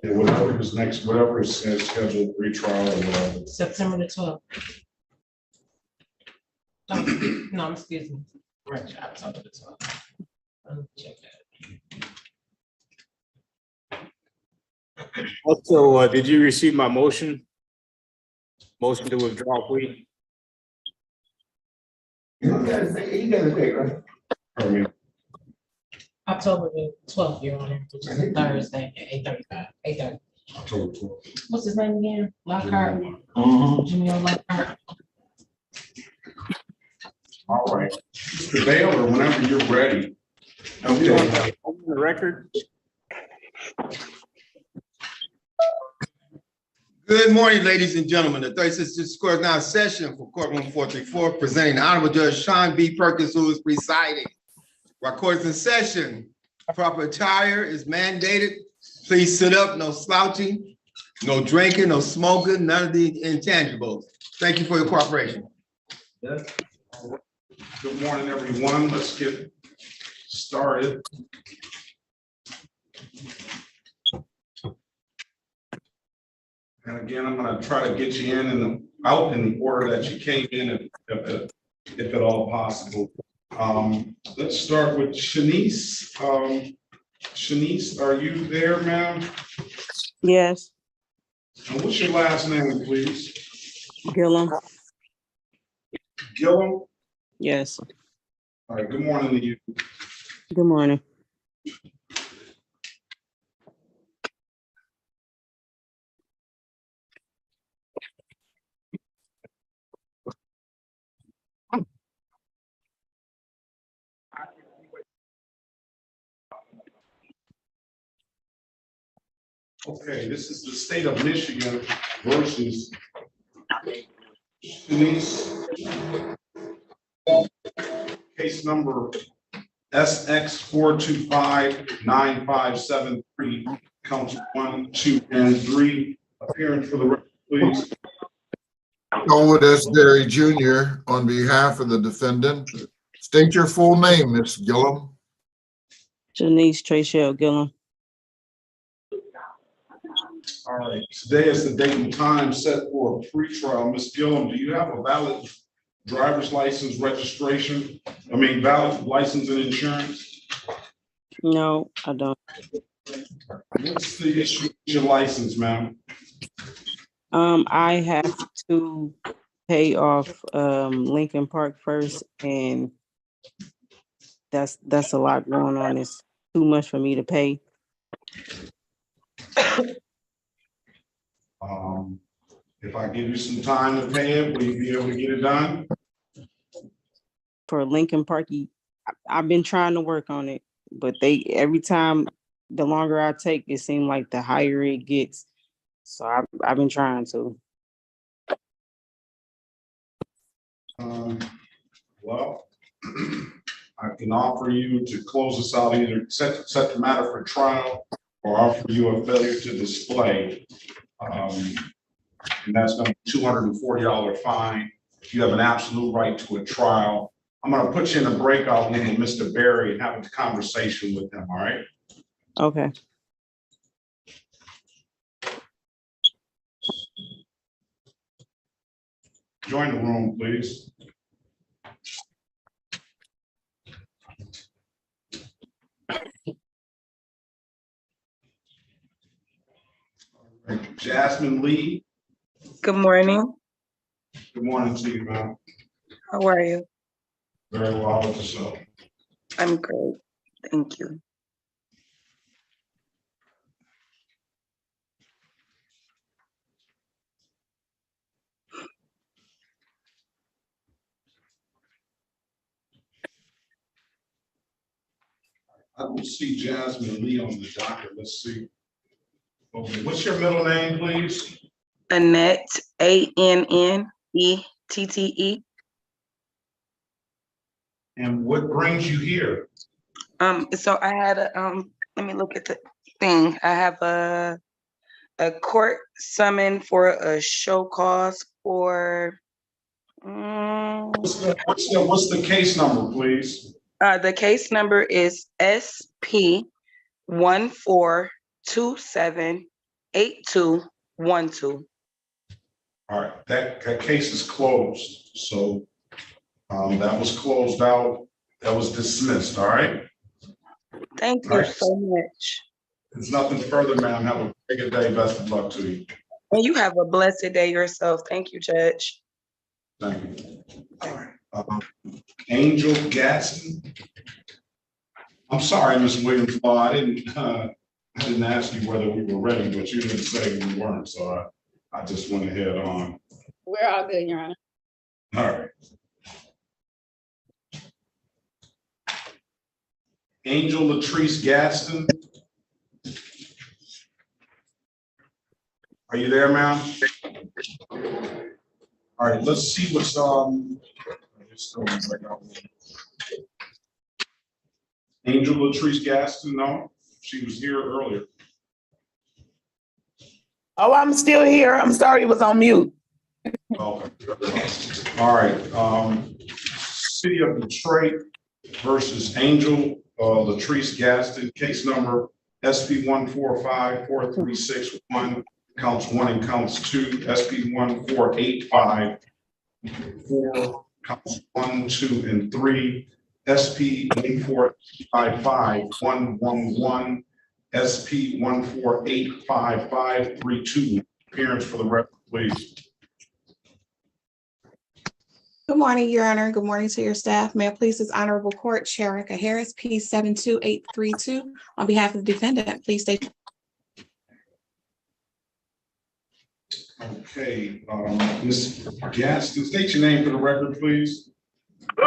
Yeah, whatever is next, whatever is scheduled, retrial or whatever. September the 12th. No, excuse me. Right, October the 12th. Let me check that. Also, did you receive my motion? Motion to withdraw, please. You got a date, right? Pardon me. October the 12th, Your Honor, which is a Thursday at 8:35. 8:30. October 12th. What's his name again? Lockhart. Jimmy Lockhart. All right. Mr. Baylor, whenever you're ready. Okay, on the record. Good morning, ladies and gentlemen. The 36th District Court is now in session for courtroom 434, presenting the Honorable Judge Sean B. Perkins, who is presiding. While court is in session, proper attire is mandated. Please sit up, no slouching, no drinking, no smoking, none of the intangibles. Thank you for your cooperation. Good morning, everyone. Let's get started. And again, I'm going to try to get you in and out in the order that you came in, if at all possible. Let's start with Shanice. Shanice, are you there, ma'am? Yes, And what's your last name, please? Gillum. Gillum? Yes. All right, good morning to you. Good morning. Okay, this is the state of Michigan versus Shanice. Case number SX 4259573, counts 1, 2, and 3. Appearance for the record, please. Elwood S. Derry Jr. on behalf of the defendant. State your full name, Ms. Gillum. Janice Trachelle Gillum. All right, today is the date and time set for a pretrial. Ms. Gillum, do you have a valid driver's license registration? Valid license and insurance? No, I don't. What's the issue with your license, ma'am? I have to pay off Lincoln Park first, and that's a lot going on. It's too much for me to pay. If I give you some time to pay it, will you be able to get it done? For Lincoln Park, I've been trying to work on it, but every time, the longer I take, it seems like the higher it gets. So I've been trying to. Well, I can offer you to close this out, either set the matter for trial or offer you a failure to display. And that's going to be $240 fine. You have an absolute right to a trial. I'm going to put you in a breakout room with Mr. Berry and have a conversation with him, all right? Okay. Join the room, please. Jasmine Lee. Good morning. Good morning to you, ma'am. How are you? Very well with yourself. I'm great. Thank you. I don't see Jasmine Lee on the docket. Let's see. Okay, what's your middle name, please? Annette, Annette. And what brings you here? So I had let me look at the thing. I have a court summon for a show cause for What's the case number, please? the case number is SP 278212. All right, that case is closed, so that was closed out, that was dismissed, all right? Thank All you right. so much. There's nothing further, ma'am. Have a very good day. Best of luck to you. And you have a blessed day yourself. Thank you, Judge. Thank you. All right. Angel Gaston. I'm sorry, Ms. Williams. I didn't ask you whether we were ready, but you didn't say we weren't, so I just went ahead on. We're all good, Your Honor. All right. Angel Latrice Gaston. Are you there, ma'am? All right, let's see what's Angel Latrice Gaston, no, she was here earlier. Oh, I'm still here. I'm sorry, it was on mute. Okay. All right, City of Detroit versus Angel Latrice Gaston, case number SP 1454361, counts 1 and counts 2, SP 14854, counts 1, 2, and 3, SP 1455111, SP 1485532. Appearance for the record, please. Good morning, Your Honor. Good morning to your staff. May it please this honorable court, Sherika Harris, P 72832. On behalf of the defendant, please state. Okay, Ms. Gaston, state your name for the record, please.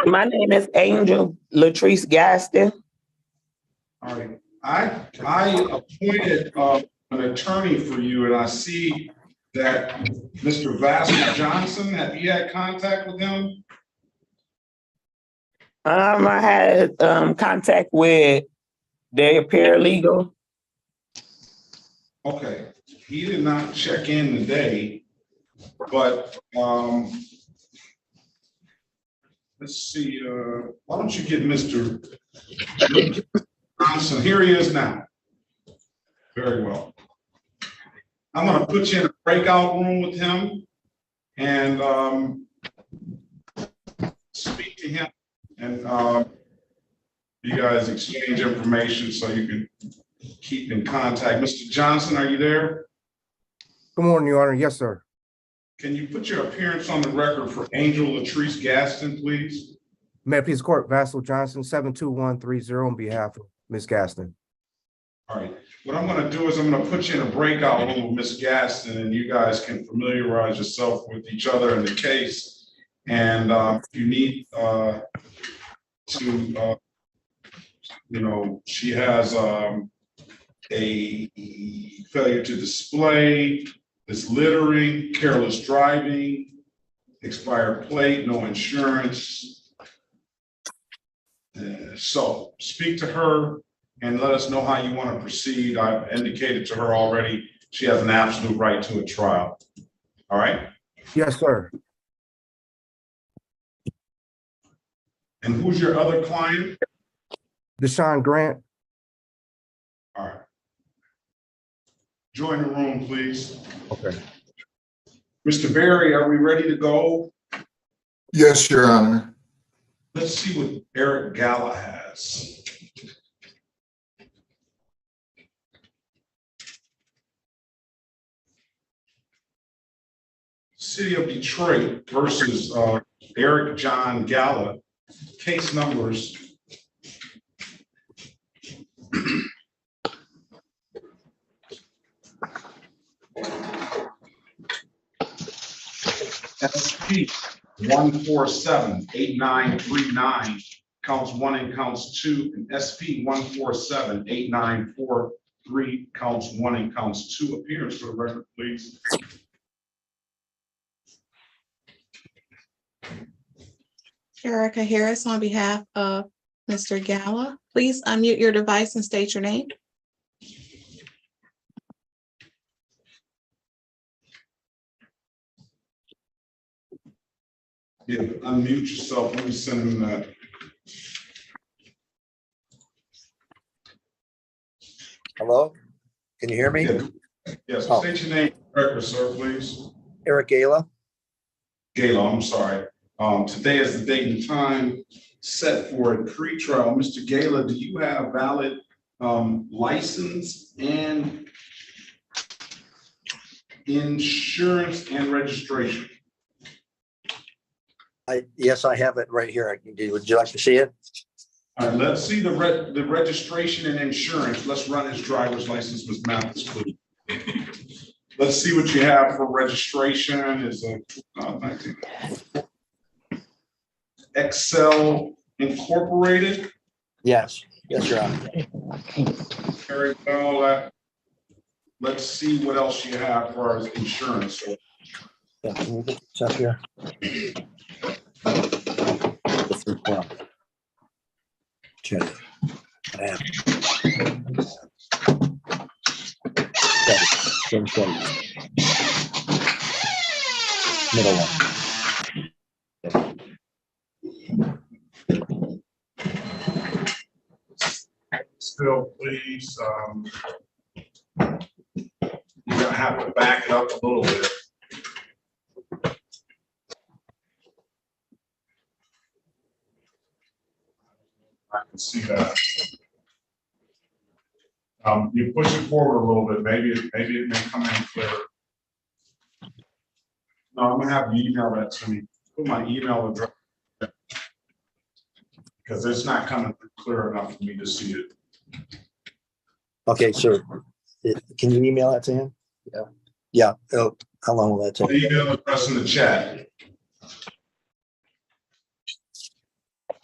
My name is Angel Latrice Gaston. All right, I appointed an attorney for you, and I see that Mr. Vassal Johnson, have you had contact with him? I had contact with their paralegal. Okay, he did not check in today, but let's see, why don't you get Mr. Johnson? Here he is now. Very well. I'm gonna put you in a breakout room with him and speak to him, and you guys exchange information so you can keep in contact. Mr. Johnson, are you there? Good morning, Your Honor. Yes, sir. Can you put your appearance on the record for Angel Latrice Gaston, please? May it please the court, Vassal Johnson, 72130 on behalf of Ms. Gaston. All right, what I'm gonna do is I'm gonna put you in a breakout room with Ms. Gaston, and you guys can familiarize yourself with each other in the case. And if you need she has a failure to display, this littering, careless driving, expired plate, no insurance. So speak to her and let us know how you want to proceed. I've indicated to her already, she has an absolute right to a trial. All right? Yes, sir. And who's your other client? Deshaun Grant. All right. Join the room, please. Okay. Mr. Berry, are we ready to go? Yes, Your Honor. Let's see what Eric Gala has. City of Detroit versus Eric John Gala, case numbers SP 1478939, counts 1 and counts 2, and SP 1478943, counts 1 and counts 2. Appearance for the record, please. Sherika Harris on behalf of Mr. Gala. Please unmute your device and state your name. Yeah, unmute yourself. Let me send him that. Hello, Can you hear me? Yes, Oh. state your name, record, sir, please. Eric Gala? Gayla, I'm sorry. Today is the date and time set for a pretrial. Mr. Gayla, do you have valid license and insurance and registration? Yes, I have it right here. Would you like to see it? All right, let's see the registration and insurance. Let's run his driver's license, Ms. Mathis, please. Let's see what you have for registration. Is a 19 Excel Incorporated. Yes, yes, Your Honor. Very well. Let's see what else you have for our insurance. Yeah, can you get this up here? Okay. I have it. Middle one. Still, please. You're gonna have to back it up a little bit. I can see that. You push it forward a little bit. Maybe it may come in clearer. No, I'm gonna have you email that to me. Put my email address. Because it's not coming clear enough for me to see it. Okay, so can you email that to him? Yeah. Yeah. Oh, how long will that take? The email address in the chat.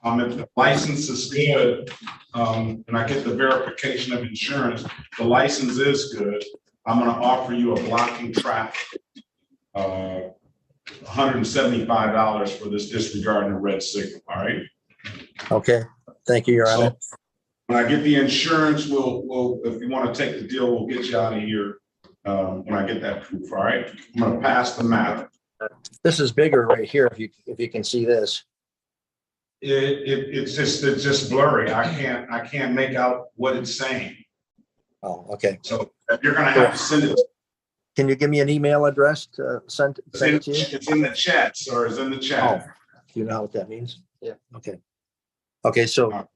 If the license is good, and I get the verification of insurance, the license is good, I'm gonna offer you a blocking traffic. $175 for this disregarding the red signal, all right? Okay, thank you, Your Honor. So when I get the insurance, we'll, if you wanna take the deal, we'll get you out of here, when I get that proof, all right? I'm gonna pass the matter. This is bigger right here, if you can see this. It's just blurry. I can't make out what it's saying. Oh, okay. So you're gonna have to send it. Can you give me an email address to send it to you? It's in the chat, sir. It's in the Oh, chat. do you know what that means? Yeah. Okay. Okay, so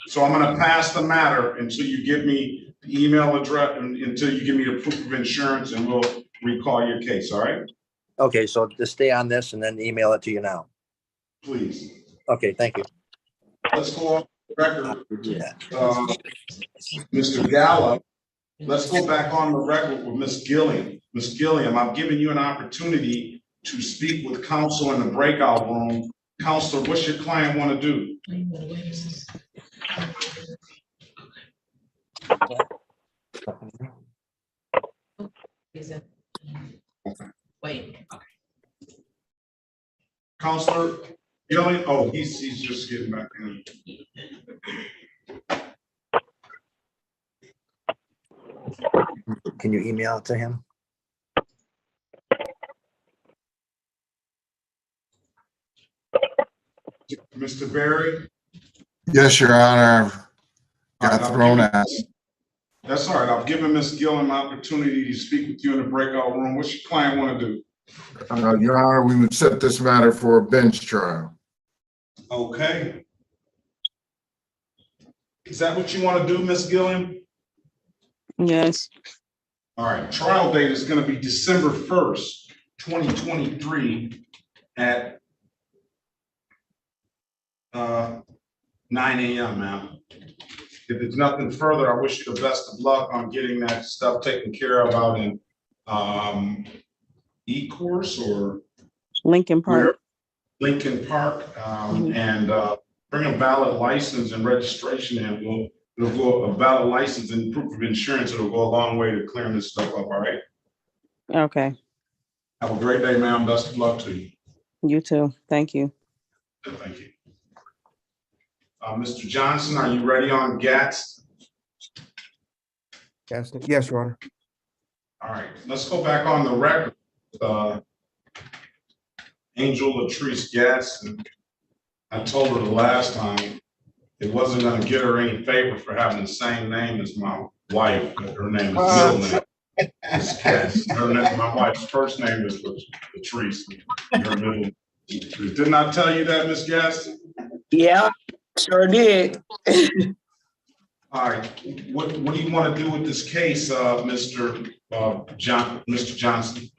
So I'm gonna pass the matter until you give me the email address, until you give me the proof of insurance, and we'll recall your case, all right? okay, so just stay on this and then email it to you now. Please. Okay, thank you. Let's go off the record. Yeah. Mr. Gallup, let's go back on the record with Ms. Gilliam. Ms. Gilliam, I've given you an opportunity to speak with counsel in the breakout room. Counselor, what's your client want to do? Wait. Counselor Gilliam, oh, he's just getting back in. Can you email it to him? Mr. Berry? Yes, Your Honor. Got thrown out. That's all right. I've given Ms. Gilliam an opportunity to speak with you in the breakout room. What's your client want to do? Your Honor, we would set this matter for a bench trial. Okay. Is that what you want to do, Ms. Gilliam? Yes. All right, trial date is going to be December 1st, 2023 at 9 a.m., ma'am. If there's nothing further, I wish you the best of luck on getting that stuff taken care of out in E-course or Lincoln Park. Lincoln Park, and bring a valid license and registration in. It'll go a valid license and proof of insurance. It'll go a long way to clearing this stuff up. All right. Okay. Have a great day, ma'am. Best of luck to you. You too. Thank you. Thank you. Mr. Johnson, are you ready on GATS? Yes, Your Honor. All right, let's go back on the record. Angel Latrice GATS, and I told her the last time it wasn't going to get her any favor for having the same name as my wife, her name is middle name. Is Cass. Her name, my wife's first name is Latrice. Her middle. Didn't I tell you that, Miss Guest? Yeah, sure did. All right, what do you want to do with this case, Mr. Johnson?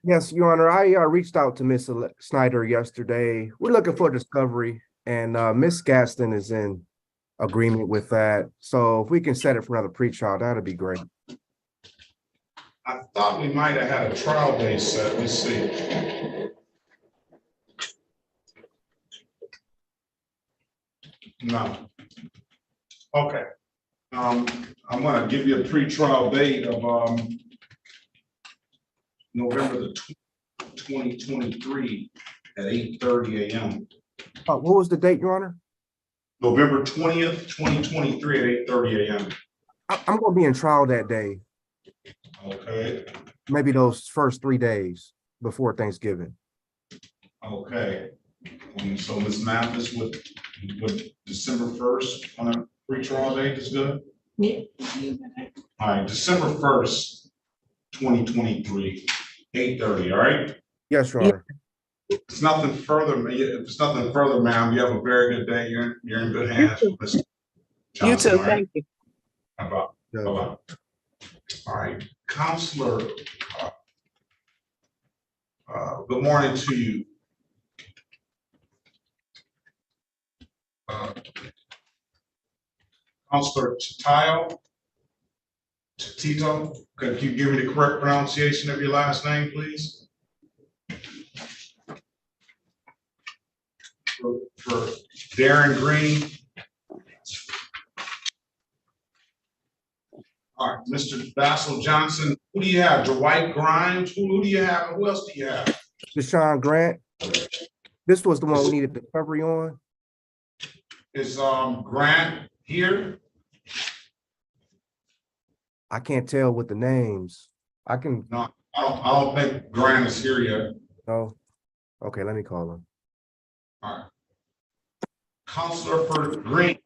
Yes, Your Honor, I reached out to Miss Snyder yesterday. We're looking for discovery, and Miss Gaston is in agreement with that. So if we can set it for another pre-trial, that'd be great. I thought we might have had a trial date set. Let's see. No. Okay. I'm gonna give you a pre-trial date of November the 2023 at 8:30 a.m. What was the date, Your Honor? November 20th, 2023 at 8:30 a.m. I'm gonna be in trial that day, Okay. maybe those first 3 days before Thanksgiving. Okay. So Ms. Mathis would December 1st on a pre-trial date is good? Yeah. All right, December 1st, 2023, 8:30, all right? Yes, Your Honor. If it's nothing further, ma'am, you have a very good day. You're in good hands. Mr. You Johnson, too, all right? thank you. Bye-bye. Bye-bye. All right, Counselor, good morning to you. Counselor Tito, could you give me the correct pronunciation of your last name, please? For Darren Green. All right, Mr. Basil Johnson, who do you have? Dwight Grimes? Who do you have? Who else do you have? Deshaun Grant. This was the one we needed discovery on. Is Grant here? I can't tell with the names. I can. No, I don't think Grant is here yet. No. Okay, let me call him. All right. Counselor for Green.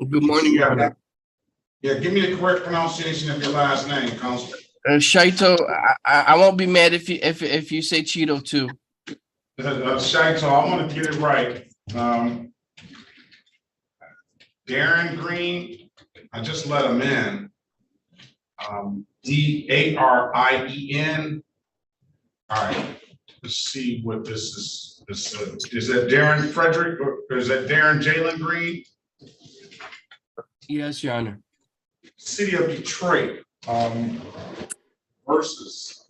Good morning, Your Honor. Yeah, give me the correct pronunciation of your last name, Counselor. Shaito, I won't be mad if you say Cheeto too. Shaito, I want to get it right. Darren Green, I just let him in. Darien. All right, let's see what this is. Is that Darren Frederick or is that Darren Jalen Green? Yes, Your Honor. City of Detroit versus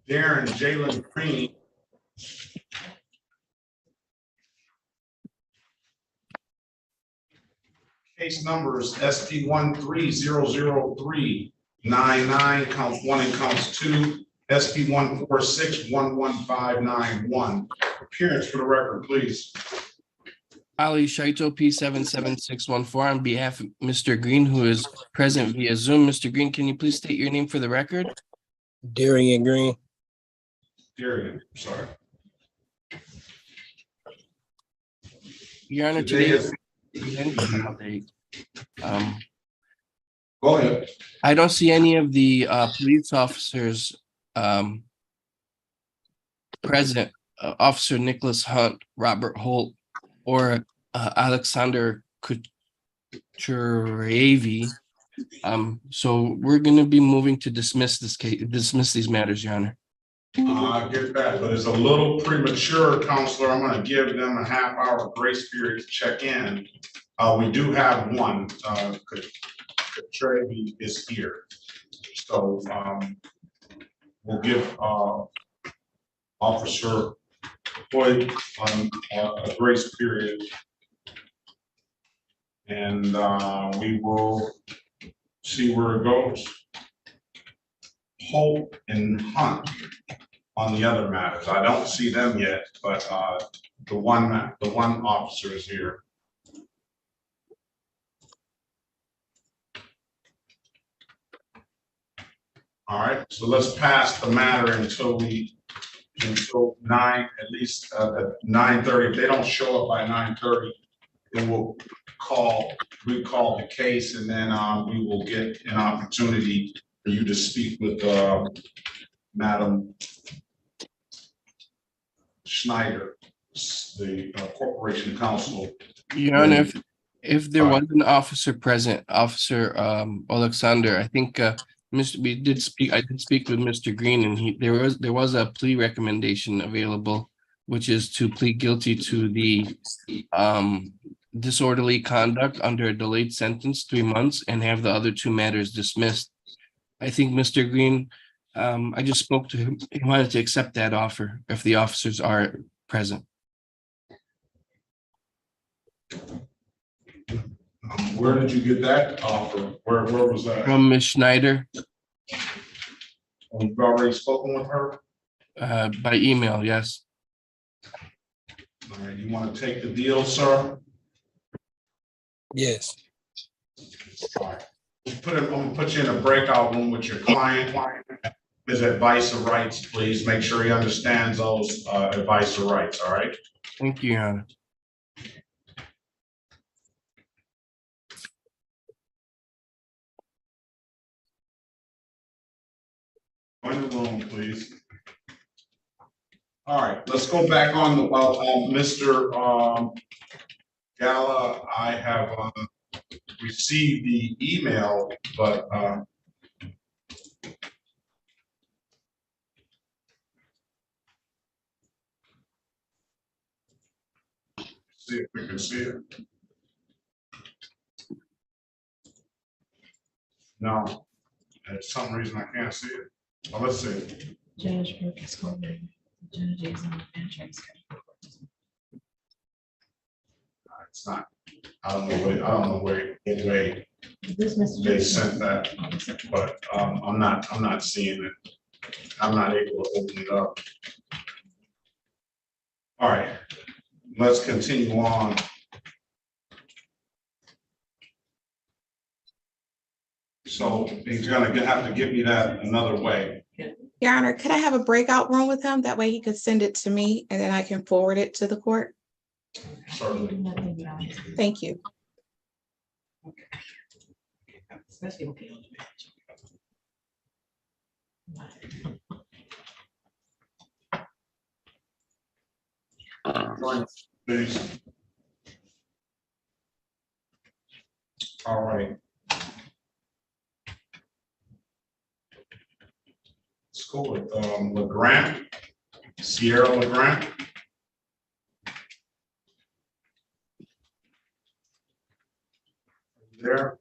Darren Jalen Green. Case numbers SP 1300399, counts 1 and counts 2, SP 1461159. Appearance for the record, please. Ali Shaito, P77614, on behalf of Mr. Green, who is present via Zoom. Mr. Green, can you please state your name for the record? Darian Green. Darian, sorry. Your Honor, Today today is- Go ahead. I don't see any of the police officers present. Officer Nicholas Hunt, Robert Holt, or Alexander Kucheravi. So we're going to be moving to dismiss this case, dismiss these matters, Your Honor. I get that, but it's a little premature, Counselor. I'm going to give them a half-hour grace period to check in. We do have one. Trevi is here, so we'll give Officer Floyd a grace period, and we will see where it goes. Holt and Hunt on the other matters. I don't see them yet, but the one officer is here. All right, so let's pass the matter until we until 9, at least at 9:30. If they don't show up by 9:30, then we'll recall the case, and then we will get an opportunity for you to speak with Madam Schneider, the Corporation Counsel. Your Honor, if there was an officer present, Officer Alexander, I think I did speak with Mr. Green, and there was a plea recommendation available, which is to plead guilty to the disorderly conduct under a delayed sentence, 3 months, and have the other 2 matters dismissed. I think Mr. Green, I just spoke to him. He wanted to accept that offer if the officers are present. Where did you get that offer? Where was that? From Ms. Schneider, You've already spoken with her? by email, yes. All right, you want to take the deal, sir? Yes. All right. I'm gonna put you in a breakout room with your client. His advice or rights, please. Make sure he understands those advice or rights, all right? Thank you, Your Honor. Join the room, please. All right, let's go back on the, Mr. Gala. I have received the email, but see if we can see it. No, for some reason I can't see it. Well, let's see. Judge Perkins Coleman, judge is on the entrance. It's not. I don't know where way This Mr. they Jackson. sent that, but I'm not seeing it. I'm not able to open it up. All right, let's continue on. So he's gonna have to give me that another way. Your Honor, could I have a breakout room with him? That way he could send it to me and then I can forward it to the court. Certainly. Thank you. Especially okay. Please. All right. Let's go with LeGrant, Sierra LeGrant. There.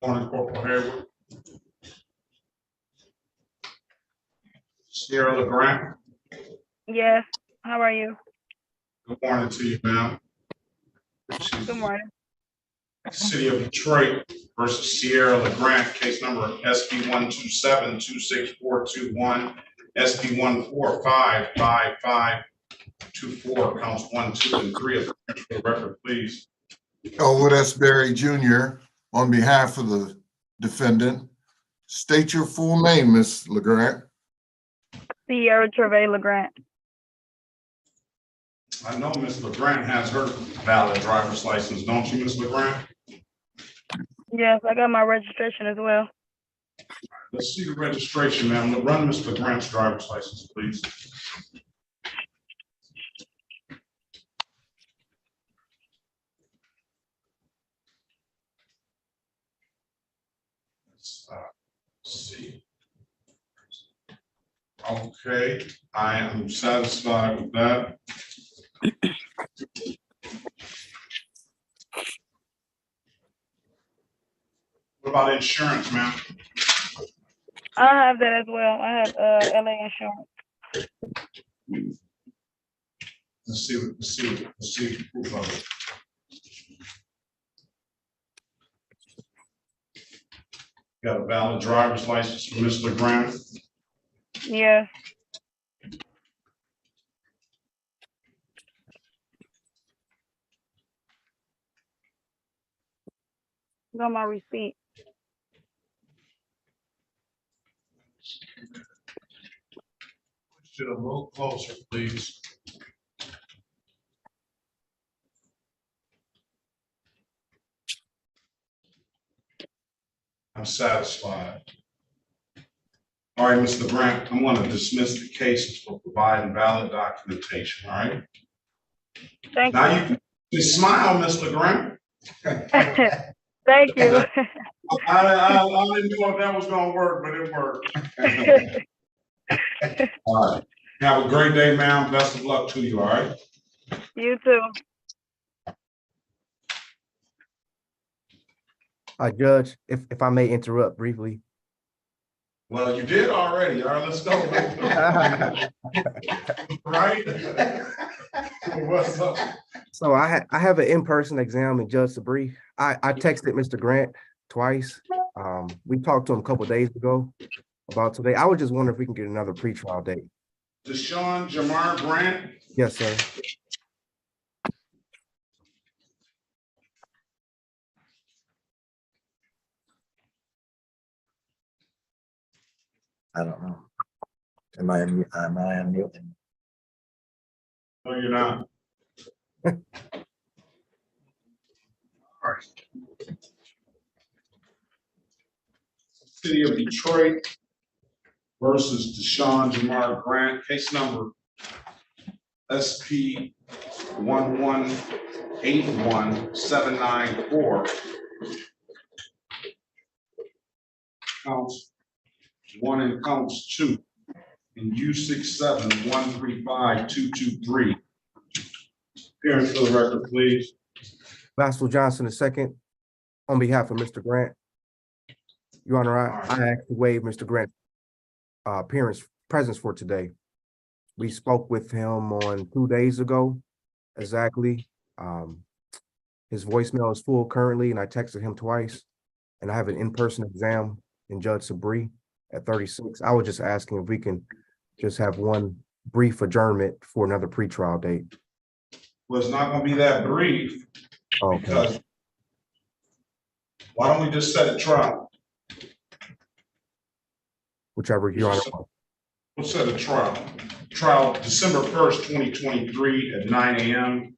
Morning, Corporal Hayward. Sierra LeGrant. Yes, how are you? Good morning to you, ma'am. Good morning. City of Detroit versus Sierra LeGrant, case number SP 127-26421, SP 1455524, counts 1, 2, and 3. For the record, please. Elwood S. Berry Jr. on behalf of the defendant. State your full name, Ms. LeGrant. Sierra Trevay LeGrant. I know Ms. LeGrant has her valid driver's license, don't you, Ms. LeGrant? Yes, I got my registration as well. Let's see the registration, ma'am. Run Ms. LeGrant's driver's license, please. Let's see. Okay, I am satisfied with that. What about insurance, ma'am? I have that as well. I have LA insurance. Let's see the proof of it. Got a valid driver's license for Mr. Grant? Yes. Got my receipt. Push it a little closer, please. I'm satisfied. All right, Mr. Grant, I'm going to dismiss the cases for providing valid documentation, all right? Thank Now you. you can smile, Mr. Grant. Thank you. I didn't know if that was gonna work, but it worked. All right. Have a great day, ma'am. Best of luck to you, all right? You too. Judge, if I may interrupt briefly. Well, you did already. All right, let's go. Right? What's up? So I have an in-person exam in Judge Sabri. I texted Mr. Grant twice. We talked to him a couple days ago about today. I was just wondering if we can get another pretrial date. Deshaun Jamar Grant? Yes, sir. I don't know. Am I on mute? No, you're not. All right. City of Detroit versus Deshaun Jamar Grant, case number SP 1181794. Counts 1 and counts 2 in U671352223. Appearance for the record, please. Maxwell Johnson II, on behalf of Mr. Grant. Your Honor, I actually waived Mr. Grant's presence for today. We spoke with him on 2 days ago, exactly. His voicemail is full currently, and I texted him twice. And I have an in-person exam in Judge Sabri at 36. I was just asking if we can just have one brief adjournment for another pretrial date. Well, it's not gonna be that brief. Okay. Because why don't we just set a trial? Whichever Your Honor. We'll set a trial. Trial December 1st, 2023 at 9 a.m.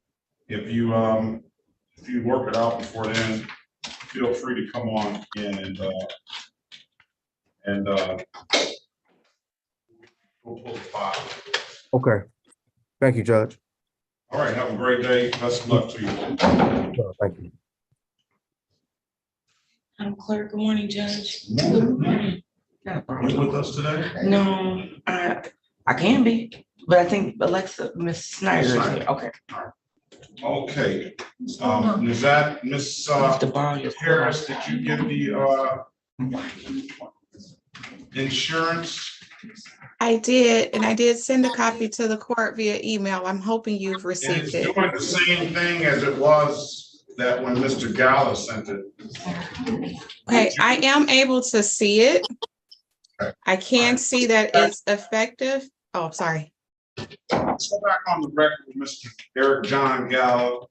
If you work it out before then, feel free to come on in and we'll pull the file. Okay. Thank you, Judge. All right, have a great day. Best of luck to you. Thank you. I'm Clerk. Good morning, Judge. Good morning. You with us today? No, I can be, but I think Miss Snyder is here. Okay. Okay. Is that Miss Harris, did you give the insurance? I did, and I did send a copy to the court via email. I'm hoping you've And received it's it. doing the same thing as it was that when Mr. Gala sent it. Okay, I am able to see it. I can see that it's effective. Oh, sorry. Go back on the record with Mr. Eric John Gala.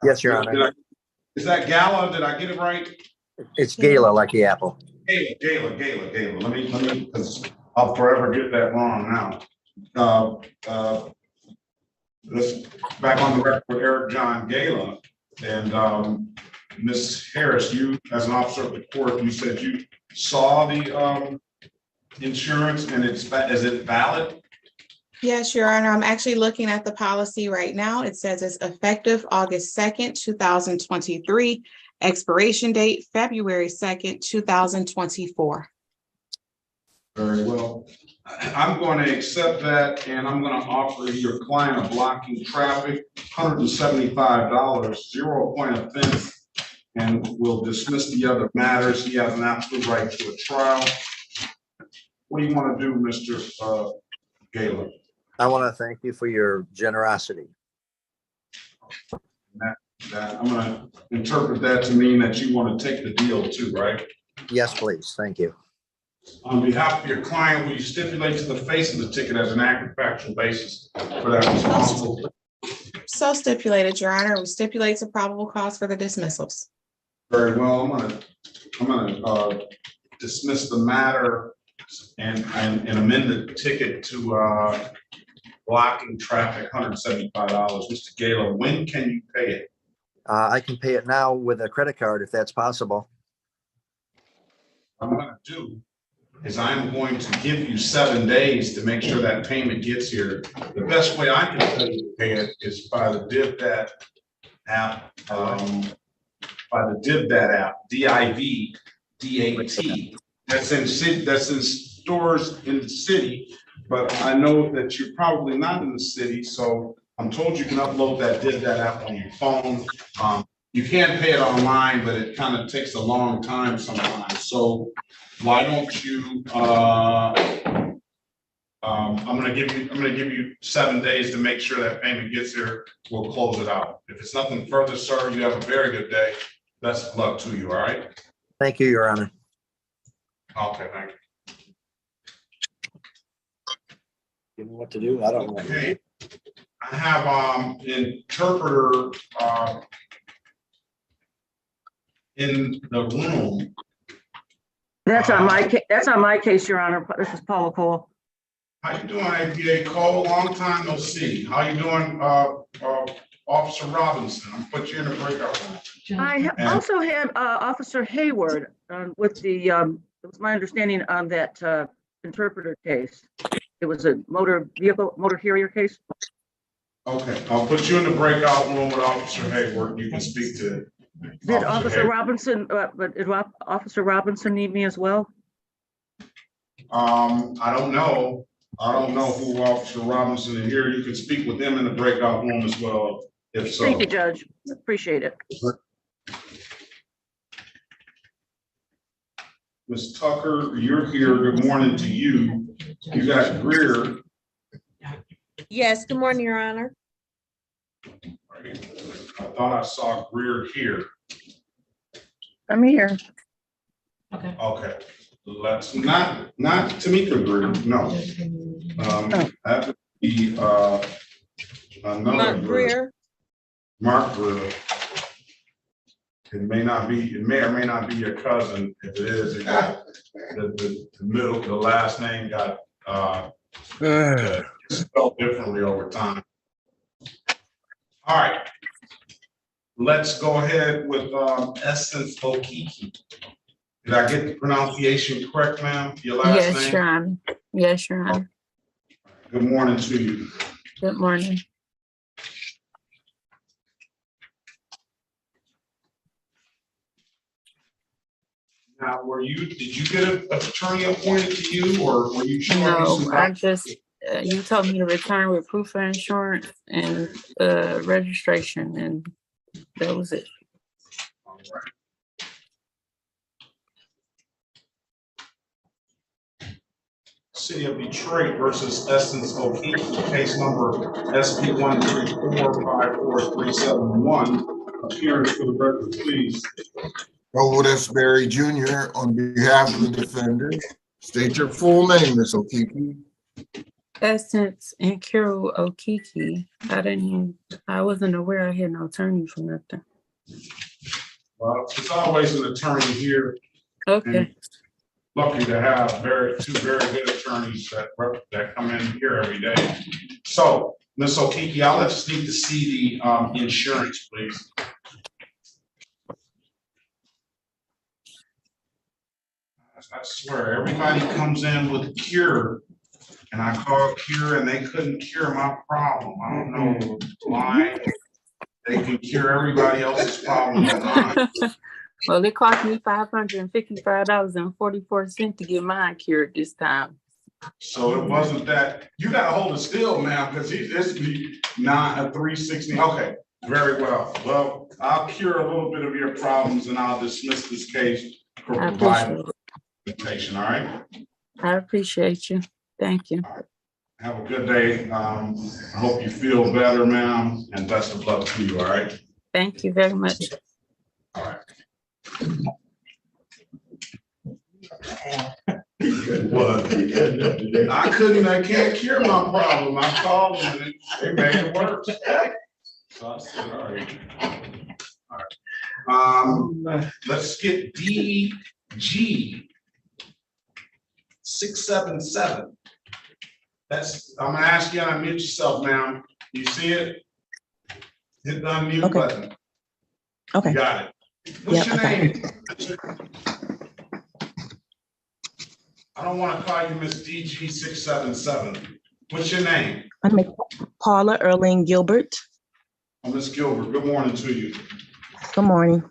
Yes, Your Honor. Is that Gala? Did I get it right? It's Gala, like the apple. Gala. Let me, because I'll forever get that wrong now. Let's back on the record with Eric John Gala. And Ms. Harris, you, as an officer of the court, you said you saw the insurance and is it valid? Yes, Your Honor. I'm actually looking at the policy right now. It says it's effective August 2nd, 2023, expiration date February 2nd, 2024. Very well. I'm going to accept that and I'm going to offer your client a blocking traffic, $175, 0 point offense, and we'll dismiss the other matters. He has an absolute right to a trial. What do you want to do, Mr. Gala? I want to thank you for your generosity. I'm going to interpret that to mean that you want to take the deal too, right? Yes, please. Thank you. On behalf of your client, will you stipulate to the face of the ticket as an accurate factual basis for that responsible? So stipulated, Your Honor. We stipulate a probable cause for the dismissals. Very well, I'm gonna dismiss the matter and amend the ticket to blocking traffic, $175. Mr. Gaylor, when can you pay it? I can pay it now with a credit card if that's possible. What I'm gonna do is I'm going to give you 7 days to make sure that payment gets here. The best way I can tell you to pay it is by the DivDat app, DIVDAT. That's in stores in the city, but I know that you're probably not in the city, so I'm told you can upload that DivDat app on your phone. You can pay it online, but it kind of takes a long time sometimes. So why don't you, I'm gonna give you 7 days to make sure that payment gets here. We'll close it out. If it's nothing further, sir, you have a very good day. Best of luck to you, all right? Thank you, Your Honor. Okay, thank you. You know what to do? I don't know. Okay. I have interpreter in the room. That's on my case, Your Honor. This is Paula Cole. How you doing, APA Cole? Long time no see. How you doing, Officer Robinson? I'm put you in a breakout room. I also had Officer Hayward with the, it was my understanding on that interpreter case. It was a motor carrier case. Okay, I'll put you in the breakout room with Officer Hayward. You can speak to. Did Officer Robinson, but did Officer Robinson need me as well? I don't know. I don't know who Officer Robinson is here. You can speak with them in the breakout room as well, if so. Thank you, Judge. Appreciate it. Ms. Tucker, you're here. Good morning to you. You got Greer. Yes, good morning, Your Honor. I thought I saw Greer here. I'm here. Okay, let's not Tamika Greer, no. That would be another Mark Greer. Mark Greer. It may or may not be your cousin. If it is, it got the last name got spelled differently over time. All right. Let's go ahead with Essence Okiki. Did I get the pronunciation correct, ma'am? Your last name? Yes, Your Honor. Yes, Your Honor. Good morning to you. Good morning. Now, did you get an attorney appointed to you, or were you showing me No, some? I just, you told me to return with proof of insurance and registration, and that was it. All right. City of Detroit versus Essence O'Keefe, case number SP 1345437. Appearance for the record, please. Elwood S. Berry Jr. on behalf of the defendant. State your full name, Ms. Okiki. Essence and Carol Okiki. I wasn't aware I had no attorney for nothing. Well, there's always an attorney here. Okay. Lucky to have two very good attorneys that come in here every day. So, Ms. Okiki, I'll just need to see the insurance, please. I swear, everybody comes in with cure, and I call cure, and they couldn't cure my problem. I don't know why they can cure everybody else's problem. Well, it cost me $555.44 to get mine cured this time. So it wasn't that. You got to hold it still, ma'am, because this be not a 360. Okay, very well. Well, I'll cure a little bit of your problems, and I'll dismiss this case for providing information. All right. I appreciate you. Thank you. Right. Have a good day. I hope you feel better, ma'am, and best of luck to you. All right. Thank you very much. All right. But I can't cure my problem. I called them and they made it worse. So I said, all right. All right. Let's skip DG 677. I'm gonna ask you to unmute yourself, ma'am. You see it? Hit the unmute button. Okay. You got it. What's your name? I don't want to call you Miss DG 677. What's your name? I'm Paula Erling Gilbert. Oh, Miss Gilbert, good morning to you. Good morning.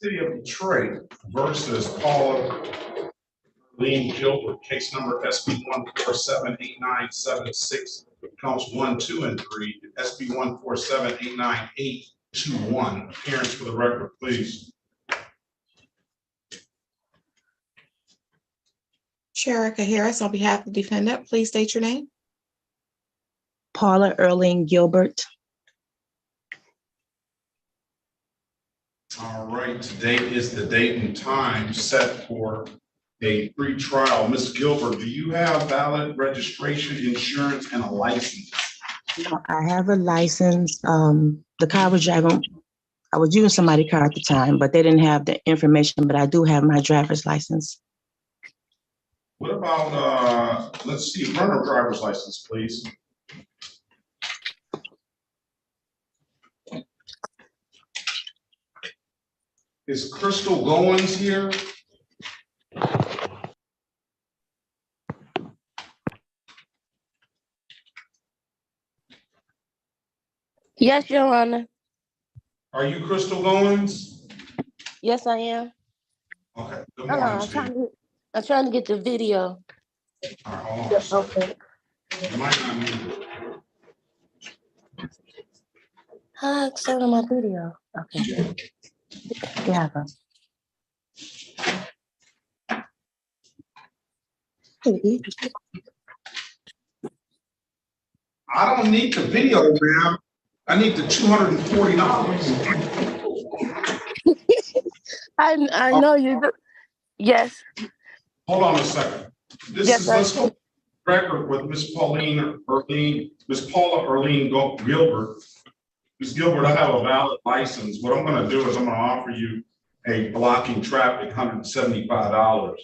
City of Detroit versus Paula Lean Gilbert, case number SB 1478976, counts 1, 2, and 3, and SB 1478981. Appearance for the record, please. Sherika Harris, on behalf of the defendant, please state your name. Paula Erling Gilbert. All right, today is the date and time set for a pre-trial. Ms. Gilbert, do you have valid registration, insurance, and a license? I have a license. The car was driving, I was using somebody's car at the time, but they didn't have the information, but I do have my driver's license. What about, let's see, runner driver's license, please. Is Crystal Goins here? Yes, Your Honor. Are you Crystal Goins? Yes, I am. Okay, good morning to you. I'm trying to get the video. All right, hold on a second. Okay. You might not need it. Hi, turn on my video. Okay. Yeah. I don't need the video, ma'am. I need the $240. I know you do. Yes. Hold on a second. Let's go record with Miss Paula Erling Gilbert. Ms. Gilbert, I have a valid license. What I'm gonna do is I'm gonna offer you a blocking traffic $175.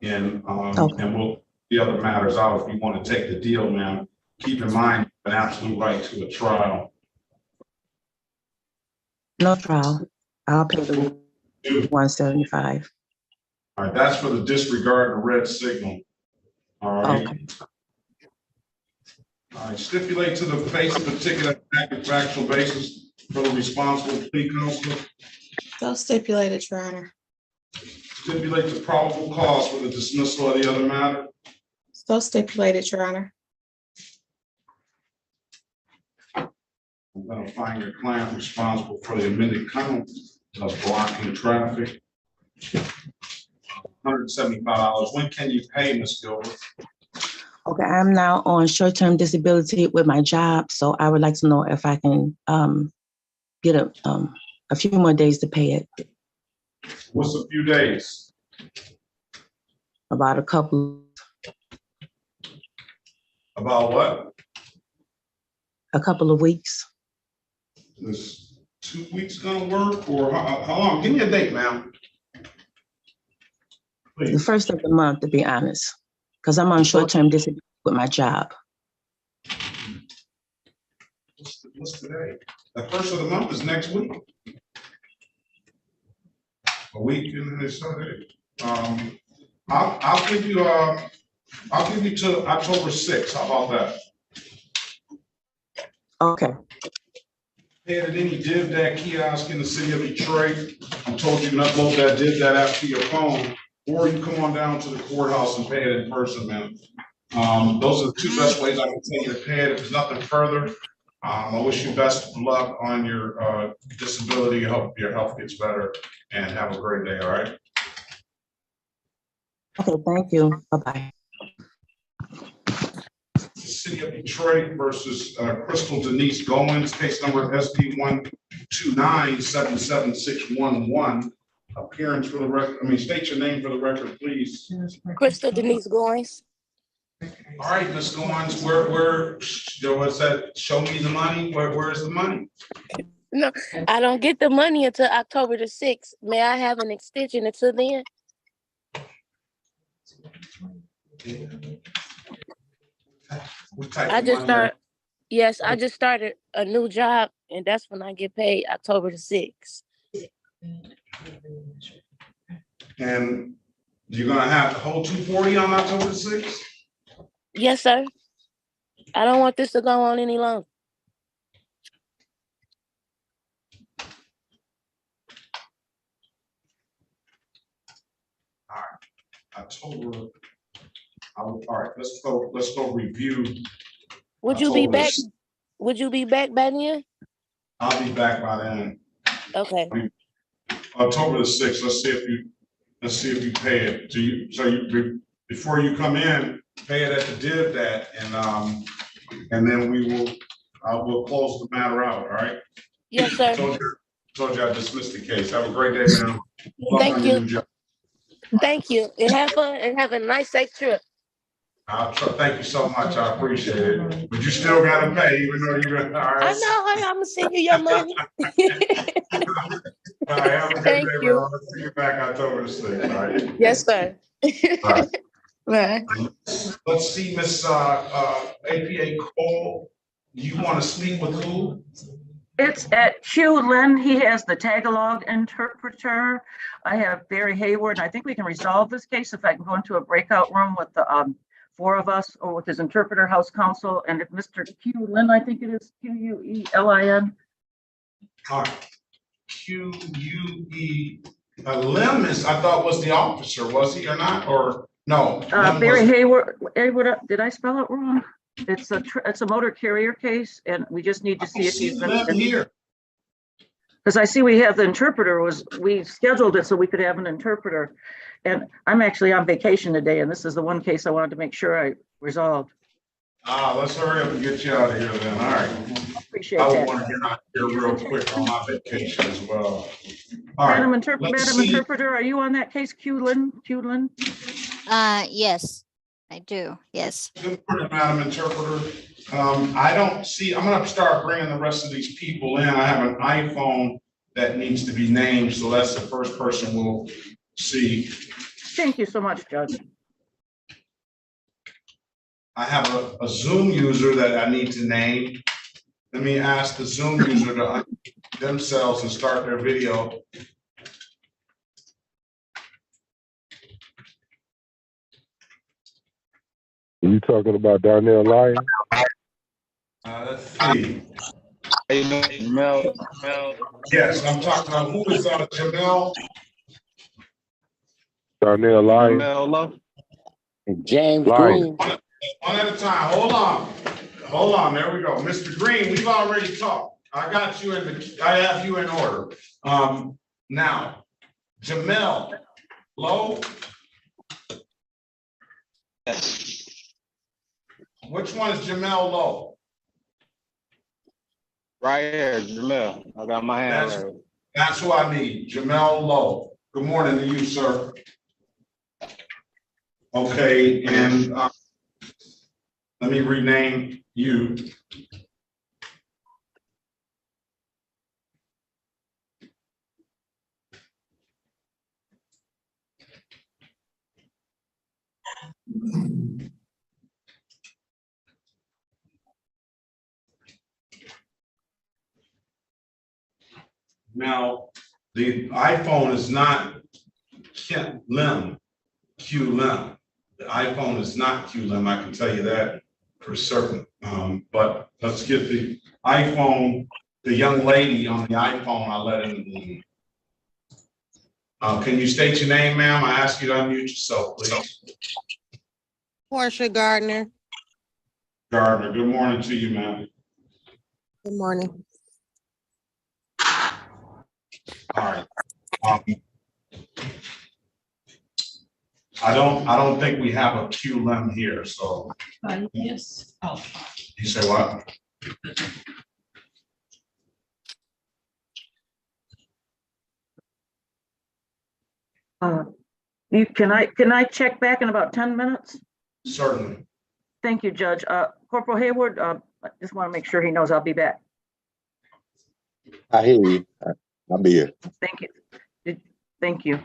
And we'll the other matters out if you want to take the deal, ma'am. Keep in mind, an absolute right to a trial. No trial. I'll pay the $175. All right, that's for the disregard the red signal. All right. Okay. All right, stipulate to the face of the ticket at factual basis for the responsible plea counselor. So stipulated, Your Honor. Stipulate the probable cause for the dismissal of the other matter. So stipulated, Your Honor. I'm gonna find your client responsible for the amended count of blocking traffic. $175. When can you pay, Ms. Gilbert? Okay, I'm now on short-term disability with my job, so I would like to know if I can get a few more days to pay it. What's a few days? About a couple. About what? A couple of weeks. Is 2 weeks gonna work, or how long? Give me a date, ma'am. Please. The first of the month, to be honest, because I'm on short-term disability with my job. What's today? The first of the month is next week. A week and then Sunday. I'll give you to October 6th. How about that? Okay. Pay at any div that kiosk in the city of Detroit. I told you to upload that div that app to your phone, or you come on down to the courthouse and pay it in person, man. Those are the two best ways I can tell you to pay it. If there's nothing further, I wish you best of luck on your disability. Hope your health gets better and have a great day, all right? Okay, thank you. Bye-bye. The City of Detroit versus Crystal Denise Goins, case number SP 129-77611. Appearance for the record, state your name for the record, please. Crystal Denise Goins. All right, Ms. Goins, where was that? Show me the money. Where's the money? No, I don't get the money until October the 6th. May I have an extension until then? What type I of just money? started, yes, I just started a new job and that's when I get paid, October the 6th. And you're gonna have the whole 240 on October 6th? Yes, sir. I don't want this to go on any longer. October. All right, let's go review. Would you be October back? Would you be back by then? I'll be back by then. Okay. October the 6th. Let's see if you pay it. Before you come in, pay it at the div dat, and then we'll close the matter out. All right. Yes, sir. Told you I dismissed the case. Have a great day, man. Thank you. Thank you. And have fun and have a nice, safe trip. Thank you so much. I appreciate it. But you still gotta pay, even though you're gonna. All right. I know, honey. I'm gonna send you your money. All right, have a good Thank day, you. bro. Let's see you back October the 6th. All right. Yes, sir. Bye. Let's see, Miss APA Cole. You want to speak with who? It's at Hugh Lynn. He has the Tagalog interpreter. I have Barry Hayward. I think we can resolve this case if I can go into a breakout room with the 4 of us or with his interpreter, House Counsel, and if Mr. Hugh Lynn, I think it is Queulin. All right. QUE. Lim I thought was the officer. Was he or not? Or no? Barry Hayward. Did I spell it wrong? It's a motor carrier case, and we just need to see if he's been here. Because I see we have the interpreter we scheduled it so we could have an interpreter. And I'm actually on vacation today, and this is the one case I wanted to make sure I resolved. Let's hurry up and get you out of here then. All right. Appreciate I that. want to get out here real quick on my vacation as well. All right. Madam Interpreter, are you on that case, Queulin? Yes, I do. Yes. Good morning, Madam Interpreter. I don't see, I'm gonna start bringing the rest of these people in. I have an iPhone that needs to be named, so that's the first person we'll see. Thank you so much, Judge. I have a Zoom user that I need to name. Let me ask the Zoom user to unmute themselves and start their video. Are you talking about Darnell Lyon? Let's see. Yes, I'm talking about who is Jamel? Darnell Lyon. James Lyon. Green. One at a time. Hold on. There we go. Mr. Green, we've already talked. I got you I have you in order. Now, Jamel Lowe. Which one is Jamel Lowe? Right here, Jamel. I got my hand right. That's who I need, Jamel Lowe. Good morning to you, sir. Okay, and let me rename you. Now, the iPhone is not Lim, Q-Lim. The iPhone is not Q-Lim, I can tell you that for certain. But let's get the iPhone, the young lady on the iPhone, I'll let in. Can you state your name, ma'am? I ask you to unmute yourself, please. Portia Gardner. Gardner, good morning to you, ma'am. Good morning. All right. I don't think we have a QLM here, so. Yes. Oh. You say what? Can I check back in about 10 minutes? Certainly. Thank you, Judge. Corporal Hayward, I just want to make sure he knows I'll be back. I hear you. I'll be here. Thank you. Thank you.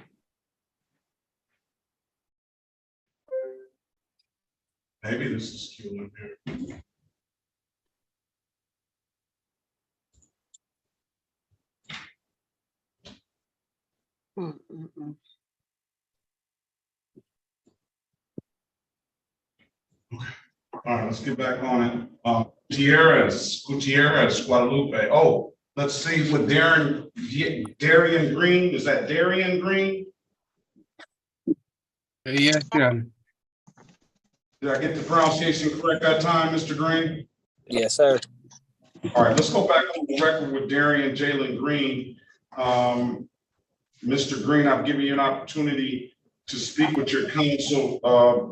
Maybe this is QLM here. All right, let's get back on it. Gutierrez, Guadalupe. Oh, let's see with Darian Green. Is that Darian Green? Yes, Your Honor. Did I get the pronunciation correct that time, Mr. Green? Yes, sir. All right, let's go back on the record with Darian Jalen Green. Mr. Green, I've given you an opportunity to speak with your counsel.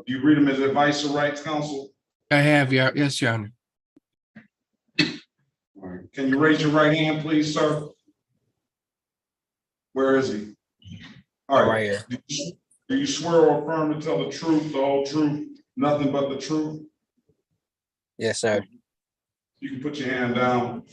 Do you read him as advice or rights counsel? I have, yes, Your Honor. All right. Can you raise your right hand, please, sir? Where is he? All right. Right here. Do you swear or affirm to tell the truth, the whole truth, nothing but the truth? Yes, sir. You can put your hand down.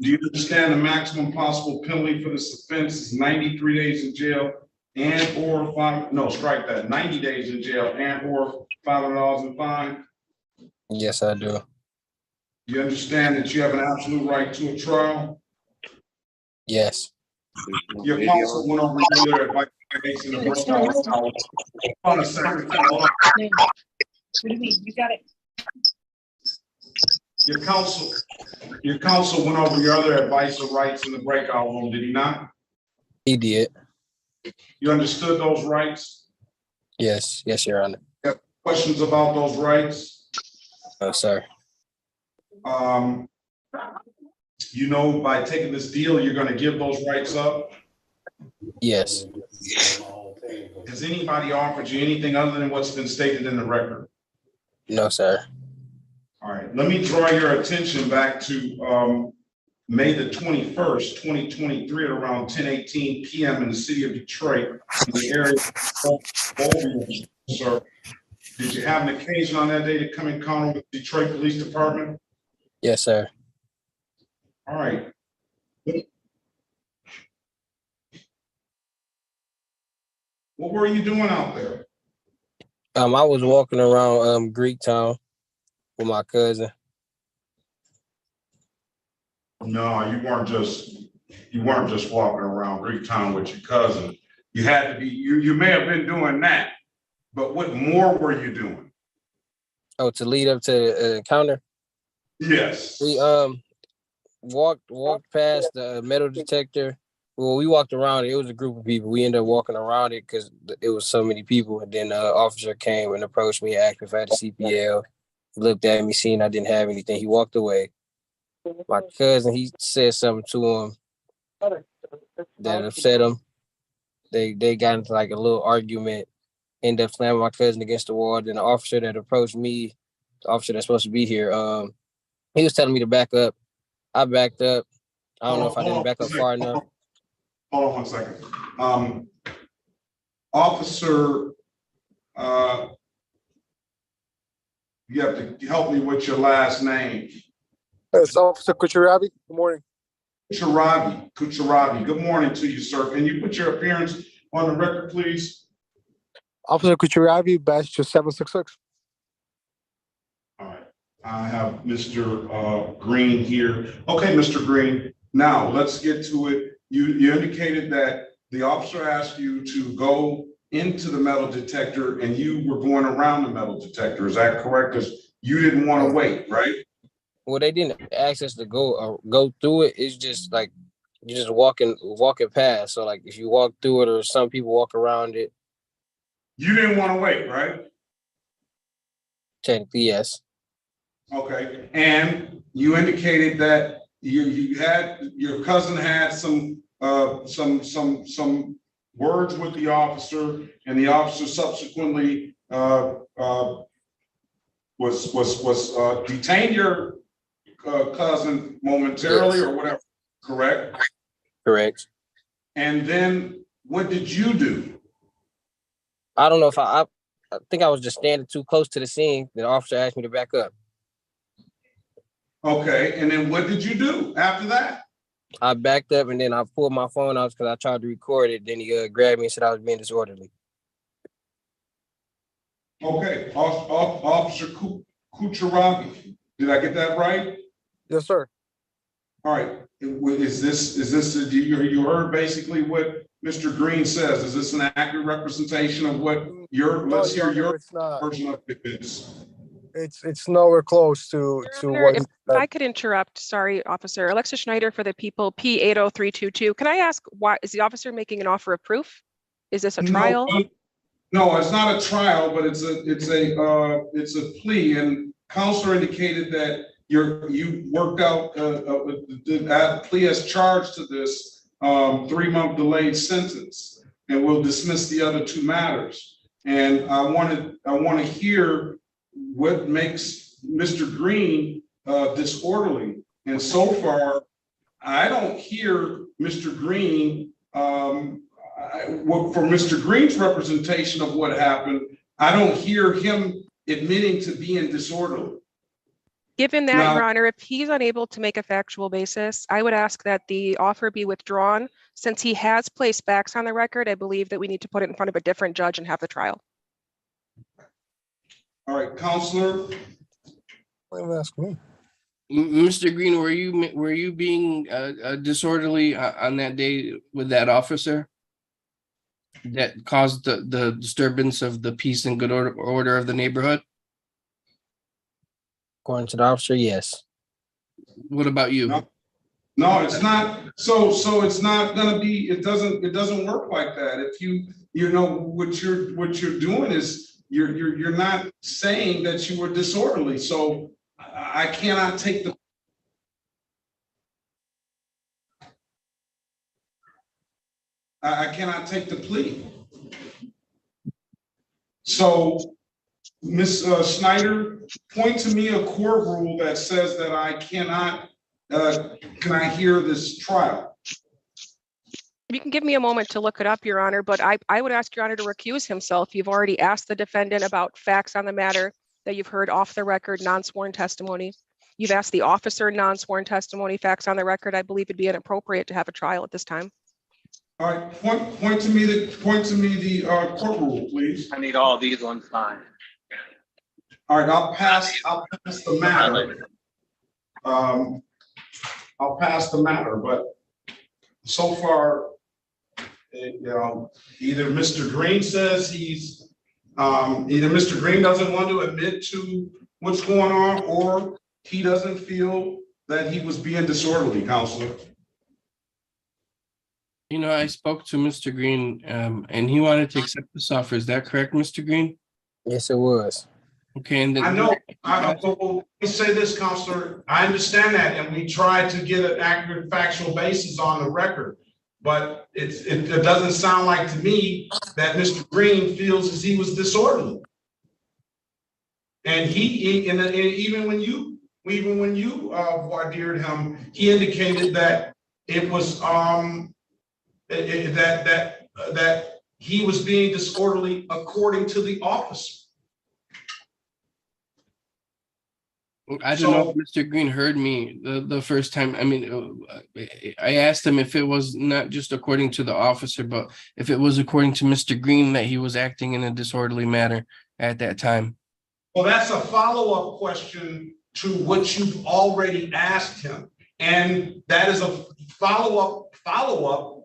Do you understand the maximum possible penalty for this offense is 93 days in jail and or strike that, 90 days in jail and or $500 in fine? Yes, I do. You understand that you have an absolute right to a trial? Yes. Your counsel went over your advice in the breakout. Hold on a second. Hold on. What do you mean? You got it. Your counsel went over your other advice or rights in the breakout room, did he not? He did. You understood those rights? Yes, yes, Your Honor. You have questions about those rights? No, sir. You know, by taking this deal, you're going to give those rights up? Yes. Has anybody offered you anything other than what's been stated in the record? No, sir. All right, let me draw your attention back to May the 21st, 2023 at around 10:18 p.m. in the city of Detroit, in the area of sir. Did you have an occasion on that day to come in contact with the Detroit Police Department? Yes, sir. All right. What were you doing out there? I was walking around Greek Town with my cousin. No, you weren't just walking around Greek Town with your cousin. You had to be, you may have been doing that, but what more were you doing? Oh, to lead up to the encounter? Yes. We walked past the metal detector. Well, we walked around it. It was a group of people. We ended up walking around it because it was so many people. And then the officer came and approached me, asked if I had a CPL. He looked at me, seen I didn't have anything. He walked away. My cousin, he said something to him that upset him. They got into like a little argument, ended up slamming my cousin against the wall. Then the officer that approached me, the officer that's supposed to be here, he was telling me to back up. I backed up. I don't know if I didn't back up far enough. Hold on 1 second. Officer, you have to help me with your last name. It's Officer Kucharabi. Good morning. Kucharabi. Good morning to you, sir. Can you put your appearance on the record, please? Officer Kucharabi, badge 766. All right. I have Mr. Green here. Okay, Mr. Green. Now let's get to it. You indicated that the officer asked you to go into the metal detector and you were going around the metal detector. Is that correct? Because you didn't want to wait, right? Well, they didn't ask us to go through it. It's just like you're just walking past. So like if you walk through it or some people walk around it. You didn't want to wait, right? Technically, yes. Okay, and you indicated that your cousin had some words with the officer, and the officer subsequently detained your cousin momentarily or whatever, correct? Correct. And then what did you do? I don't know if I think I was just standing too close to the scene. The officer asked me to back up. Okay, and then what did you do after that? I backed up and then I pulled my phone out because I tried to record it. Then he grabbed me and said I was being disorderly. Okay, Officer Kucharabi, did I get that right? Yes, sir. All right, is this, you heard basically what Mr. Green says? Is this an accurate representation of what let's hear your it's not. version of this. It's nowhere close to Governor, what. if I could interrupt, sorry, Officer. Alexa Schneider for the people, P80322. Can I ask, why is the officer making an offer of proof? Is this a trial? No, it's not a trial, but it's a plea, and counselor indicated that you worked out the plea as charged to this 3-month delayed sentence, and we'll dismiss the other 2 matters. And I want to hear what makes Mr. Green disorderly. And so far, I don't hear Mr. Green, from Mr. Green's representation of what happened, I don't hear him admitting to being disorderly. Given that, Now- Your Honor, if he's unable to make a factual basis, I would ask that the offer be withdrawn. Since he has placed facts on the record, I believe that we need to put it in front of a different judge and have the trial. All right, counselor. Ask me. Mr. Green, were you being disorderly on that day with that officer that caused the disturbance of the peace and good order of the neighborhood? According to the officer, yes. What about you? No, it's not. So it's not gonna be. It doesn't work like that. If you know what you're doing is you're not saying that you were disorderly. So I cannot take the. I cannot take the plea. So, Ms. Schneider, point to me a court rule that says that I cannot, can I hear this trial? You can give me a moment to look it up, Your Honor, but I would ask Your Honor to recuse himself. You've already asked the defendant about facts on the matter that you've heard off the record, non-sworn testimony. You've asked the officer non-sworn testimony, facts on the record. I believe it'd be inappropriate to have a trial at this time. All right, point to me the court rule, please. I need all these on sign. All right, I'll pass the matter. I'll pass the matter, but so far, you know, either Mr. Green says either Mr. Green doesn't want to admit to what's going on, or he doesn't feel that he was being disorderly, Counselor. You know, I spoke to Mr. Green, and he wanted to accept this offer. Is that correct, Mr. Green? Yes, it was. Okay, and then I know. Let me say this, Counselor. I understand that, and we tried to get an accurate factual basis on the record, but it doesn't sound like to me that Mr. Green feels as he was disorderly. And even when you voir dired him, he indicated that it was that he was being disorderly according to the officer. I don't know if Mr. Green heard me the first time. I mean, I asked him if it was not just according to the officer, but if it was according to Mr. Green that he was acting in a disorderly manner at that time. Well, that's a follow-up question to what you've already asked him. And that is a follow-up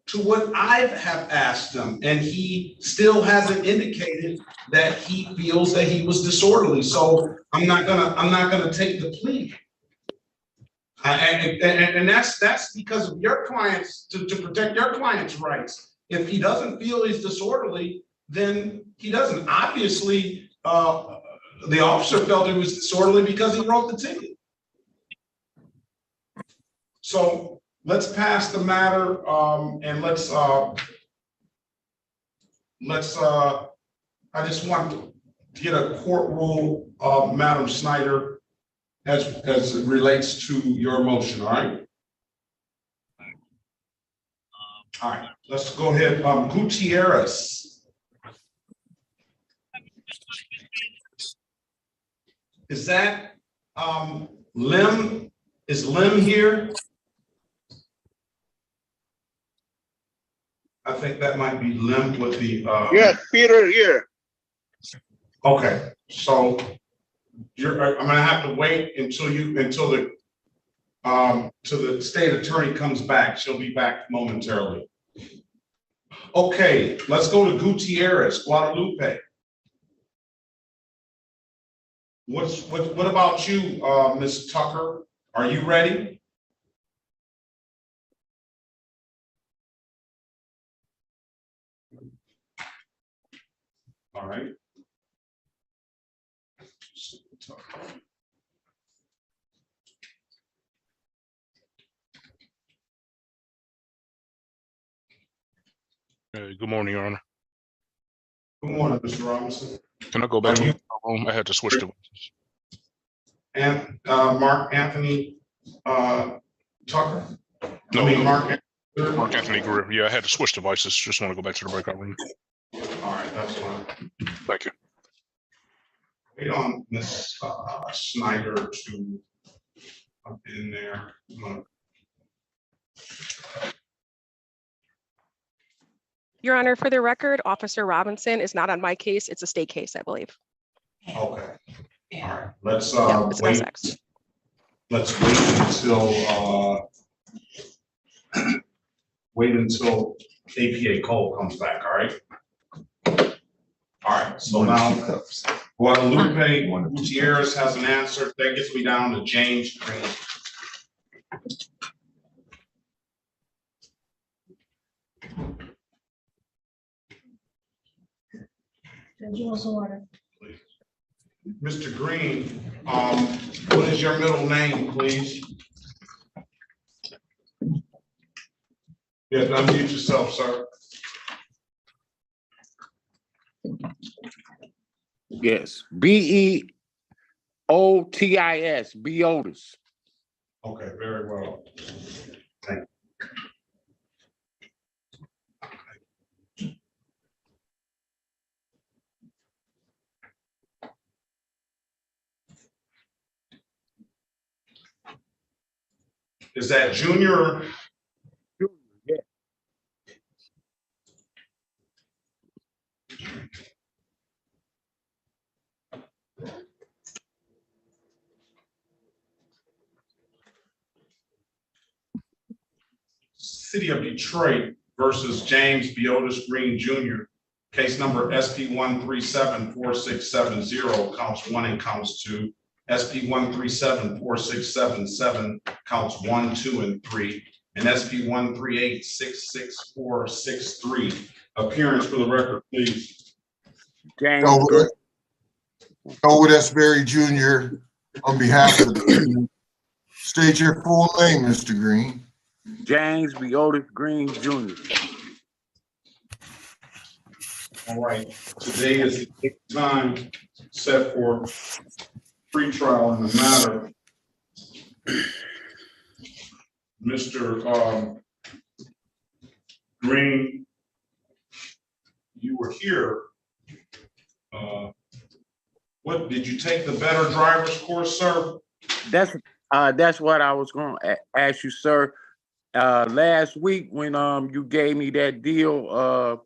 to what I have asked him. And he still hasn't indicated that he feels that he was disorderly. So I'm not gonna take the plea. And that's because of your clients, to protect your client's rights. If he doesn't feel he's disorderly, then he doesn't. Obviously, the officer felt it was disorderly because he wrote the ticket. So let's pass the matter, and let's, I just want to get a court rule of Madam Snyder as it relates to your motion, all right? All right, let's go ahead, Gutierrez. Is that, Lim, is Lim here? I think that might be Lim with the, Yes, Peter here. okay, so I'm gonna have to wait until the state attorney comes back. She'll be back momentarily. Okay, let's go to Gutierrez, Guadalupe. What about you, Ms. Tucker? Are you ready? All right. Good morning, Your Honor. Good morning, Mr. Robinson. Can I go back to the room? I had to switch devices. And Mark Anthony Tucker? No, I mean, Mark Anthony Greer. Yeah, I had to switch devices. Just want to go back to the breakout room. All right, that's fine. Thank you. Wait on Ms. Snyder to up in there. Your Honor, for the record, Officer Robinson is not on my case. It's a state case, I believe. Okay. All right. Let's Yeah, it's an wait. SX. Let's wait until APA Cole comes back. All right. All right. So now Guadalupe Gutierrez has an answer. That gets me down to James Green. Mr. Green, what is your middle name, please? Yes, unmute yourself, sir. Yes, Beotis, Beotis. Okay, very well. Thank you. Is that Junior? Yeah. City of Detroit versus James Beotis Green Jr. Case number SP 1374670, counts 1 and counts 2. SP 1374677, counts 1, 2, and 3. And SP 1386663. Appearance for the record, please. James. Elwood S. Berry Jr. on behalf of the state your full name, Mr. Green. James Beotis Green Jr. All right, today is the time set for pre-trial in the matter. Mr. Green, you were here. What, did you take the better driver's course, sir? That's what I was going to ask you, sir. Last week when you gave me that deal,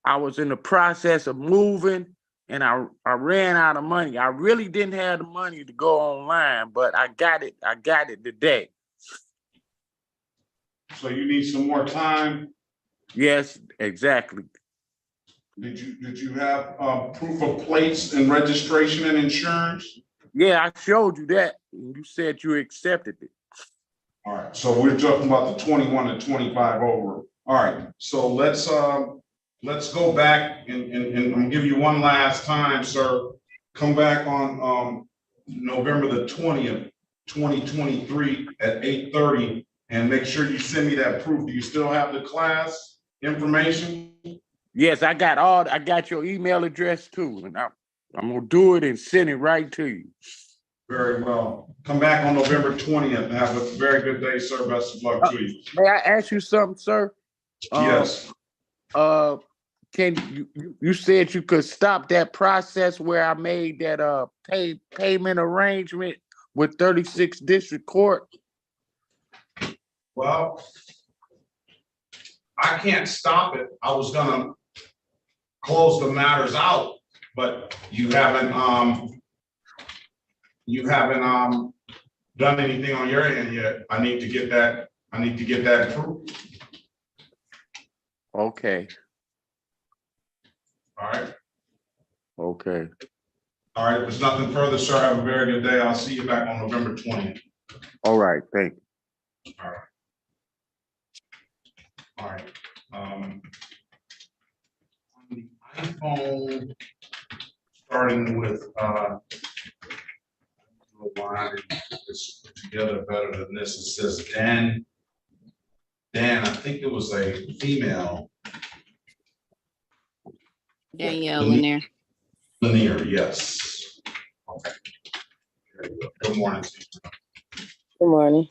I was in the process of moving and I ran out of money. I really didn't have the money to go online, but I got it today. So you need some more time? Yes, exactly. Did you have proof of plates and registration and insurance? Yeah, I showed you that. And you said you accepted it. All right, so we're talking about the 21 and 25 over. All right, so let's go back and give you one last time, sir. come back on, November the 20th, 2023 at 8:30, and make sure you send me that proof. Do you still have the class information? Yes, I got your email address too, and I'm gonna do it and send it right to you. Very well. Come back on November 20th and have a very good day, sir. Best of luck to you. May I ask you something, sir? Yes. Can you said you could stop that process where I made that payment arrangement with 36 District Court? Well, I can't stop it. I was gonna close the matters out, but you haven't done anything on your end yet. I need to get that approved. Okay. All right. Okay. All right. If there's nothing further, sir, have a very good day. I'll see you back on November 20th. All right. Thank you. All right. All right. On the iPhone, starting with it's put together better than this. It says Dan, I think it was a female. Danielle Lanier. Lanier, yes. Okay. Very good. Good morning. Good morning.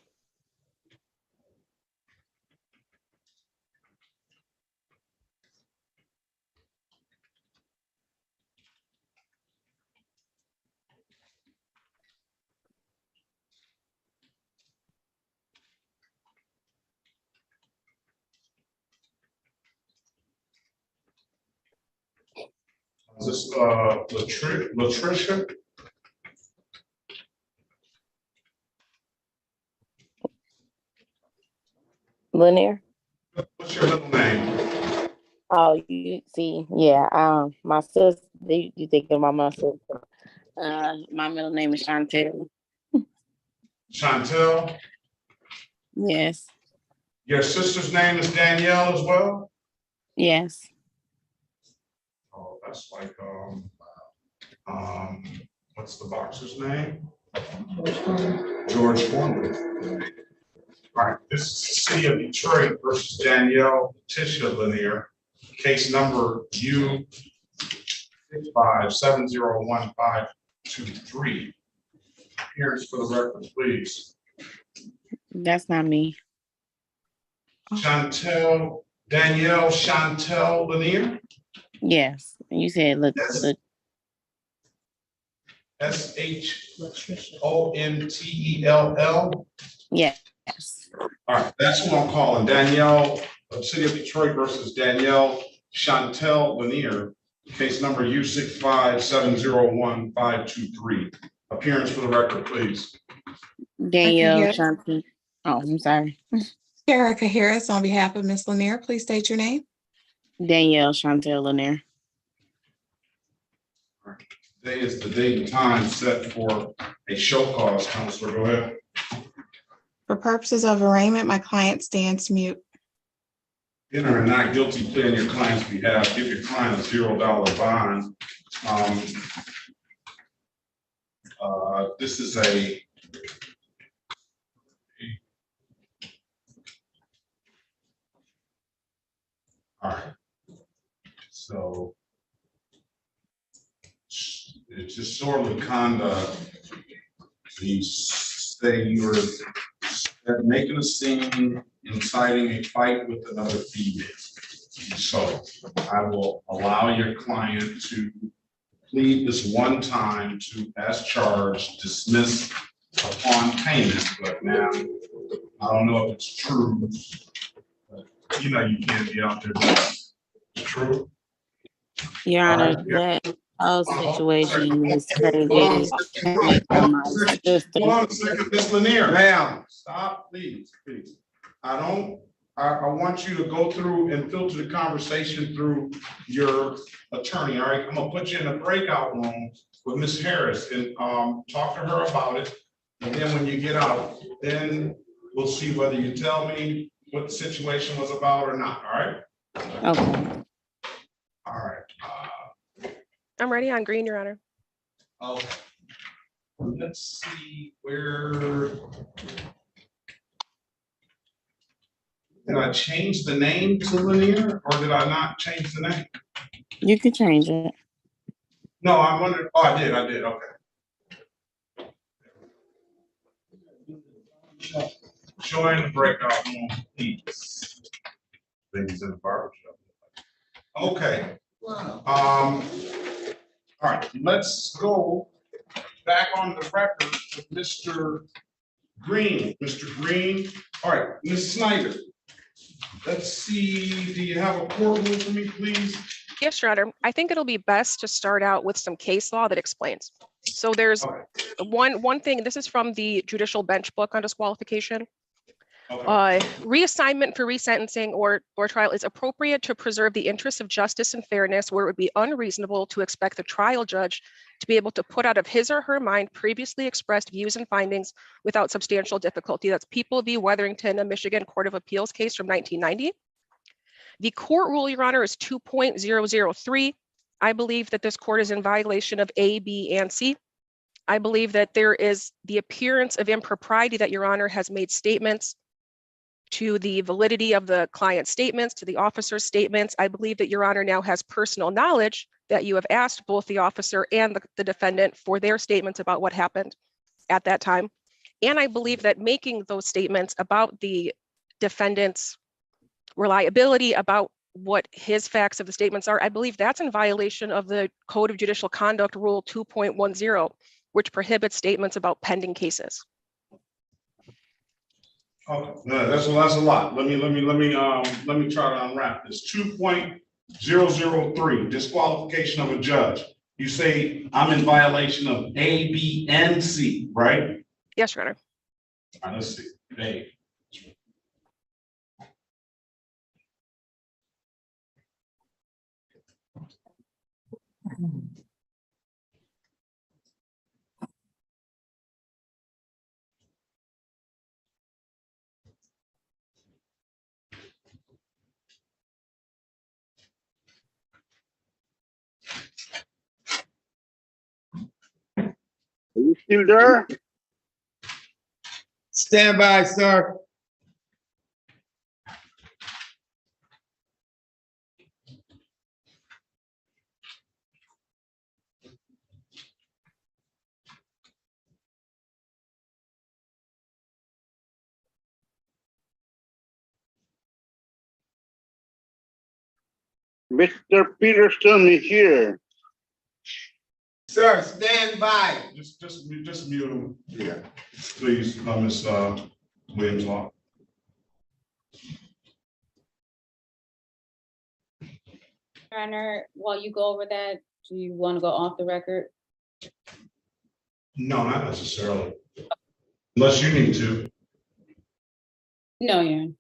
Is this Latricia? Lanier. What's your middle name? Oh, you see, yeah. My sister. You thinking about my sister? My middle name is Chantel. Chantel? Yes. Your sister's name is Danielle as well? Yes. Oh, that's like what's the boxer's name? George Foreman. All right, this is the city of Detroit versus Danielle Tisha Lanier, case number U65701523. Appearance for the record, please. That's not me. Danielle Chantel Lanier? Yes. You said look. SHONTELL? Yes. All right, that's who I'm calling. Danielle, City of Detroit versus Danielle Chantel Lanier, case number U65701523. Appearance for the record, please. Danielle Chantel. Oh, I'm sorry. Erica Harris on behalf of Ms. Lanier, please state your name. Danielle Chantel Lanier. Today is the date and time set for a show cause. Counselor, go ahead. For purposes of arraignment, my client stands mute. Enter a not guilty plea on your client's behalf. Give your client a $0 bond. This is a all right. So it's disorderly conduct. You say you were making a scene, inciting a fight with another female. So I will allow your client to plead this one time to, as charged, dismiss upon payment. But now I don't know if it's true. But, you know, you can't be out there. It's true. Your Honor, that whole situation is crazy. Hold on a second, Ms. Lanier. Ma'am, stop, please. I want you to go through and filter the conversation through your attorney, all right? I'm gonna put you in a breakout room with Ms. Harris and talk to her about it. And then when you get out, then we'll see whether you tell me what the situation was about or not, all right? Okay. All right. I'm ready on green, Your Honor. Okay. Let's see where. Did I change the name to Lanier or did I not change the name? You can change it. No, I wondered, oh, I did, okay. Join the breakout room, please. Things in the barber shop. Okay. All right, let's go back on the record with Mr. Green. Mr. Green, all right, Ms. Snyder. Let's see, do you have a courtroom for me, please? Yes, Your Honor. I think it'll be best to start out with some case law that explains. So there's one thing, this is from the judicial bench book on disqualification. Reassignment for resentencing or trial is appropriate to preserve the interests of justice and fairness, where it would be unreasonable to expect the trial judge to be able to put out of his or her mind previously expressed views and findings without substantial difficulty. That's People v. Weatherington, a Michigan Court of Appeals case from 1990. The court rule, Your Honor, is 2.003. I believe that this court is in violation of A, B, and C. I believe that there is the appearance of impropriety that Your Honor has made statements to the validity of the client's statements, to the officer's statements. I believe that Your Honor now has personal knowledge that you have asked both the officer and the defendant for their statements about what happened at that time. And I believe that making those statements about the defendant's reliability, about what his facts of the statements are, I believe that's in violation of the Code of Judicial Conduct Rule 2.10, which prohibits statements about pending cases. Okay, no, that's a lot. Let me try to unwrap this. 2.003, disqualification of a judge. You say I'm in violation of A, B, and C, right? Yes, Your Honor. All right, let's see. A. Are you still there? Stand by, sir. Mr. Peterson is here. Sir, stand by. Just mute him. Yeah. Please, Ms. Williams Law. Your Honor, while you go over that, do you want to go off the record? No, not necessarily. Unless you need to. No, Your Honor.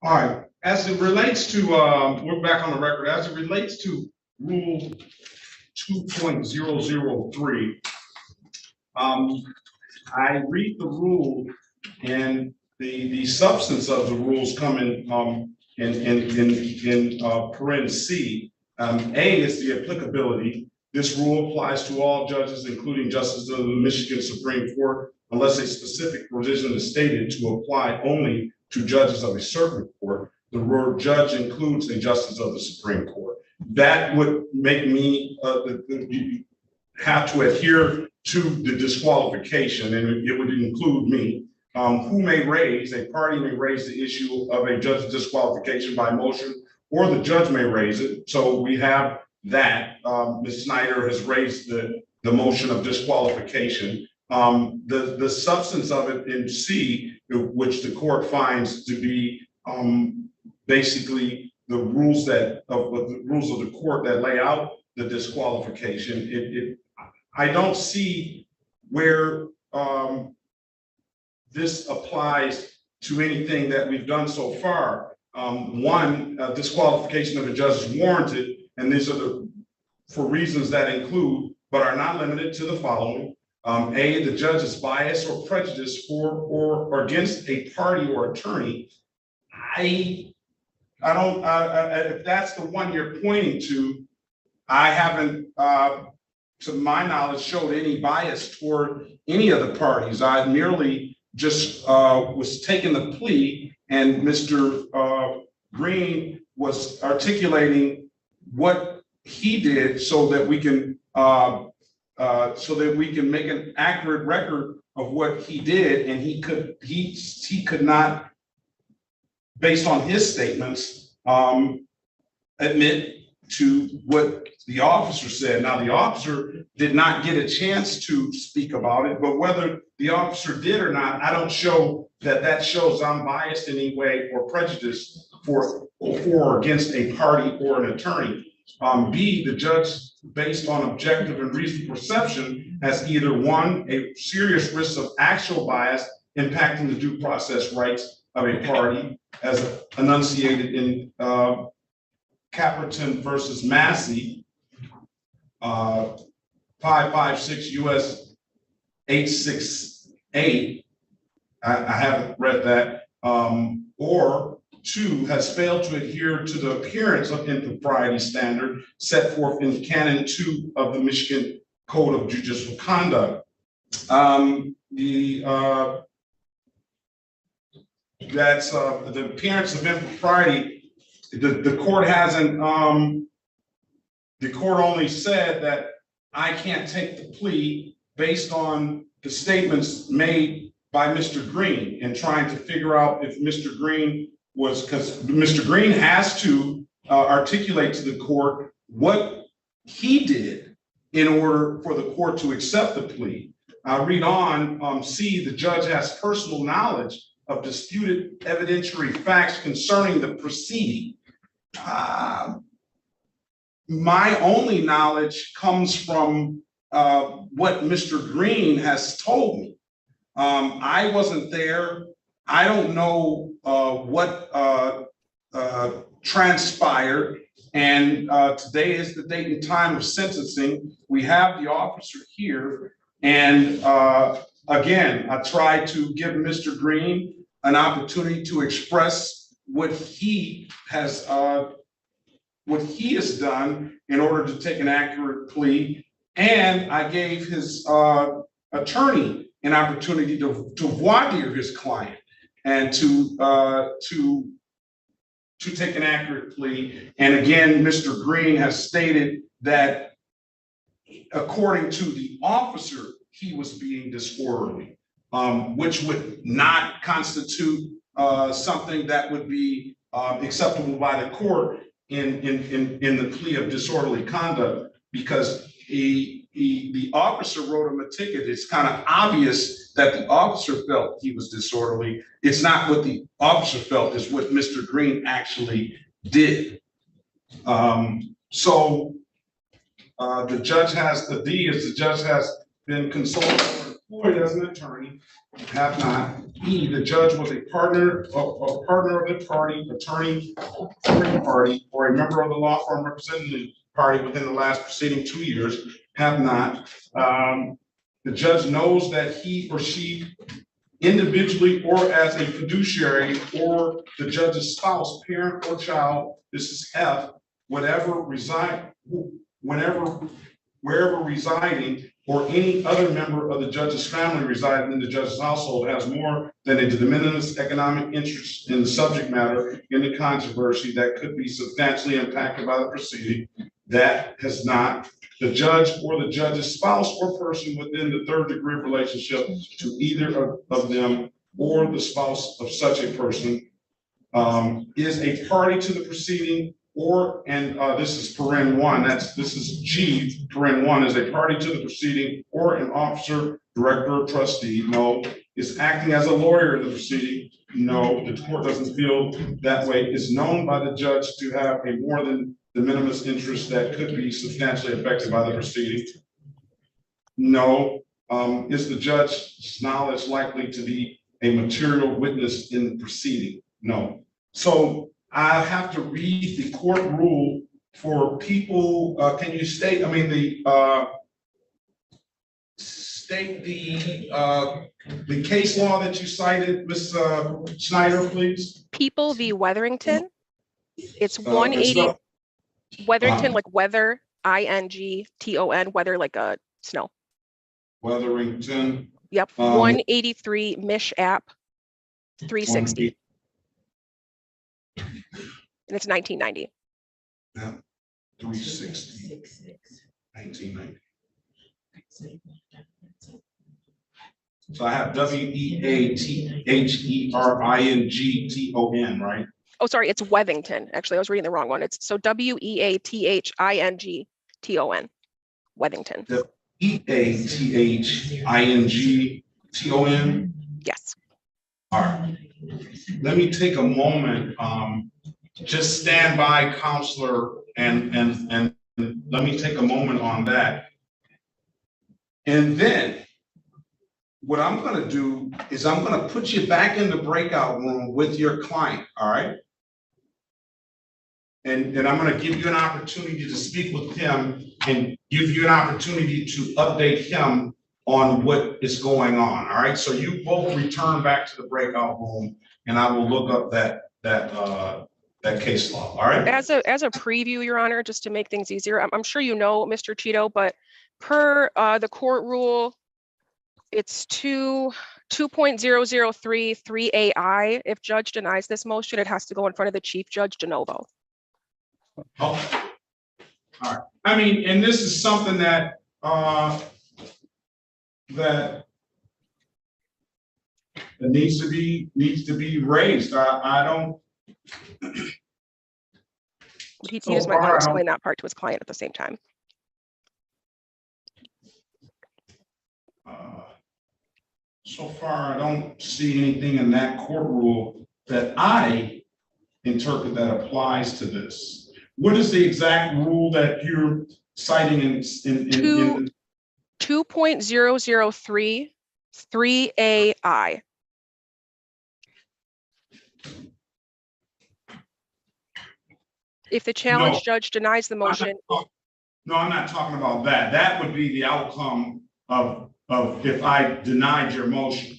All right, as it relates to, we're back on the record, as it relates to Rule 2.003, I read the rule and the substance of the rules come in paren C. A is the applicability. This rule applies to all judges, including justices of the Michigan Supreme Court, unless a specific provision is stated to apply only to judges of a circuit court. The word judge includes a justice of the Supreme Court. That would make me have to adhere to the disqualification, and it would include me. Who may raise, a party may raise the issue of a judge's disqualification by motion, or the judge may raise it. So we have that. Ms. Snyder has raised the motion of disqualification. The substance of it in C, which the court finds to be basically the rules of the court that lay out the disqualification. I don't see where this applies to anything that we've done so far. One, disqualification of a judge is warranted, and these are for reasons that include, but are not limited to the following. A, the judge is biased or prejudiced for or against a party or attorney. If that's the one you're pointing to, I haven't, to my knowledge, showed any bias toward any of the parties. I merely just was taking the plea, and Mr. Green was articulating what he did so that we can make an accurate record of what he did, and he could not, based on his statements, admit to what the officer said. Now, the officer did not get a chance to speak about it, but whether the officer did or not, I don't show that shows I'm biased in any way or prejudiced for or against a party or an attorney. B, the judge, based on objective and reasonable perception, has either one, a serious risk of actual bias impacting the due process rights of a party, as enunciated in Caperton versus Massey, 556 U.S. 868. I haven't read that. Or two, has failed to adhere to the appearance of impropriety standard set forth in Canon 2 of the Michigan Code of Judicial Conduct. That's the appearance of impropriety. The court hasn't, the court only said that I can't take the plea based on the statements made by Mr. Green, and trying to figure out if Mr. Green was, because Mr. Green has to articulate to the court what he did in order for the court to accept the plea. I read on, C, the judge has personal knowledge of disputed evidentiary facts concerning the proceeding. My only knowledge comes from what Mr. Green has told me. I wasn't there. I don't know what transpired. And today is the date and time of sentencing. We have the officer here. And again, I tried to give Mr. Green an opportunity to express what he has done in order to take an accurate plea. And I gave his attorney an opportunity to voir dire his client and to take an accurate plea. And again, Mr. Green has stated that according to the officer, he was being disorderly, which would not constitute something that would be acceptable by the court in the plea of disorderly conduct, because the officer wrote him a ticket. It's kind of obvious that the officer felt he was disorderly. It's not what the officer felt, it's what Mr. Green actually did. So the judge has, the D is the judge has been consulted employed as an attorney, have not. E, the judge was a partner of the party, attorney for the party, or a member of the law firm representing the party within the last preceding 2 years, have not. The judge knows that he or she individually or as a fiduciary or the judge's spouse, parent or child, this is F, wherever residing, or any other member of the judge's family residing in the judge's household has more than a de minimis economic interest in the subject matter in the controversy that could be substantially impacted by the proceeding. That has not. The judge or the judge's spouse or person within the third degree of relationship to either of them or the spouse of such a person is a party to the proceeding, or, and this is paren 1, this is G, paren 1, is a party to the proceeding, or an officer, director, or trustee. No. Is acting as a lawyer in the proceeding. No, the court doesn't feel that way. Is known by the judge to have a more than de minimis interest that could be substantially affected by the proceeding. No. Is the judge's knowledge likely to be a material witness in the proceeding? No. So I have to read the court rule for people. Can you state, state the case law that you cited, Ms. Schneider, please? People v. Wetherington. It's 180. Wetherington, like weather, INGTON, weather like a snow. Wetherington. Yep, 183 Mish app 360. And it's 1990. Yeah, 360. 1990. So I have WEATHERINGTON, right? Oh, sorry, it's Wethington. Actually, I was reading the wrong one. It's so WEATHINGTON, Wethington. WEATHINGTON. Yes. All right. Let me take a moment. Just stand by, counselor, and let me take a moment on that. And then what I'm going to do is I'm going to put you back in the breakout room with your client. All right. And I'm going to give you an opportunity to speak with him and give you an opportunity to update him on what is going on. All right. So you both return back to the breakout room and I will look up that case law. All right. As a preview, Your Honor, just to make things easier, I'm sure you know, Mr. Cheeto, but per the court rule, it's 2.0033AI. If judge denies this motion, it has to go in front of the chief judge de novo. Oh. All right. I mean, and this is something that that needs to be raised. I don't. He just might want to explain that part to his client at the same time. So far, I don't see anything in that court rule that I interpret that applies to this. What is the exact rule that you're citing in 2.0033AI? If the challenge judge denies the motion. No, I'm not talking about that. That would be the outcome of if I denied your motion.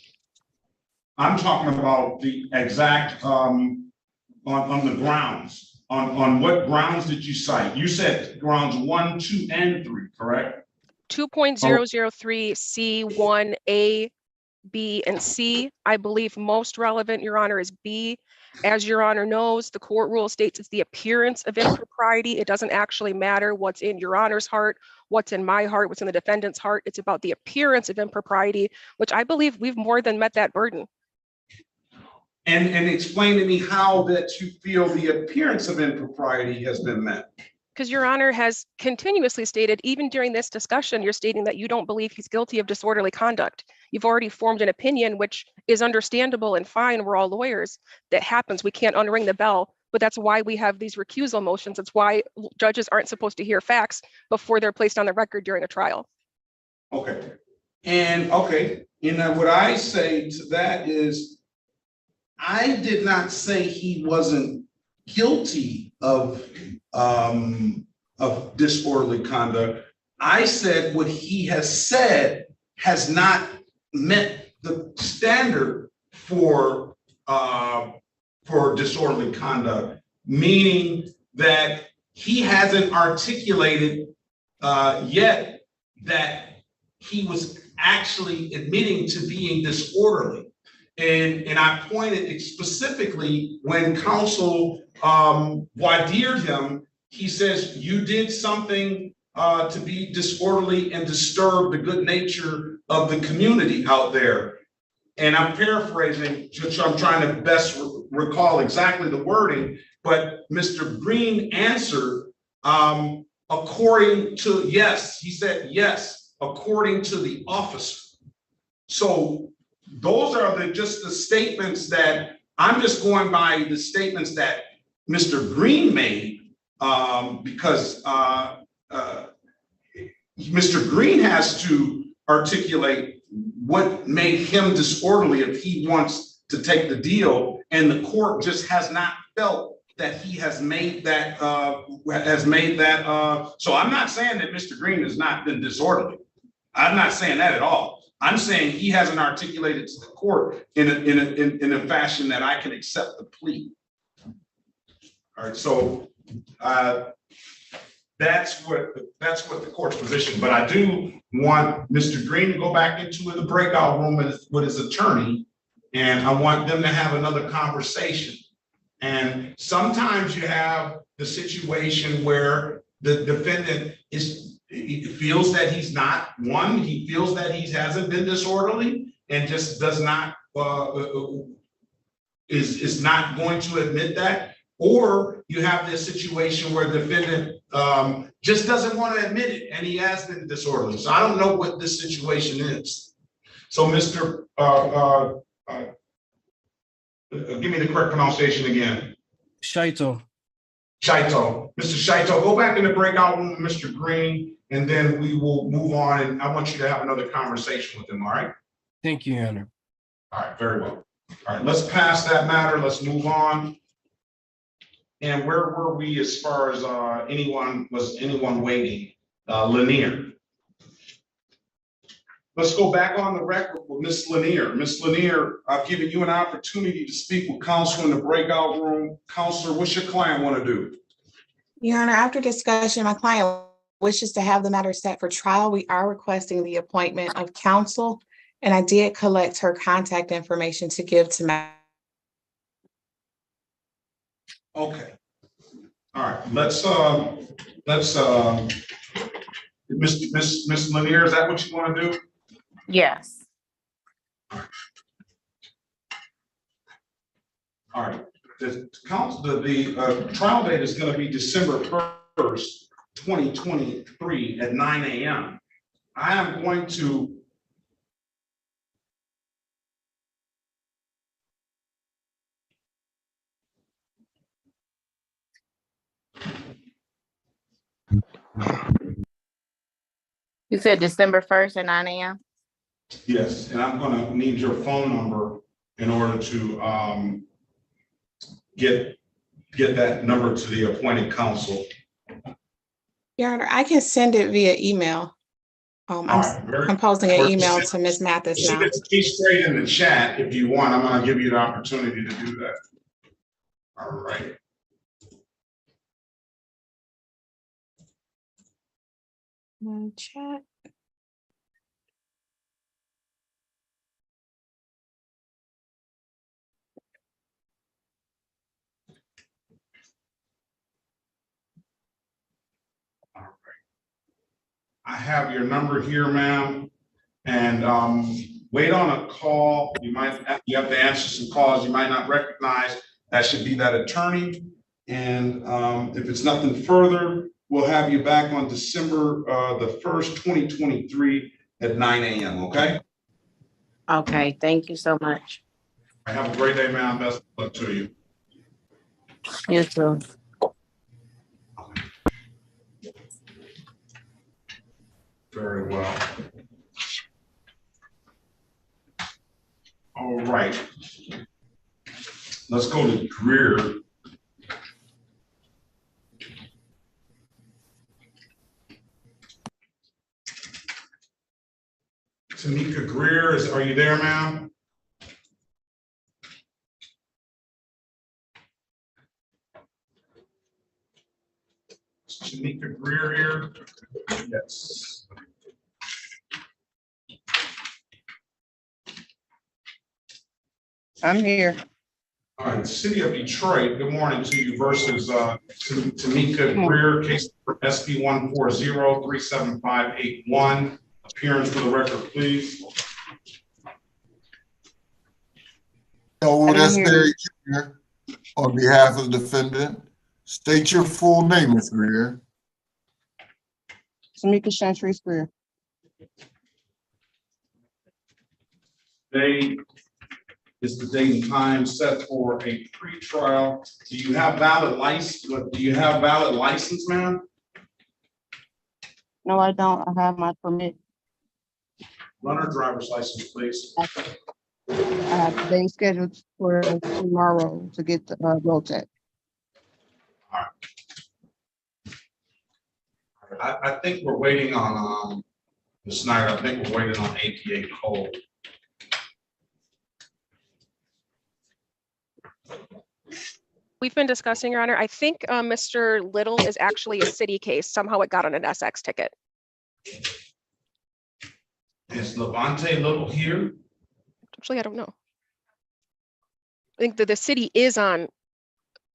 I'm talking about the exact on the grounds. On what grounds did you cite? You said grounds 1, 2, and 3, correct? 2.003 C1A, B, and C. I believe most relevant, Your Honor, is B. As Your Honor knows, the court rule states it's the appearance of impropriety. It doesn't actually matter what's in Your Honor's heart, what's in my heart, what's in the defendant's heart. It's about the appearance of impropriety, which I believe we've more than met that burden. And explain to me how that you feel the appearance of impropriety has been met. Because Your Honor has continuously stated, even during this discussion, you're stating that you don't believe he's guilty of disorderly conduct. You've already formed an opinion, which is understandable and fine. We're all lawyers. That happens. We can't unring the bell, but that's why we have these recusal motions. That's why judges aren't supposed to hear facts before they're placed on the record during a trial. Okay. And okay, what I say to that is, I did not say he wasn't guilty of disorderly conduct. I said what he has said has not met the standard for disorderly conduct, meaning that he hasn't articulated yet that he was actually admitting to being disorderly. And I pointed specifically when counsel wadired him, he says, you did something to be disorderly and disturb the good nature of the community out there. And I'm paraphrasing, so I'm trying to best recall exactly the wording, but Mr. Green answered, according to, yes, he said, yes, according to the officer. So those are just the statements that I'm just going by the statements that Mr. Green made, because Mr. Green has to articulate what made him disorderly if he wants to take the deal, and the court just has not felt that he has made that. So I'm not saying that Mr. Green has not been disorderly. I'm not saying that at all. I'm saying he hasn't articulated to the court in a fashion that I can accept the plea. All right, so that's what the court's position. But I do want Mr. Green to go back into the breakout room with his attorney, and I want them to have another conversation. And sometimes you have the situation where the defendant feels that he's not, he feels that he hasn't been disorderly and just does not is not going to admit that. Or you have this situation where the defendant just doesn't want to admit it and he has been disorderly. So I don't know what this situation is. So Mr. Give me the correct pronunciation again. Shaito. Shaito. Mr. Shaito, go back in the breakout room with Mr. Green, and then we will move on. And I want you to have another conversation with him, all right? Thank you, Your Honor. All right, very well. All right, let's pass that matter. Let's move on. And where were we as far as was anyone waiting? Lanier. Let's go back on the record with Ms. Lanier. Ms. Lanier, I've given you an opportunity to speak with counsel in the breakout room. Counselor, what's your client want to do? Your Honor, after discussion, my client wishes to have the matter set for trial. We are requesting the appointment of counsel, and I did collect her contact information to give to my. Okay. All right. Let's Miss Lanier, is that what you want to do? Yes. All right. The trial date is going to be December 1st, 2023 at 9 a.m. I am going to You said December 1st at 9 a.m.? Yes, and I'm going to need your phone number in order to get that number to the appointed counsel. Your Honor, I can send it via email. I'm composing an email to Ms. Mathis now. She's straight in the chat if you want. I'm going to give you the opportunity to do that. All right. Chat. All right. I have your number here, ma'am, and wait on a call. You have to answer some calls you might not recognize. That should be that attorney. And if it's nothing further, we'll have you back on December the 1st, 2023 at 9 a.m. Okay? Okay, thank you so much. Have a great day, ma'am. Best of luck to you. You too. Very well. Let's go to Greer. Tamika Greer, are you there, ma'am? Is Tamika Greer here? Yes. I'm here. All right, City of Detroit, good morning to you versus Tamika Greer, case SB 140-37581. Appearance for the record, please. Elwood S. Berry Jr. on behalf of the defendant. State your full name, Ms. Greer. Tamika Chantrese Greer. Today is the date and time set for a pretrial. Do you have valid license? Do you have valid license, ma'am? No, I don't. I have my permit. Run her driver's license, please. I have a day scheduled for tomorrow to get the road check. I think we're waiting on Ms. Snyder. I think we're waiting on APA code. We've been discussing, Your Honor. I think Mr. Little is actually a city case. Somehow it got on an SX ticket. Is Levante Little here? Actually, I don't know. I think that the city is on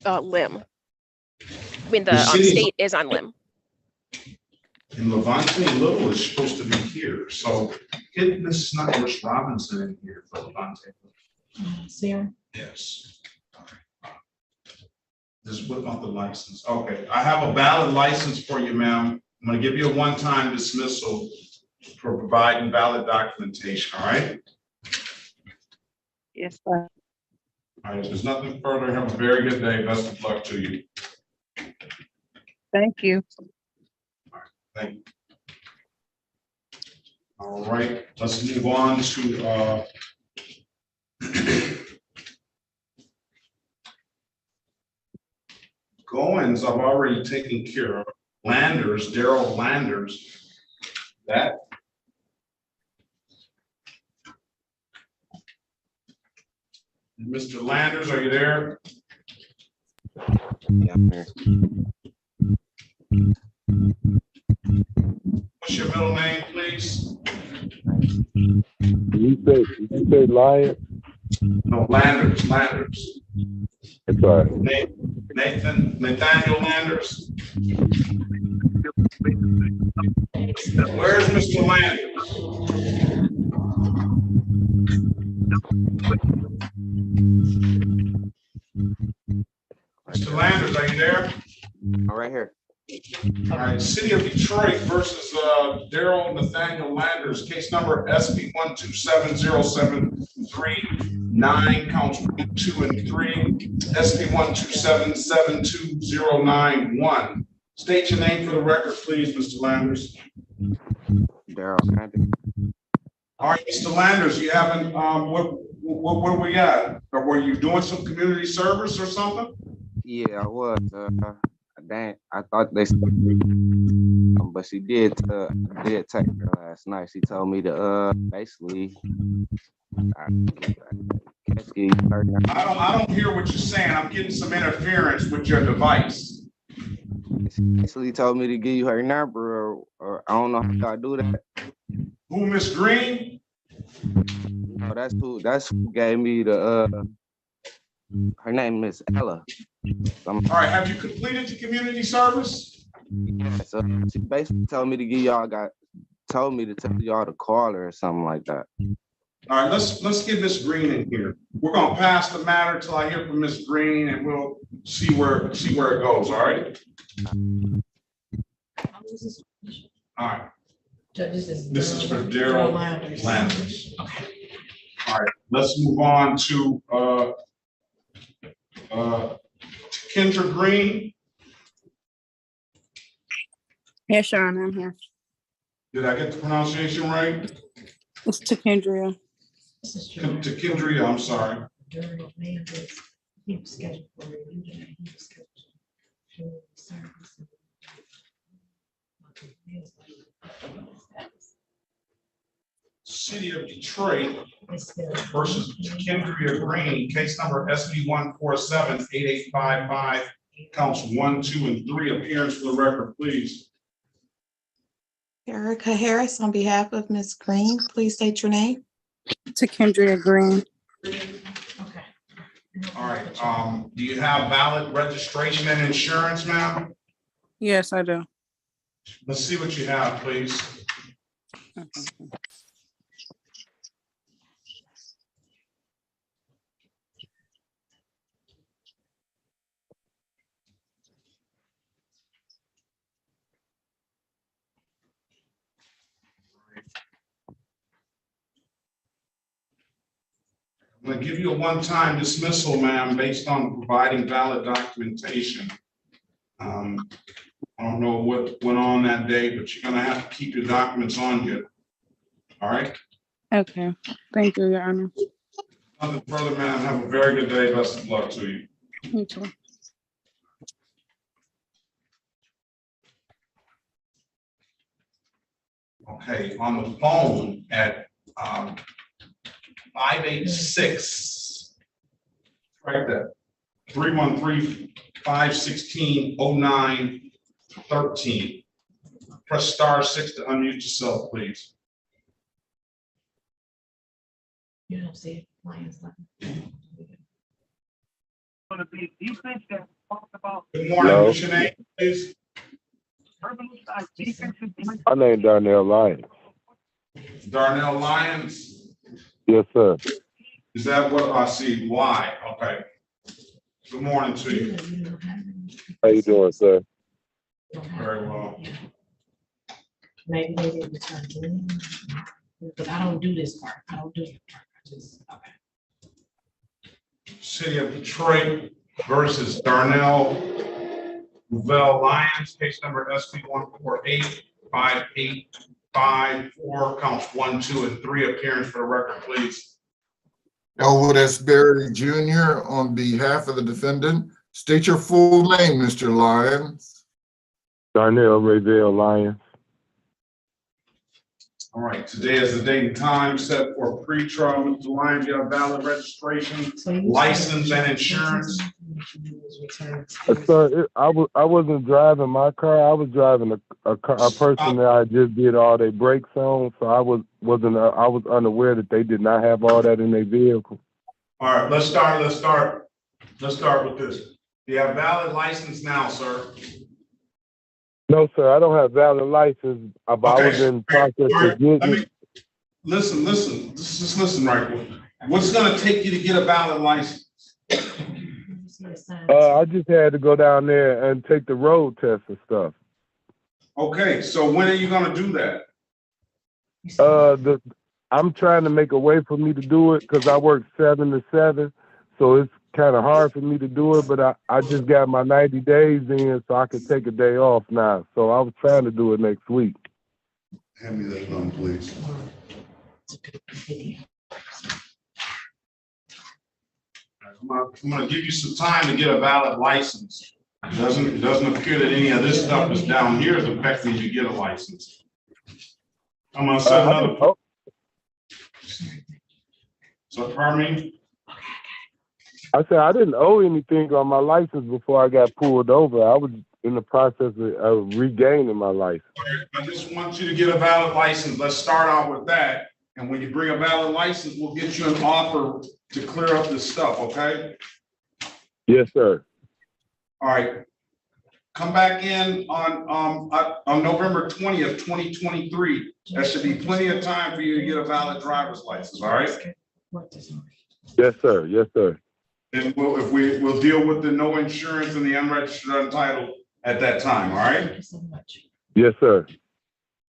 limb. I mean, the state is on limb. And Levante Little is supposed to be here. So get Ms. Snyder Robinson in here for Levante. Sarah? Yes. Just whip out the license. Okay, I have a valid license for you, ma'am. I'm gonna give you a one-time dismissal for providing valid documentation, all right? Yes, sir. All right, if there's nothing further, have a very good day. Best of luck to you. Thank you. Thank you. All right, let's move on to Goins. I've already taken care of. Landers, Daryl Landers. That. Mr. Landers, are you there? Yeah, I'm here. What's your middle name, please? You say Lion? No, Landers, Landers. I'm sorry. Nathaniel Landers. Where's Mr. Landers? Mr. Landers, are you there? I'm right here. All right, City of Detroit versus Daryl Nathaniel Landers, case number SB 1270739, counts 1, 2, and 3, SB 1277291. State your name for the record, please, Mr. Landers. Daryl, All right, Mr. Landers, you haven't, what we got? Or were you doing some community service or something? yeah, I was. Dang, I thought they but she did text her last night. She told me to basically I don't hear what you're saying. I'm getting some interference with your device. She basically told me to give you her number, or I don't know how I do that. Who, Miss Green? No, that's who gave me the her name is Ella. All right, have you completed the community service? Yeah, so she basically told me to give y'all told me to tell y'all to call her or something like that. All right, let's get Miss Green in here. We're gonna pass the matter till I hear from Miss Green, and we'll see where it goes. All right. All right. This is for Daryl Landers. Okay. All right, let's move on to Kendra Green. Yes, Your Honor, I'm here. Did I get the pronunciation right? It's Takendria. To Kendria, I'm sorry. He was scheduled for review today. He was scheduled for service. City of Detroit versus Kendria Green, case number SB 147-8855, counts 1, 2, and 3. Appearance for the record, please. Erica Harris, on behalf of Ms. Green, please state your name. To Kendria Green. All right, do you have valid registration and insurance, ma'am? Yes, I do. Let's see what you have, please. I'm going to give you a one-time dismissal, ma'am, based on providing valid documentation. I don't know what went on that day, but you're going to have to keep your documents on you. All right? Okay. Thank you, Your Honor. Nothing further, ma'am. Have a very good day. Best of luck to you. You too. Okay, on the phone at 586, right there, 313-516-0913. Press *6 to unmute yourself, please. You don't see it. Lions. Good morning. What's your name, please? My name Darnell Lyons. Darnell Lyons. Yes, sir. Is that what I see? Why? Okay. Good morning to you. How you doing, sir? Very well. Maybe they didn't return to me. But I don't do this part. I don't do it. I just, okay. City of Detroit versus Darnell Lyons, case number SB 148-5854, counts 1, 2, and 3. Appearance for the record, please. Elwood S. Berry Jr. on behalf of the defendant. State your full name, Mr. Lyons. Darnell Rayville Lyons. All right, today is the date and time set for pre-trial. Mr. Lyons, you have valid registration, license, and insurance. Sir, I wasn't driving my car. I was driving a person that I just did all their brakes on. So I was unaware that they did not have all that in their vehicle. All right, let's start with this. Do you have valid license now, sir? No, sir, I don't have valid license, but I was in process of getting it. Listen, just listen right quick. What's gonna take you to get a valid license? I just had to go down there and take the road test and stuff. Okay, so when are you gonna do that? I'm trying to make a way for me to do it because I work 7 to 7, so it's kind of hard for me to do it, but I just got my 90 days in so I can take a day off now. So I was trying to do it next week. Hand me that phone, please. I'm gonna give you some time to get a valid license. It doesn't appear that any of this stuff is down here is affecting you to get a license. I'm gonna set another. So, pardon me? I said I didn't owe anything on my license before I got pulled over. I was in the process of regaining my license. I just want you to get a valid license. Let's start out with that. And when you bring a valid license, we'll get you an offer to clear up this stuff, okay? Yes, sir. All right. Come back in on November 20th, 2023. That should be plenty of time for you to get a valid driver's license, all right? Yes, sir. Yes, sir. And we'll deal with the no insurance and the unregistered untitled at that time, all right? Yes, sir.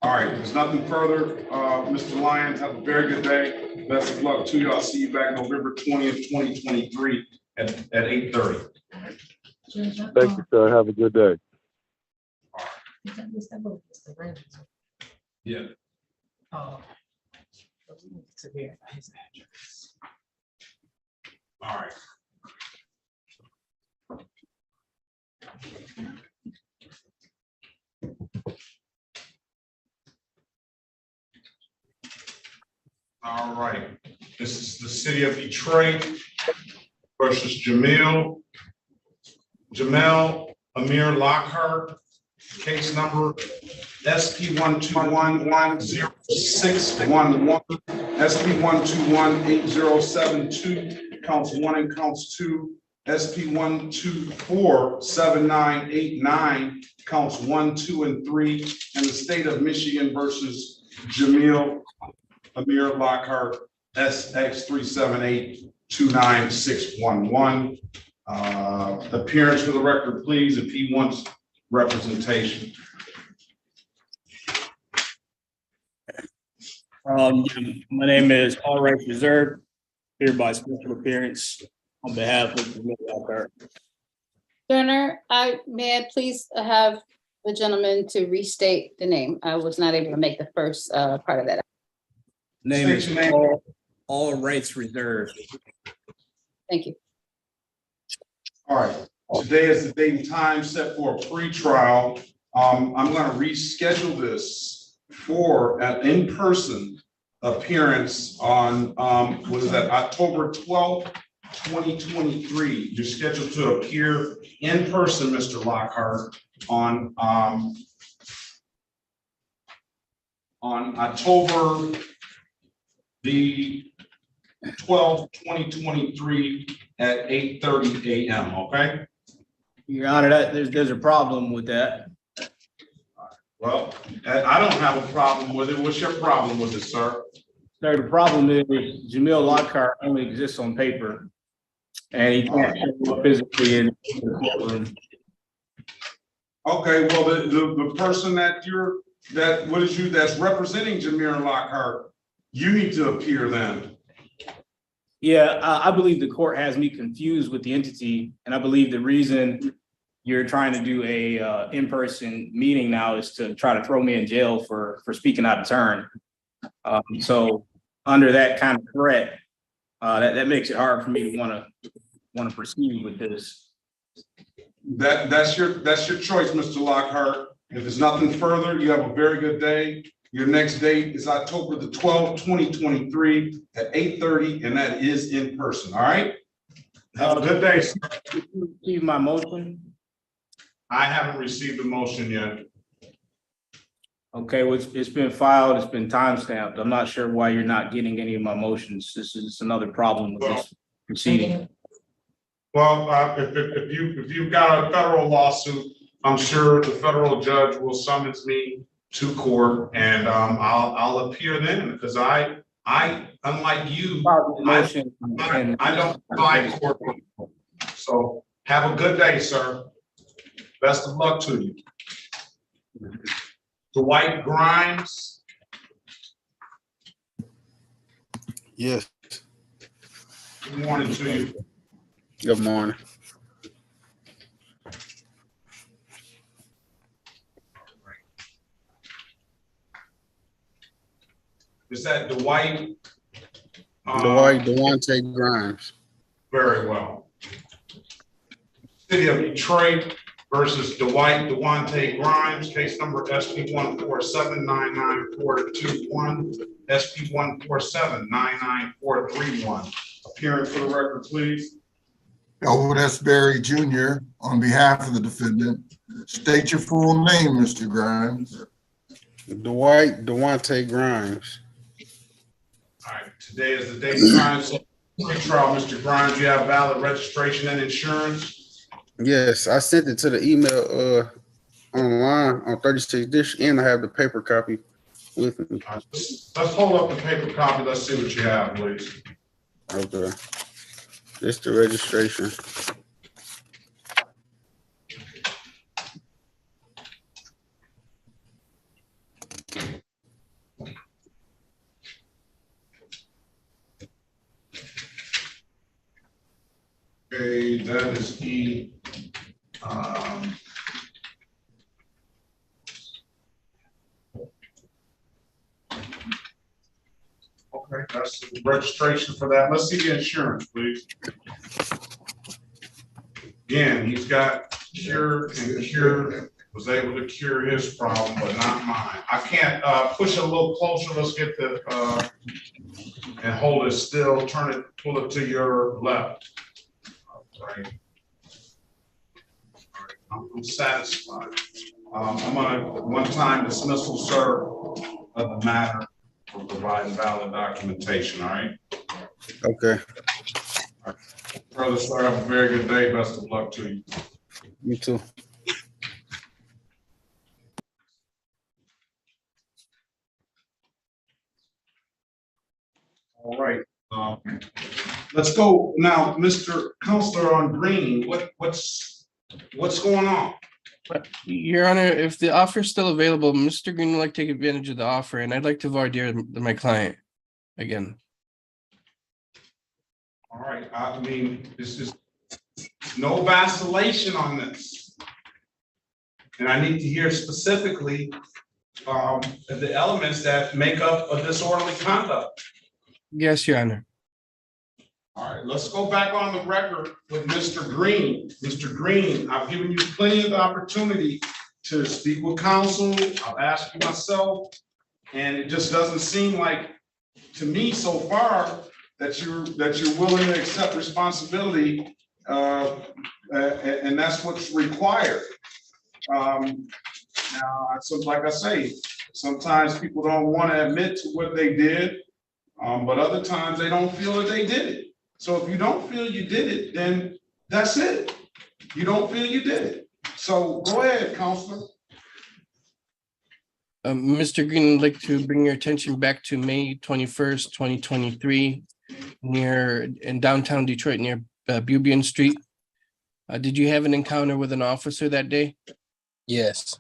All right, there's nothing further. Mr. Lyons, have a very good day. Best of luck to you. I'll see you back November 20th, 2023 at 8:30. Thank you, sir. Have a good day. Yeah. Oh. To verify his address. All right. All right, this is the city of Detroit versus Jamel Amir Lockhart, case number SP 121-10611, SP 121-8072, counts 1 and counts 2, SP 124-7989, counts 1, 2, and 3, and the state of Michigan versus Jamel Amir Lockhart, SX 378-29611. Appearance for the record, please, if he wants representation. My name is Paul Rice Reserve, here by special appearance on behalf of Jamel Lockhart. Turner, may I please have the gentleman to restate the name? I was not able to make the first part of that. Name is all rights reserved. Thank you. All right, today is the date and time set for a pre-trial. I'm going to reschedule this for an in-person appearance on, what is that, October 12th, 2023. You're scheduled to appear in person, Mr. Lockhart, on October the 12th, 2023 at 8:30 a.m., okay? Your Honor, there's a problem with that. Well, I don't have a problem with it. What's your problem with it, sir? Sir, the problem is Jamel Lockhart only exists on paper, and he can't show up physically in the courtroom. Okay, well, the person that's representing Jamel Lockhart, you need to appear then. Yeah, I believe the court has me confused with the entity, and I believe the reason you're trying to do a in-person meeting now is to try to throw me in jail for speaking out of turn. So under that kind of threat, that makes it hard for me to want to proceed with this. That's your choice, Mr. Lockhart. If there's nothing further, you have a very good day. Your next date is October the 12th, 2023 at 8:30, and that is in person, all right? Have a good day, sir. Did you receive my motion? I haven't received a motion yet. Okay, well, it's been filed, it's been timestamped. I'm not sure why you're not getting any of my motions. This is another problem with this proceeding. Well, if you've got a federal lawsuit, I'm sure the federal judge will summons me to court, and I'll appear then, because I unlike you, I don't buy court. So have a good day, sir. Best of luck to you. Dwight Grimes. Yes. Good morning to you. Good morning. Is that Dwight? Devontae Grimes. Very well. City of Detroit versus Devontae Grimes, case number SP 147-99421, SP 147-99431. Appearing for the record, please. Elwood S. Berry Jr. on behalf of the defendant. State your full name, Mr. Grimes. Devontae Grimes. All right, today is the date and time. So, pre-trial, Mr. Grimes, you have valid registration and insurance? Yes, I sent it to the email online on 36 Dish, and I have the paper copy with me. Let's hold up the paper copy. Let's see what you have, please. Okay. This the registration. Okay, that is the okay, that's the registration for that. Let's see the insurance, please. Again, he's got was able to cure his problem, but not mine. I can't, push it a little closer. Let's get the, and hold it still, pull it to your left. Right. I'm satisfied. I'm gonna one-time dismissal, sir, of the matter for providing valid documentation, all right? Okay, Brother, sir, have a very good day. Best of luck to you. you too. All right. Let's go now, Mr. Counselor on Green. What's going on? Your Honor, if the offer is still available, Mr. Green would like to take advantage of the offer, and I'd like to voir dire my client again. All right. I mean, this is no vacillation on this. And I need to hear specifically the elements that make up a disorderly conduct. Yes, Your Honor. All right, let's go back on the record with Mr. Green. Mr. Green, I've given you plenty of opportunity to speak with counsel. I've asked you myself, and it just doesn't seem like, to me so far, that you're willing to accept responsibility, and that's what's required. Now, so like I say, sometimes people don't want to admit to what they did, but other times they don't feel that they did it. So if you don't feel you did it, then that's it. You don't feel you did it. So go ahead, Counselor. Mr. Green, I'd like to bring your attention back to May 21st, 2023, in downtown Detroit near Bubian Street. Did you have an encounter with an officer that day? Yes.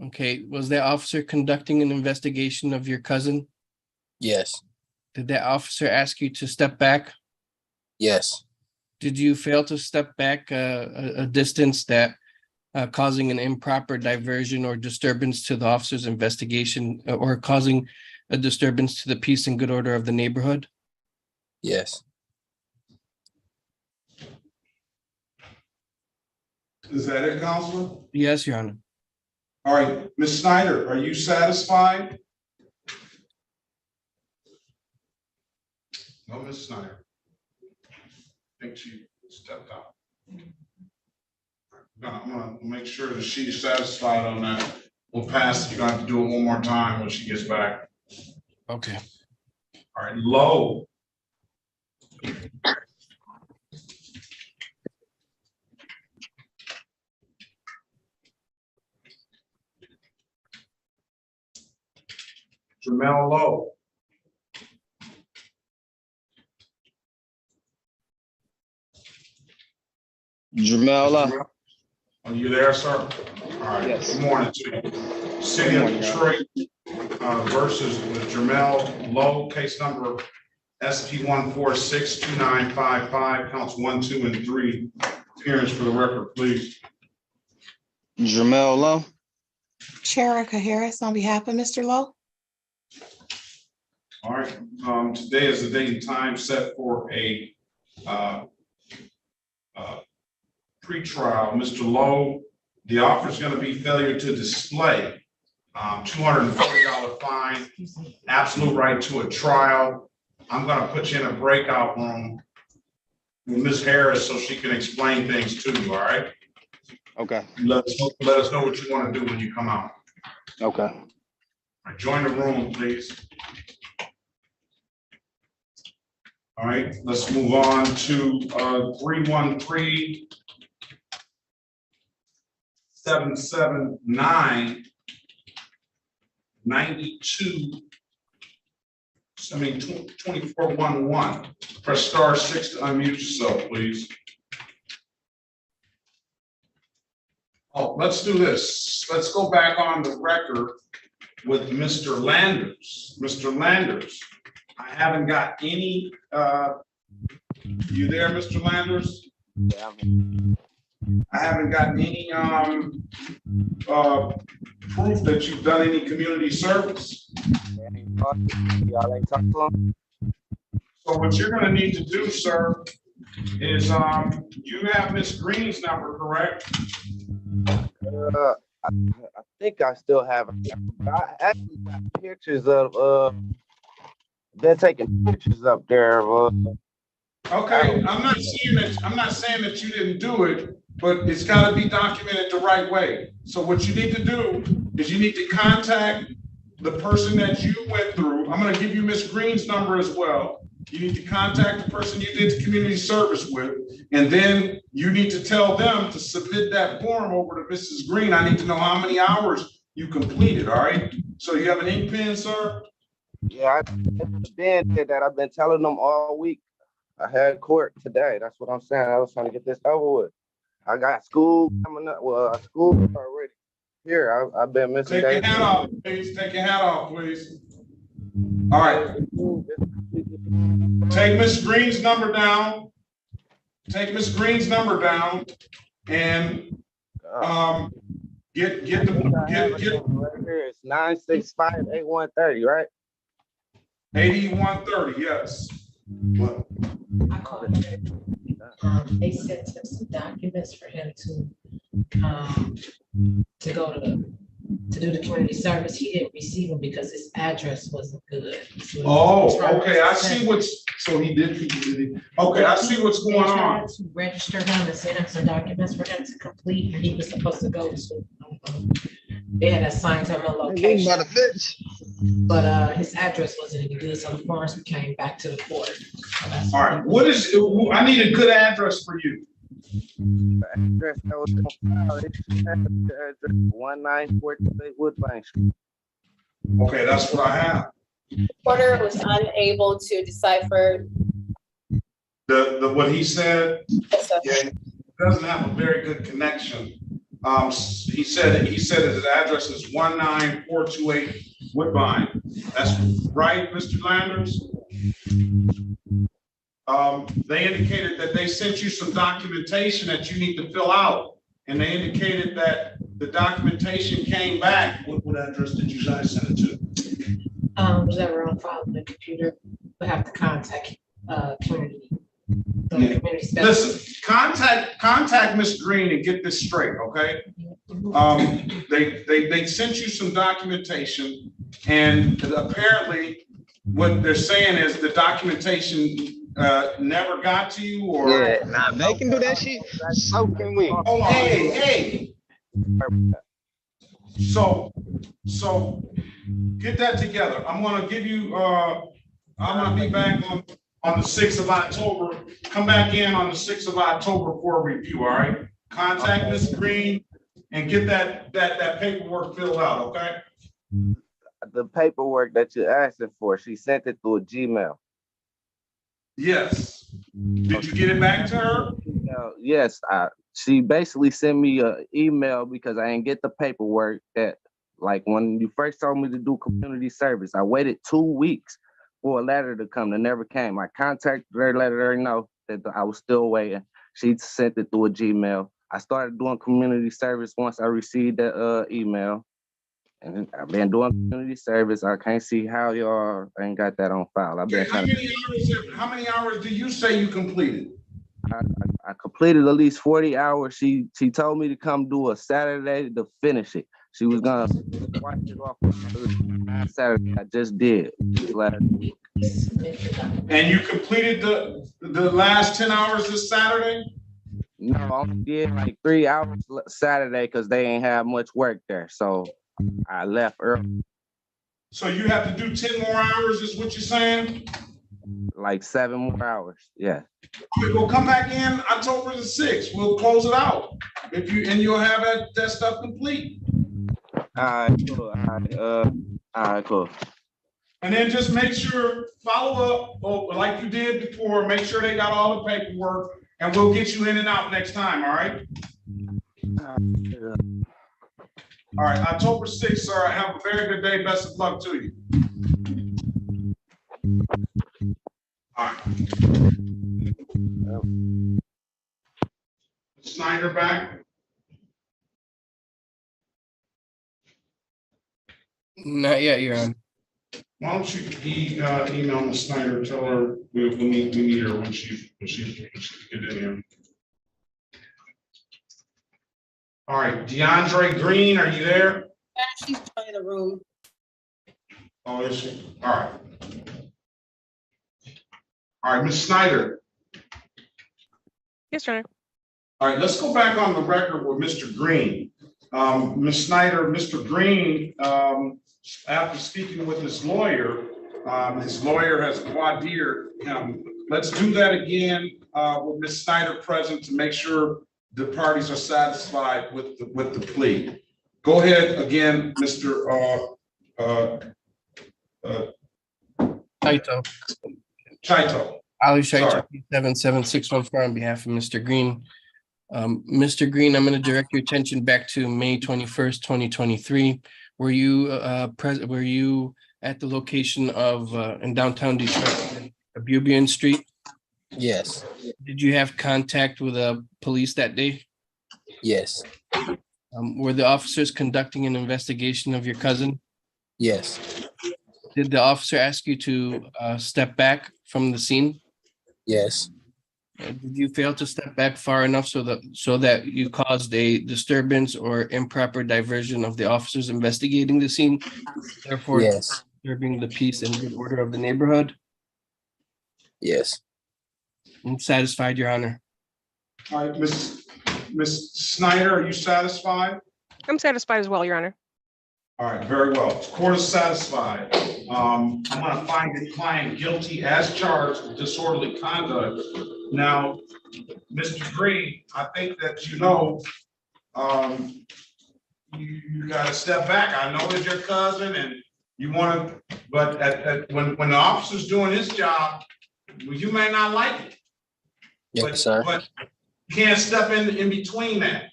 Okay, was that officer conducting an investigation of your cousin? Yes. Did that officer ask you to step back? Yes. Did you fail to step back a distance that causing an improper diversion or disturbance to the officer's investigation or causing a disturbance to the peace and good order of the neighborhood? Yes. Is that it, Counselor? Yes, Your Honor. All right, Ms. Snyder, are you satisfied? No, Ms. Snyder. I think she stepped out. I'm gonna make sure that she's satisfied on that. We'll pass it. You're gonna have to do it one more time when she gets back. Okay. All right, Low. Jamel Lowe. Jamel, are you there, sir? All right. Yes. Good morning to you. City of Detroit versus Jamel Lowe, case number SP 1462955, counts 1, 2, and 3. Appearance for the record, please. Jamel Lowe. Sharika Harris on behalf of Mr. Lowe. All right. Today is the date and time set for a pre-trial. Mr. Lowe, the offer is going to be failure to display, $240 fine, absolute right to a trial. I'm going to put you in a breakout room with Ms. Harris so she can explain things to you, all right? Okay. Let us know what you want to do when you come out. Okay. All right, join the room, please. All right, let's move on to 313-779-92. 2411. Press star 6 to unmute yourself, please. Oh, let's do this. Let's go back on the record with Mr. Landers. Mr. Landers, I haven't got any, you there, Mr. Landers? I haven't gotten any proof that you've done any community service. So what you're gonna need to do, sir, is, you have Miss Green's number, correct? I think I still have it. I actually got pictures of they're taking pictures up there. Okay, I'm not saying that you didn't do it, but it's gotta be documented the right way. So what you need to do is you need to contact the person that you went through. I'm gonna give you Miss Green's number as well. You need to contact the person you did the community service with, and then you need to tell them to submit that form over to Mrs. Green. I need to know how many hours you completed, all right? So you have an ink pen, sir? Yeah, I've been did that. I've been telling them all week. I had court today. That's what I'm saying. I was trying to get this over with. I got school coming up. Well, school already here. I've been missing Take your days. hat off, please. Take your hat off, please. All right. Take Miss Green's number down. Take Miss Green's number down and get right here. It's 965-8130, right? 8130, yes. I called him. They sent him some documents for him to go to do the community service. He didn't receive them because his address wasn't good. So okay. I see so he did. Okay, I see what's going on. To register him and send him some documents for him to complete, and he was supposed to go to. They had assigned him a location, but his address wasn't any good, so the forms came back to the court. All right, I need a good address for you. The address that was on file, it should have the address 1948 Woodbine Street. Okay, that's what I have. Porter was unable to decipher. What he said, yeah, he doesn't have a very good connection. He said his address is 19428 Woodbine. That's right, Mr. Landers? They indicated that they sent you some documentation that you need to fill out. And they indicated that the documentation came back. What address did you guys send it to? Was ever on file on the computer, we have to contact community. Listen, contact Miss Green and get this straight, okay? They sent you some documentation, and apparently what they're saying is the documentation never got to you, or yeah, nah, they can do that shit. So can we. Hold on, hey. So get that together. I'm gonna give you. I'm gonna be back on the 6th of October. Come back in on the 6th of October for a review. All right. Contact Ms. Green and get that paperwork filled out. Okay. The paperwork that you're asking for, she sent it through a Gmail. Yes. Did you get it back to her? Yes. She basically sent me an email because I didn't get the paperwork that, like, when you first told me to do community service, I waited 2 weeks for a letter to come that never came. I contacted her, let her know that I was still waiting. She sent it through a Gmail. I started doing community service once I received the email. And I've been doing community service. I can't see how y'all ain't got that on file. I've been How many hours do you say you completed? I completed at least 40 hours. She told me to come do a Saturday to finish it. She was gonna wipe it off on Saturday. I just did last week. And you completed the last 10 hours this Saturday? No, I only did like 3 hours Saturday because they ain't have much work there. So I left early. So you have to do 10 more hours, is what you're saying? Like 7 more hours, yeah. Okay, well, come back in October the 6th. We'll close it out. You'll have that stuff complete. All right, cool. All right, cool. And then just make sure, follow up like you did before, make sure they got all the paperwork, and we'll get you in and out next time, all right? All right, October 6th, sir. Have a very good day. Best of luck to you. All right. Snyder back? Not yet, Your Honor. Why don't you email Ms. Snyder, tell her we need her when she get in here. All right, DeAndre Green, are you there? Yeah, she's joining the room. Oh, is she? All right. All right, Ms. Snyder. Yes, Your Honor. All right, let's go back on the record with Mr. Green. Ms. Snyder, Mr. Green, after speaking with his lawyer has quadeered him. Let's do that again with Ms. Snyder present to make sure the parties are satisfied with the plea. Go ahead again, Mr. Chaito. Chaito. Ali Chaito, 77614 on behalf of Mr. Green. Mr. Green, I'm going to direct your attention back to May 21st, 2023. Were you were you at the location of in downtown Detroit, Abubian Street? Yes. Did you have contact with police that day? Yes. Were the officers conducting an investigation of your cousin? Yes. Did the officer ask you to step back from the scene? Yes. Did you fail to step back far enough so that you caused a disturbance or improper diversion of the officers investigating the scene, therefore yes, disturbing the peace and good order of the neighborhood? Yes. I'm satisfied, Your Honor. All right, Ms. Snyder, are you satisfied? I'm satisfied as well, Your Honor. All right, very well. The court is satisfied. I'm gonna find the client guilty as charged with disorderly conduct. Now, Mr. Green, I think that you gotta step back. I know it's your cousin and you wanna, but when the officer's doing his job, well, you may not like it. Yes, sir. But you can't step in between that.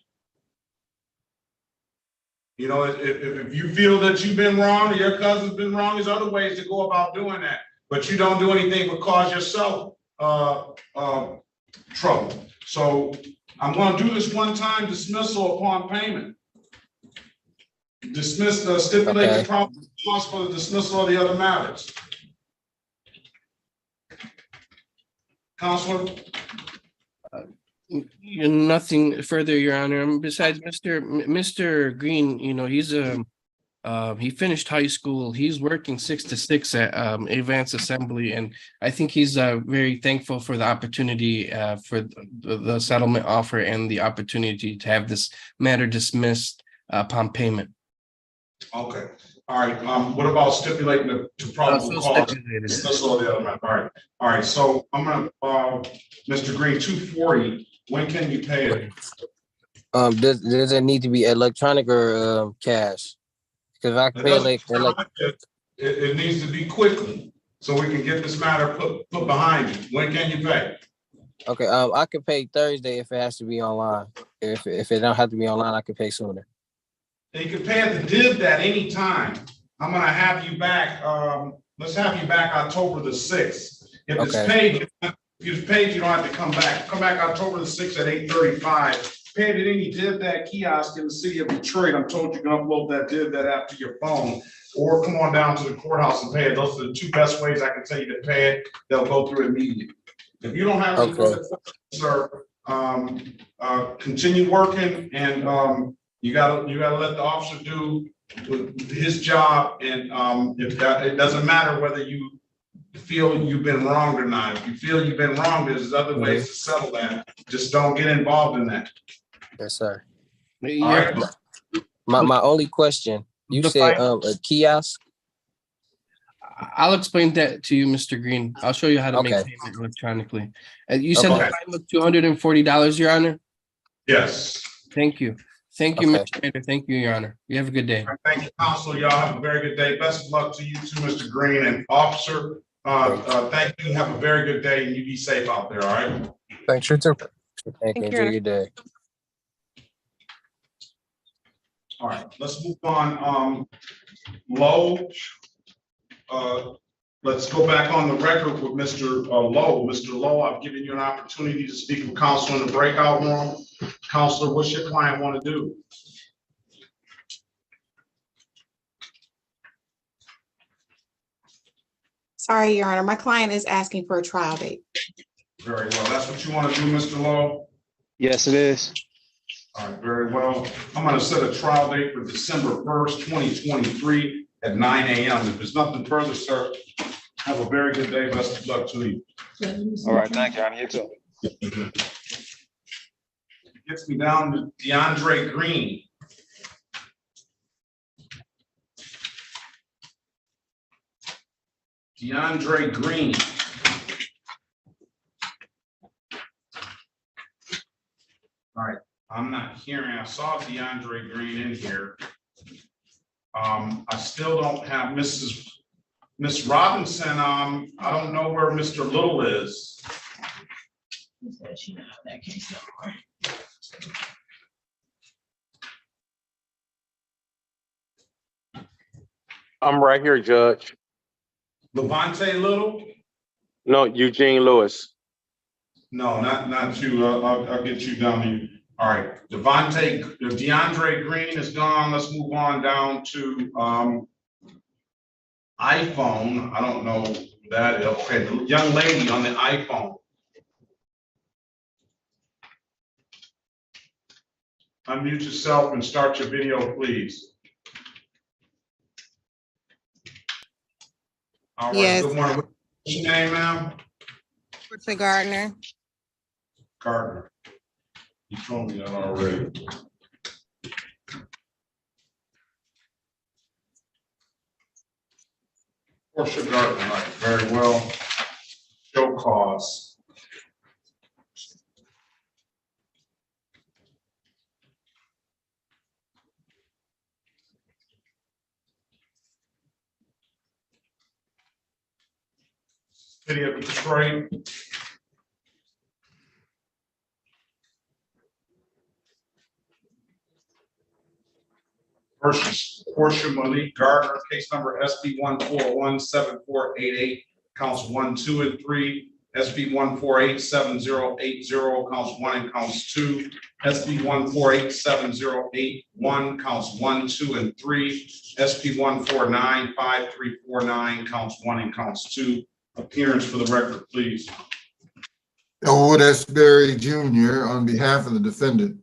You know, if you feel that you've been wrong or your cousin's been wrong, there's other ways to go about doing that. But you don't do anything but cause yourself trouble. So I'm going to do this one time dismissal upon payment. Stipulate the probable cause for the dismissal of the other matters. Counselor? Nothing further, Your Honor. Besides Mr. Green, you know, he's he finished high school. He's working 6 to 6 at Advanced Assembly, and I think he's very thankful for the opportunity for the settlement offer and the opportunity to have this matter dismissed upon payment. Okay. All right. What about stipulating the probable cause dismissal of the other matter? All right. So I'm gonna Mr. Green, 240. When can you pay it? Does it need to be electronic or cash? Because if I can pay it needs to be quickly, so we can get this matter put behind you. When can you pay? Okay, I can pay Thursday if it has to be online. If it don't have to be online, I can pay sooner. You can pay at the div at any time. I'm gonna have you back. Let's have you back October the 6th. If it's paid, you don't have to come back. Come back October the 6th at 8:35. Pay it at any div that kiosk in the city of Detroit. I'm told you can upload that div that app to your phone, or come on down to the courthouse and pay it. Those are the two best ways I can tell you to pay it. They'll go through immediately. If you don't have any further questions, sir, continue working, and you gotta let the officer do his job. And if it doesn't matter whether you feel you've been wronged or not. If you feel you've been wronged, there's other ways to settle that. Just don't get involved in that. Yes, sir. All right. My only question, you said a kiosk? I'll explain that to you, Mr. Green. I'll show you how to make payment electronically. You said the fine was $240, Your Honor? Yes. Thank you. Thank you, Mr. Trader. Thank you, Your Honor. You have a good day. Right, thank you, Counsel. Y'all have a very good day. Best of luck to you too, Mr. Green, and Officer. Thank you. Have a very good day, and you be safe out there. All right. Thanks, you too. Thank you. Enjoy your day. All right. Let's move on. Lowe. Let's go back on the record with Mr. Lowe. Mr. Lowe, I've given you an opportunity to speak with counsel in the breakout room. Counselor, what's your client want to do? Sorry, Your Honor, my client is asking for a trial date. Very well. That's what you want to do, Mr. Lowe? Yes, it is. All right, very well. I'm going to set a trial date for December 1st, 2023 at 9 a.m. If there's nothing further, sir, have a very good day. Best of luck to you. All right, thank you, Your Honor. You too. Gets me down to DeAndre Green. DeAndre Green. All right, I'm not hearing. I saw DeAndre Green in here. I still don't have Miss Robinson. I don't know where Mr. Little is. He said she not that case no more. I'm right here, Judge. Levante Little? No, Eugene Lewis. No, not you. I'll get you down here. All right, DeAndre Green is gone. Let's move on down to iPhone. I don't know who that is. Okay, the young lady on the iPhone. Unmute yourself and start your video, please. All right, Yes. good morning. What's your name, ma'am? Portia Gardner. Gardner. You told me that already. Portia Gardner, all right, very well. Show cause. City of Detroit. Versus Portia Malik Gardner, case number SB 1417488, counts 1, 2, and 3. SB 1487080, counts 1 and counts 2. SB 1487081, counts 1, 2, and 3. SB 1495349, counts 1 and counts 2. Appearance for the record, please. Elwood S. Berry Jr. on behalf of the defendant.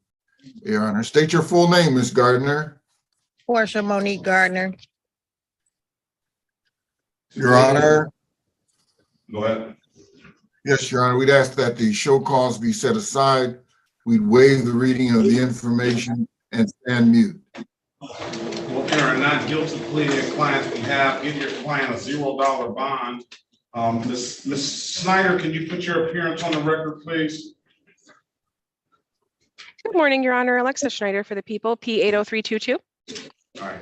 Your Honor, state your full name, Ms. Gardner. Portia Monique Gardner. Your Honor. Go ahead. Yes, Your Honor, we'd ask that the show cause be set aside. We'd waive the reading of the information and stand mute. Well, there are not guilty plea in client's behalf. Give your client a $0 bond. Ms. Snyder, can you put your appearance on the record, please? Good morning, Your Honor. Alexa Schneider for the people, P80322. All right.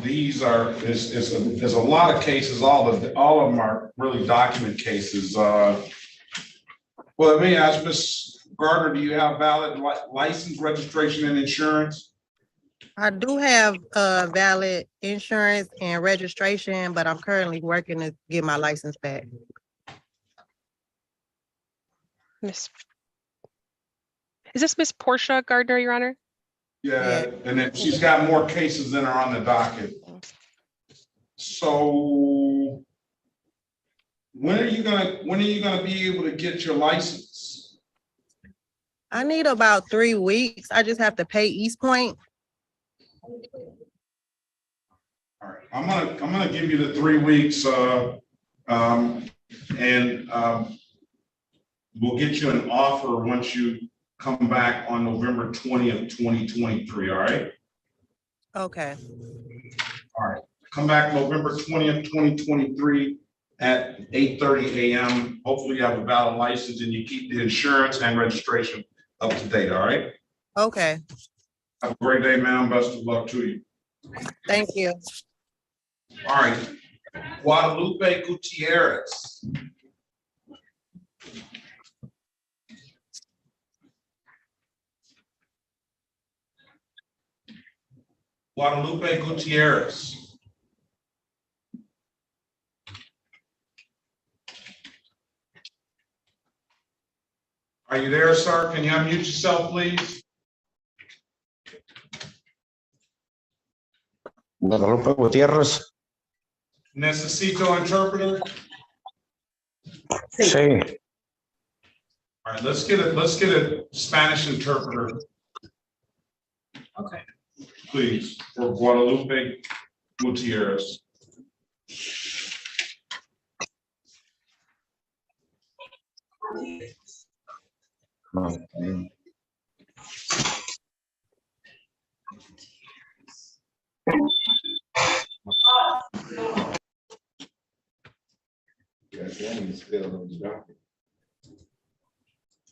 These are, there's a lot of cases. All of them are really document cases. Well, let me ask Ms. Gardner, do you have valid license, registration, and insurance? I do have valid insurance and registration, but I'm currently working to get my license back. Is this Miss Portia Gardner, Your Honor? Yeah, and then she's got more cases than are on the docket. So when are you gonna be able to get your license? I need about 3 weeks. I just have to pay East Point. All right, I'm gonna give you the 3 weeks, and we'll get you an offer once you come back on November 20th, 2023. All right. Okay. All right. Come back November 20th, 2023 at 8:30 a.m. Hopefully you have a valid license and you keep the insurance and registration up to date. All right. Okay. Have a great day, ma'am. Best of luck to you. Thank you. All right. Guadalupe Gutierrez. Guadalupe Gutierrez. Are you there, sir? Can you unmute yourself, please? Guadalupe Gutierrez. Necesito interpreter. All right, let's get a Spanish interpreter, Okay. please, for Guadalupe Gutierrez.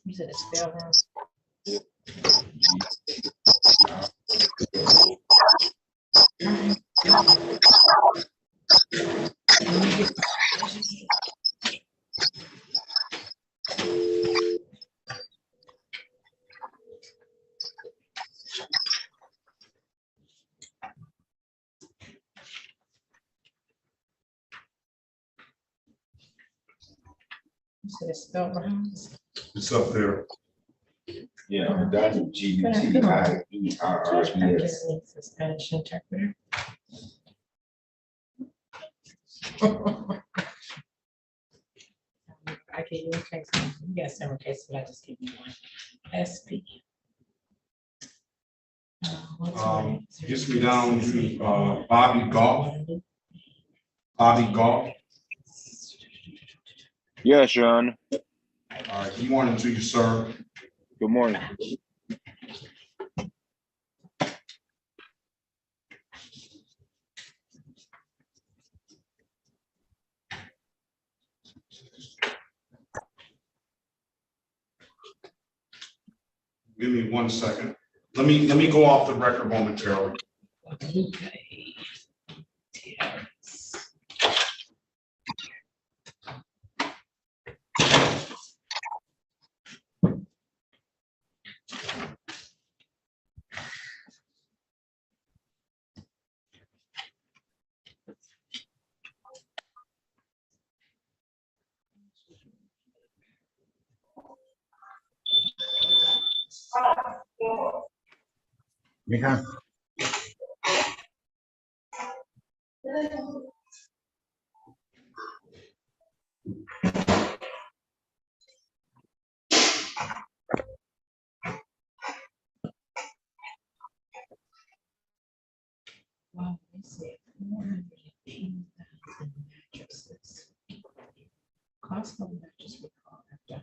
You said it's spelled wrong. You said it's spelled wrong. It's up there. Yeah, that's G-U-T-I-E-R-R-E-S. It's a Spanish interpreter. I gave you a case. You got several cases, but I just give you one. SP. Gets me down to Bobby Goff. Bobby Goff. Yes, Your Honor. All right, good morning to you, sir. Good morning. Give me 1 second. Let me go off the record momentarily. Mija. Wow, they said 480,000 mattresses. Cost of mattress recall after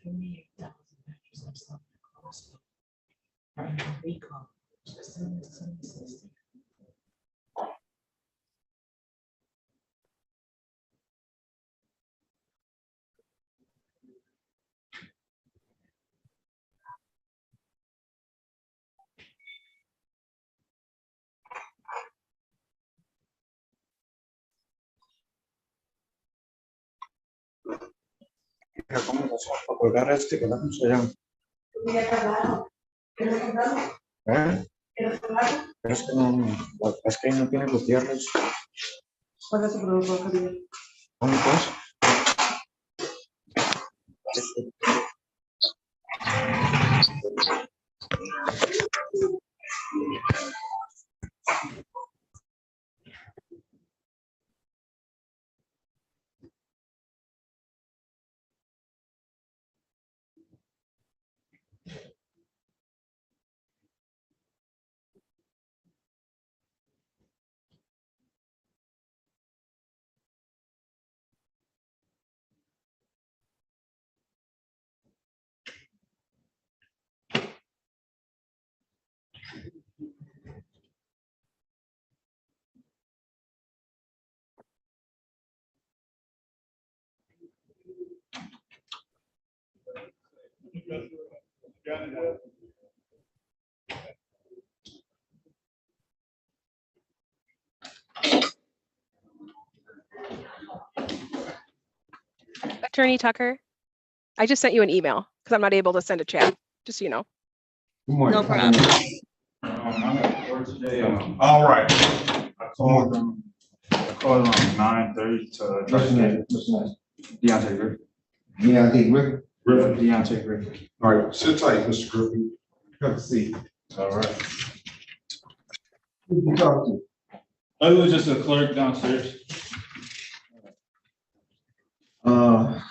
28,000 mattresses on the cost of recall. Just in the 760. Mija, ¿cómo nos vamos a colgar este que damos allá? ¿Eh? Pero es que no, es que ahí no tiene Gutiérrez. ¿Cuál es el producto que viene? ¿Dónde pues? Attorney Tucker, I just sent you an email because I'm not able to send a chat, just so you know. No problem. All right. I called them around 9:30 to address that. Deontay Griffin. Deontay Griffin. Deontay Griffin. All right, sit tight, Mr. Griffin. Have a seat. All right. Who you talk to? Oh, it was just a clerk downstairs. I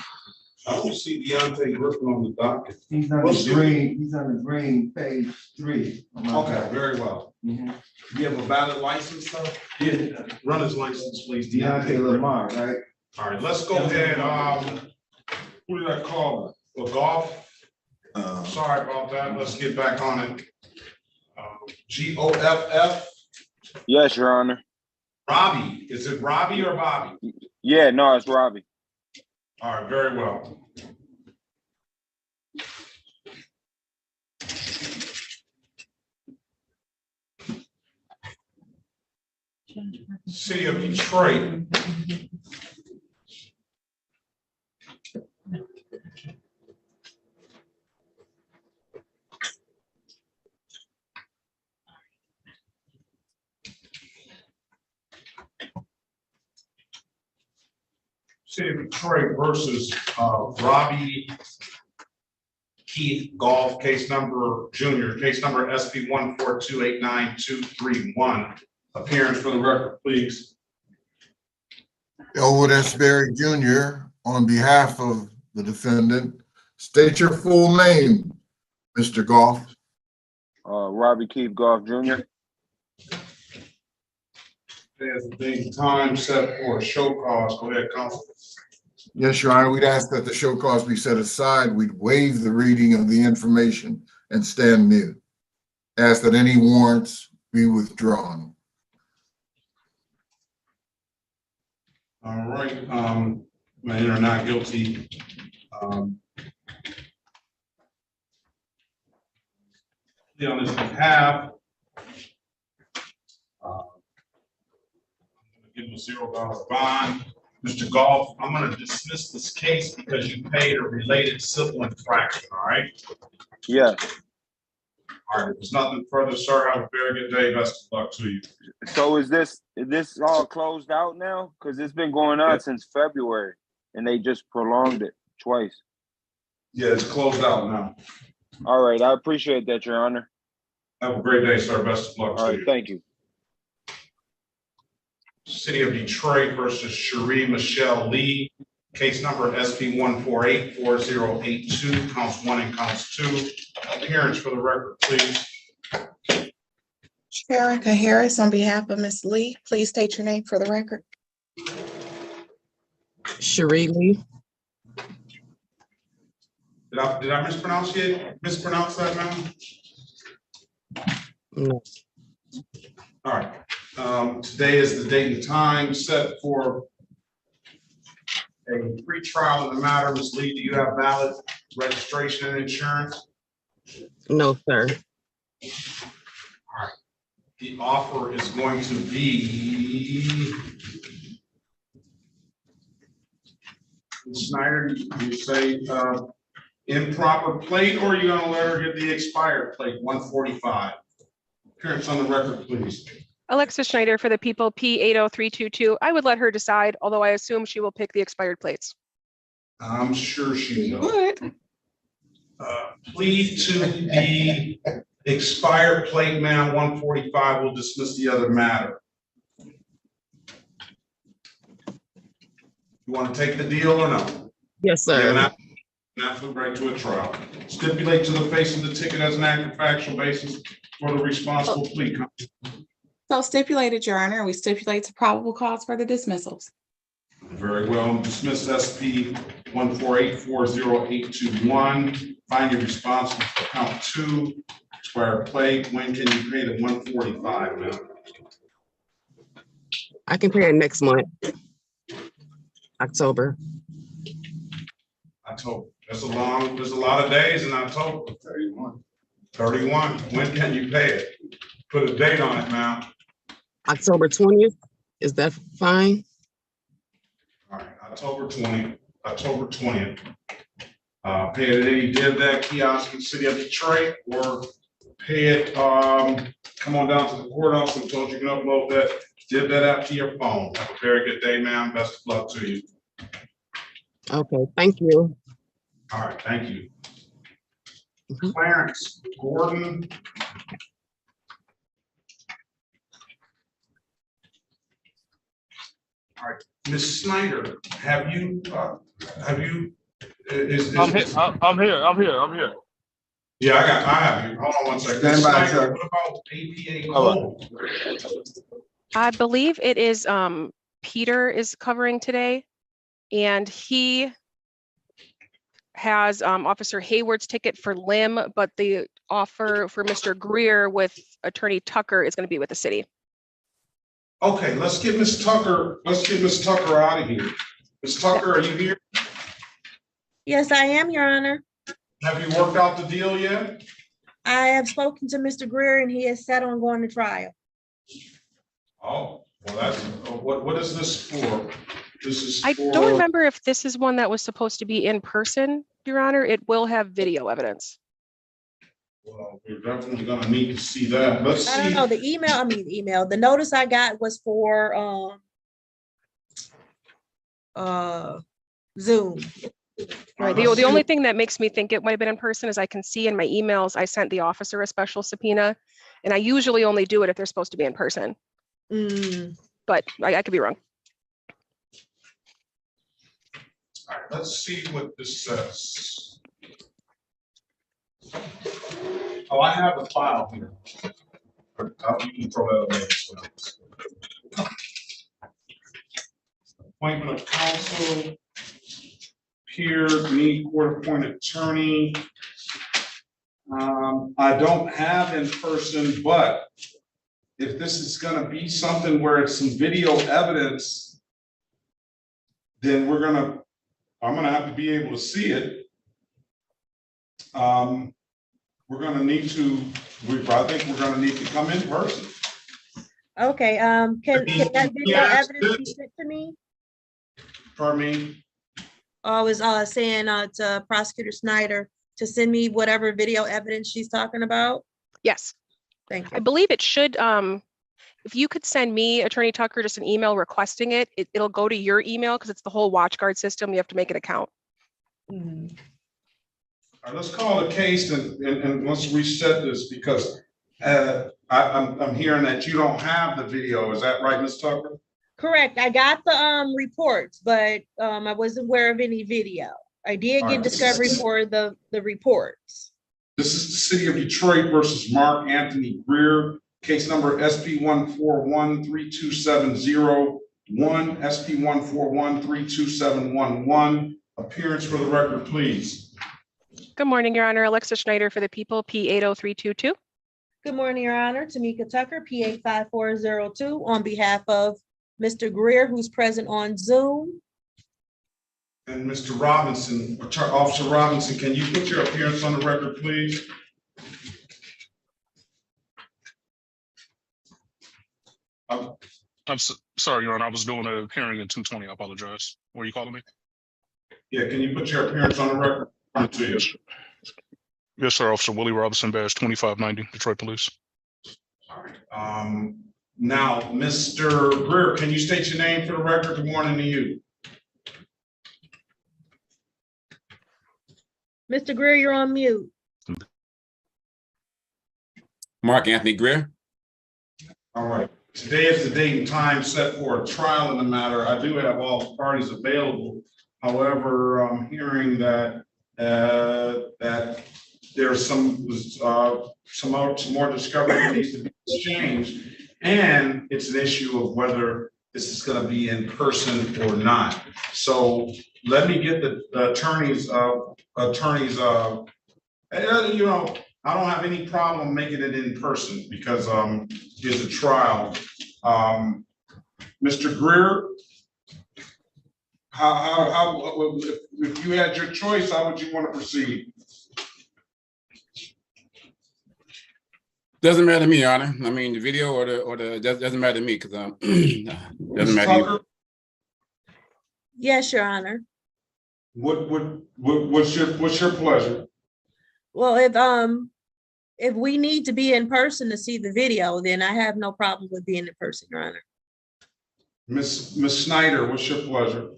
don't see Deontay Griffin on the docket. He's on the green, page 3. Okay, very well. Mhm. You have a valid license, sir? Yeah. Run his license, please. Deontay Lamar, right? All right, let's go ahead. Who did I call? The golf? Sorry about that. Let's get back on it. Goff? Yes, Your Honor. Robbie. Is it Robbie or Bobby? Yeah, no, it's Robbie. All right, very well. City of Detroit. City of Detroit versus Robbie Keith Golf, case number SP 142892231. Appearance for the record, please. Elwood S. Berry Jr., on behalf of the defendant, state your full name, Mr. Goff. Robbie Keith Goff Jr. There's a date and time set for a show cause. Go ahead, counsel. Yes, Your Honor, we'd ask that the show cause be set aside. We'd waive the reading of the information and stand mute. Ask that any warrants be withdrawn. All right, man or not guilty. On his behalf, give him a $0 bond. Mr. Goff, I'm going to dismiss this case because you paid a related civil infraction, all right? Yeah. All right, if there's nothing further, sir, have a very good day. Best of luck to you. So is this all closed out now? Because it's been going on since February, and they just prolonged it twice. Yeah, it's closed out now. All right, I appreciate that, Your Honor. Have a great day, sir. Best of luck All to right, you. thank you. City of Detroit versus Cherie Michelle Lee, case number SP 1484082, counts 1 and counts 2. Appearance for the record, please. Erica Harris, on behalf of Ms. Lee, please state your name for the record. Cherie Lee. Did I mispronounce that, ma'am? No. All right. Today is the date and time set for a pre-trial in the matter. Ms. Lee, do you have valid registration and insurance? No, sir. All right. The offer is going to be Snyder, you say improper plate, or are you gonna let her get the expired plate, 145? Appearance on the record, please. Alexis Schneider for the people, P80322. I would let her decide, although I assume she will pick the expired plates. I'm sure she will. Plead to the expired plate, ma'am, 145. Will dismiss the other matter. You want to take the deal or no? Yes, sir. Not move right to a trial. Stipulate to the face of the ticket as an active factual basis for the responsible plea. So stipulated, Your Honor, we stipulate to probable cause for the dismissals. Very well. Dismiss SP 1484081. Find you responsible for count 2. Expired plate. When can you pay the 145, ma'am? I can pay it next month. October. October. There's a lot of days in October. 31. When can you pay it? Put a date on it, ma'am. October 20th. Is that fine? All right, October 20th. Pay it at any DivDac kiosk in the city of Detroit, or pay it, come on down to the courthouse and told you can upload that DivDac app to your phone. Have a very good day, ma'am. Best of luck to you. Okay, thank you. All right, thank you. Clarence Gordon. All right, Ms. Snyder, have you, I'm here. Yeah, I have you. Hold on one second. Stand Ms. by, Snyder, sir. what about APA All right. Cole? I believe it is Peter is covering today, and he has Officer Hayward's ticket for Lim, but the offer for Mr. Greer with Attorney Tucker is going to be with the city. Okay, let's get Ms. Tucker out of here. Ms. Tucker, are you here? Yes, I am, Your Honor. Have you worked out the deal yet? I have spoken to Mr. Greer and he is set on going to trial. Oh, well, that's, what is this for? This is I for. don't remember if this is one that was supposed to be in person, Your Honor. It will have video evidence. Well, we're definitely gonna need to see that. Let's see. I don't know, the email, the notice I got was for Zoom. Right. The only thing that makes me think it might have been in person is I can see in my emails, I sent the officer a special subpoena, and I usually only do it if they're supposed to be in person. But I could be wrong. All right, let's see what this says. Oh, I have a file here. You can throw that away as well. Appointment of counsel, peer, need court-appointed attorney. I don't have in person, but if this is gonna be something where it's some video evidence, then I'm gonna have to be able to see it. We're gonna need to, I think we're gonna need to come in person. Okay, can that video evidence be sent to me? Pardon me? I was saying to Prosecutor Snyder to send me whatever video evidence she's talking about. Yes. Thank you. I believe it should, if you could send me, Attorney Tucker, just an email requesting it, it'll go to your email because it's the whole WatchGuard system. You have to make an account. All right, let's call the case and let's reset this because I'm hearing that you don't have the video. Is that right, Ms. Tucker? Correct. I got the reports, but I wasn't aware of any video. I did All get right. discovery for the reports. This is the City of Detroit versus Mark Anthony Greer, case number SP 141-32701, SP 141-32711. Appearance for the record, please. Good morning, Your Honor. Alexa Schneider for the people, P80322. Good morning, Your Honor. Tamika Tucker, P85402, on behalf of Mr. Greer, who's present on Zoom. And Mr. Robinson, Officer Robinson, can you put your appearance on the record, please? I'm sorry, Your Honor. I was doing a hearing in 220. I apologize. Were you calling me? Yeah, can you put your appearance on the record? Yes. Yes, sir. Officer Willie Robinson, badge 2590, Detroit Police. All right. Now, Mr. Greer, can you state your name for the record? Good morning to you. Mr. Greer, you're on mute. Mark Anthony Greer. All right. Today is the date and time set for a trial in the matter. I do have all parties available. However, I'm hearing that there's some more discovery that needs to be exchanged, and it's an issue of whether this is going to be in person or not. So let me get the attorneys. I don't have any problem making it in person because it's a trial. Mr. Greer, if you had your choice, how would you want to proceed? Doesn't matter to me, Your Honor. I mean, the video or the doesn't matter to me because doesn't matter to you. Yes, Your Honor. What's your pleasure? Well, if we need to be in person to see the video, then I have no problem with being in person, Your Honor. Ms. Snyder, what's your pleasure?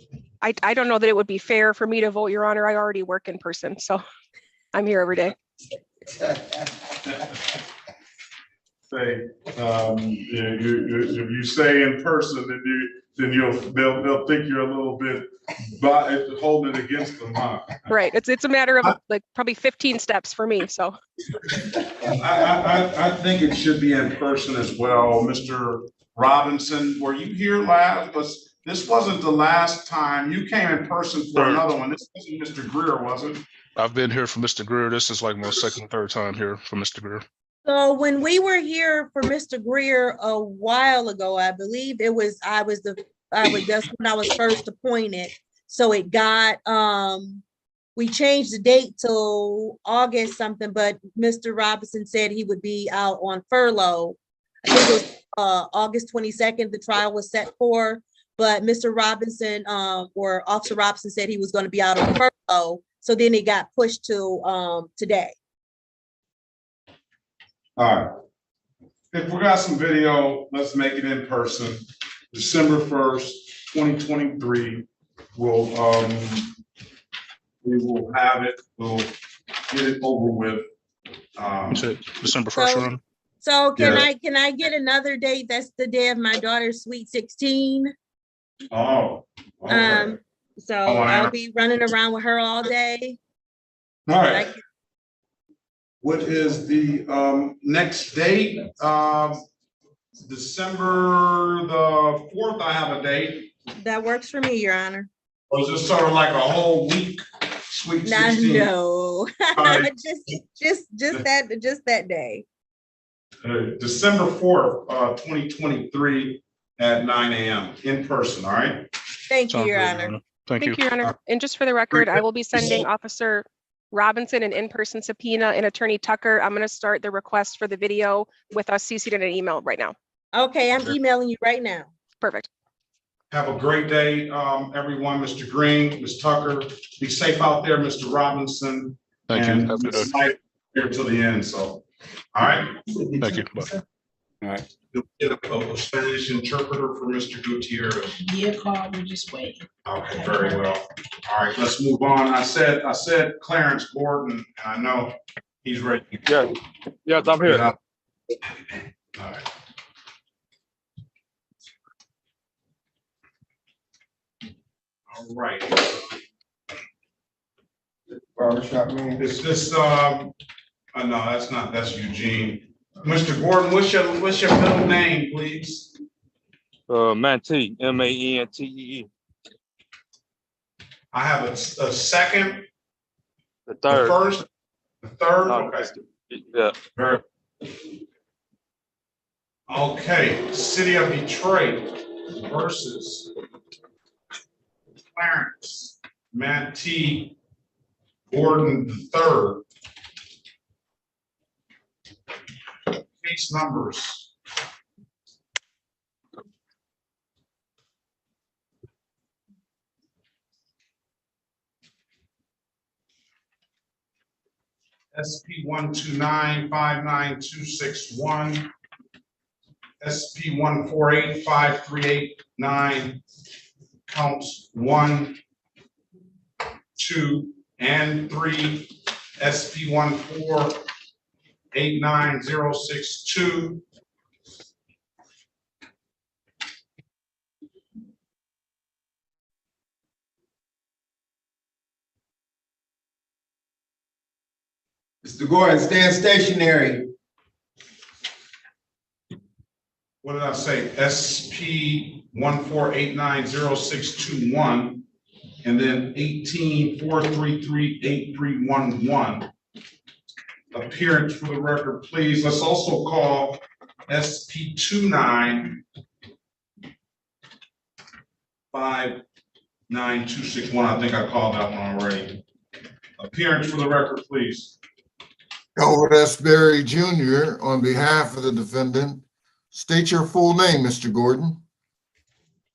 I don't know that it would be fair for me to vote, Your Honor. I already work in person, so I'm here every day. say, if you say in person, then they'll think you're a little bit holding it against them, huh? Right. It's a matter of like probably 15 steps for me. So I think it should be in person as well. Mr. Robinson, were you here last? This wasn't the last time you came in person for another one. This wasn't Mr. Greer, was it? I've been here for Mr. Greer. This is like my second, third time here for Mr. Greer. So when we were here for Mr. Greer a while ago, I believe that's when I was first appointed. So it got, we changed the date till August something, but Mr. Robinson said he would be out on furlough. I think it was August 22nd, the trial was set for, but Mr. Robinson or Officer Robinson said he was going to be out on furlough. So then it got pushed to today. All right. If we got some video, let's make it in person. December 1st, 2023. We will have it. We'll get it over with. December 1st, run. So can I get another date? That's the day of my daughter's sweet 16. Oh. Okay. So I'll be running around with her all day. All right. What is the next date? December the 4th, I have a date. That works for me, Your Honor. Or is this sort of like a whole week, sweet 16? No, Right. just that day. December 4th, 2023 at 9 a.m. in person, all right? Thank you, Your Honor. Thank you. Your Honor. And just for the record, I will be sending Officer Robinson an in-person subpoena and Attorney Tucker. I'm going to start the request for the video with us CC'd in an email right now. Okay, I'm emailing you right now. Perfect. Have a great day, everyone. Mr. Green, Ms. Tucker, be safe out there, Mr. Robinson. Thank you. Have a good day. Ms. Here till the end, so, all right? Thank you. Bye. All right. You'll get a Spanish interpreter for Mr. Gutierrez. Yeah, Carl, we're just waiting. Okay, very well. All right, let's move on. I said Clarence Gordon, and I know he's ready. Yeah. Yes, I'm here. All right. All right. Barbershop man. Is this, no, that's Eugene. Mr. Gordon, what's your middle name, please? Mantee, M-A-N-T-E-E. I have a second. The third. The first, the third, okay. Yeah. Very. Okay, City of Detroit versus Clarence Mantee Gordon III. Case numbers. SP 129-59261, SP 148-5389, counts 1, 2, and 3, SP 1489062. Mr. Gordon, stand stationary. What did I say? SP 1489061, and then 18-433-8311. Appearance for the record, please. Let's also call SP 2959261. I think I called that one already. Appearance for the record, please. Elwood S. Berry Jr., on behalf of the defendant, state your full name, Mr. Gordon.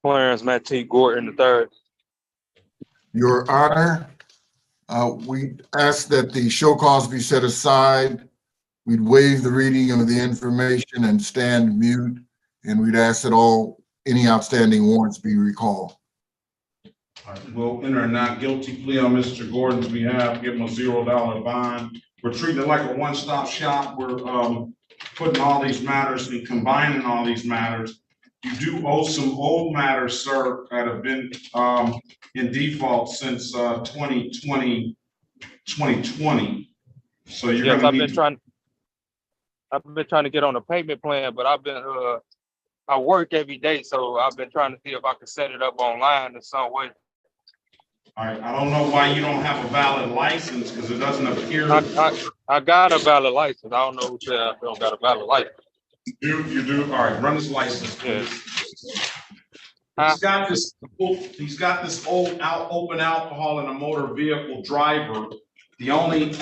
Clarence Mantee Gordon III. Your Honor, we ask that the show cause be set aside. We'd waive the reading of the information and stand mute, and we'd ask that any outstanding warrants be recalled. All right, we'll enter a not guilty plea on Mr. Gordon's behalf, give him a $0 bond. We're treating it like a one-stop shop. We're putting all these matters and combining all these matters. You do owe some old matters, sir, that have been in default since 2020. So you're Yes, gonna need to. I've been trying to get on a payment plan, but I work every day, so I've been trying to see if I can set it up online in some way. All right, I don't know why you don't have a valid license, because it doesn't appear. I got a valid license. I don't know who said I don't got a valid license. You do? All right, run this license, please. He's got this open alcohol in a motor vehicle driver. The only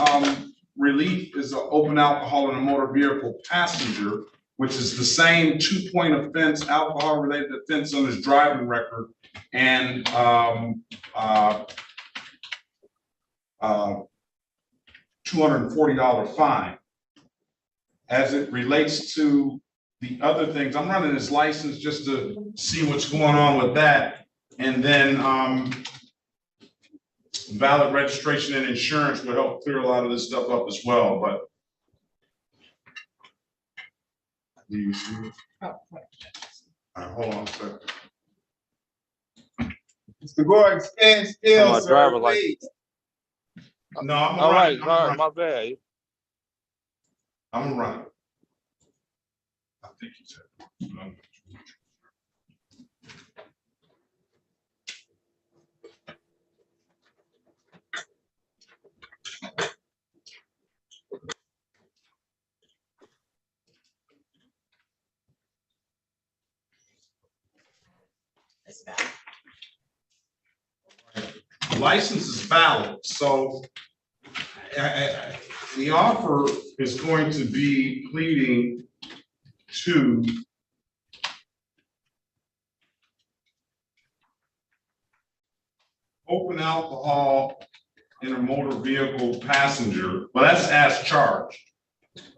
relief is an open alcohol in a motor vehicle passenger, which is the same 2-point offense, alcohol related offense on his driving record, and $240 fine. As it relates to the other things, I'm running his license just to see what's going on with that. And then valid registration and insurance would help clear a lot of this stuff up as well, but. Do you see it? All right, hold on a second. Mr. Gordon, stand still, sir, please. No, I'm all right, my bad. I'm gonna run. I think he said. License is valid, so the offer is going to be pleading to open alcohol in a motor vehicle passenger. Well, that's as charged.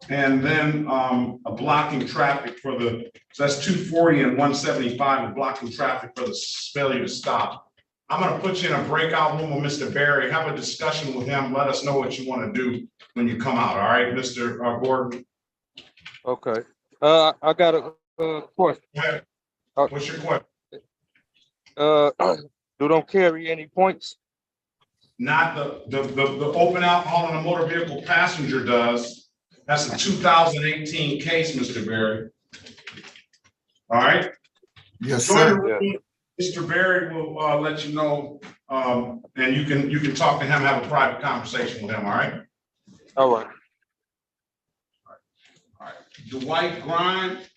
And then a blocking traffic for the, so that's 240 and 175, and blocking traffic for the failure to stop. I'm gonna put you in a breakout room with Mr. Barry, have a discussion with him, let us know what you wanna do when you come out, all right, Mr. Gordon? Okay. I got a question. What's your question? Do don't carry any points? Not the open alcohol in a motor vehicle passenger does. That's a 2018 case, Mr. Barry. All right? Yes, sir. Mr. Barry will let you know, and you can talk to him, have a private conversation with him, all right? All right. All right. Dwight Grimes.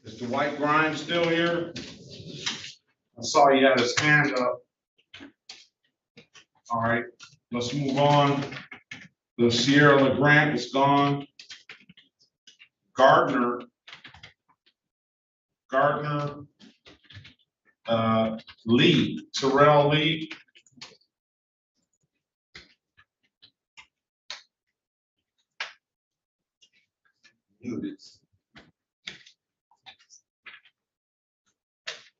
Is Dwight Grimes still here? I saw he had his hand up. All right, let's move on. The Sierra LeGrand is gone. Gardner, Lee, Terrell Lee.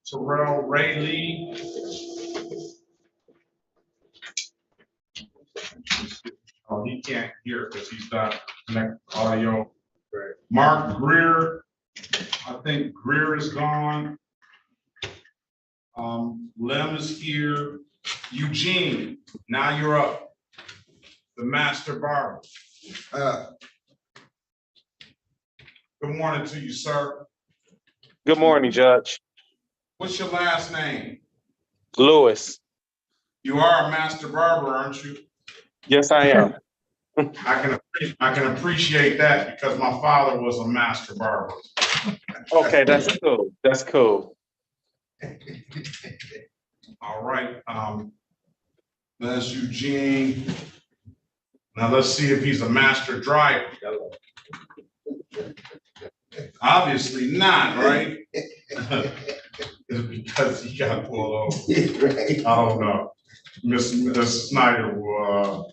Terrell Ray Lee. Oh, he can't hear because he's not connected to audio. Mark Greer, I think Greer is gone. Lem is here. Eugene, now you're up. The master barber. Good morning to you, sir. Good morning, Judge. What's your last name? Lewis. You are a master barber, aren't you? Yes, I am. I can appreciate that because my father was a master barber. Okay, that's cool. That's cool. All right. That's Eugene. Now let's see if he's a master driver. Obviously not, right? Because he got pulled over. I don't know. Miss Snyder will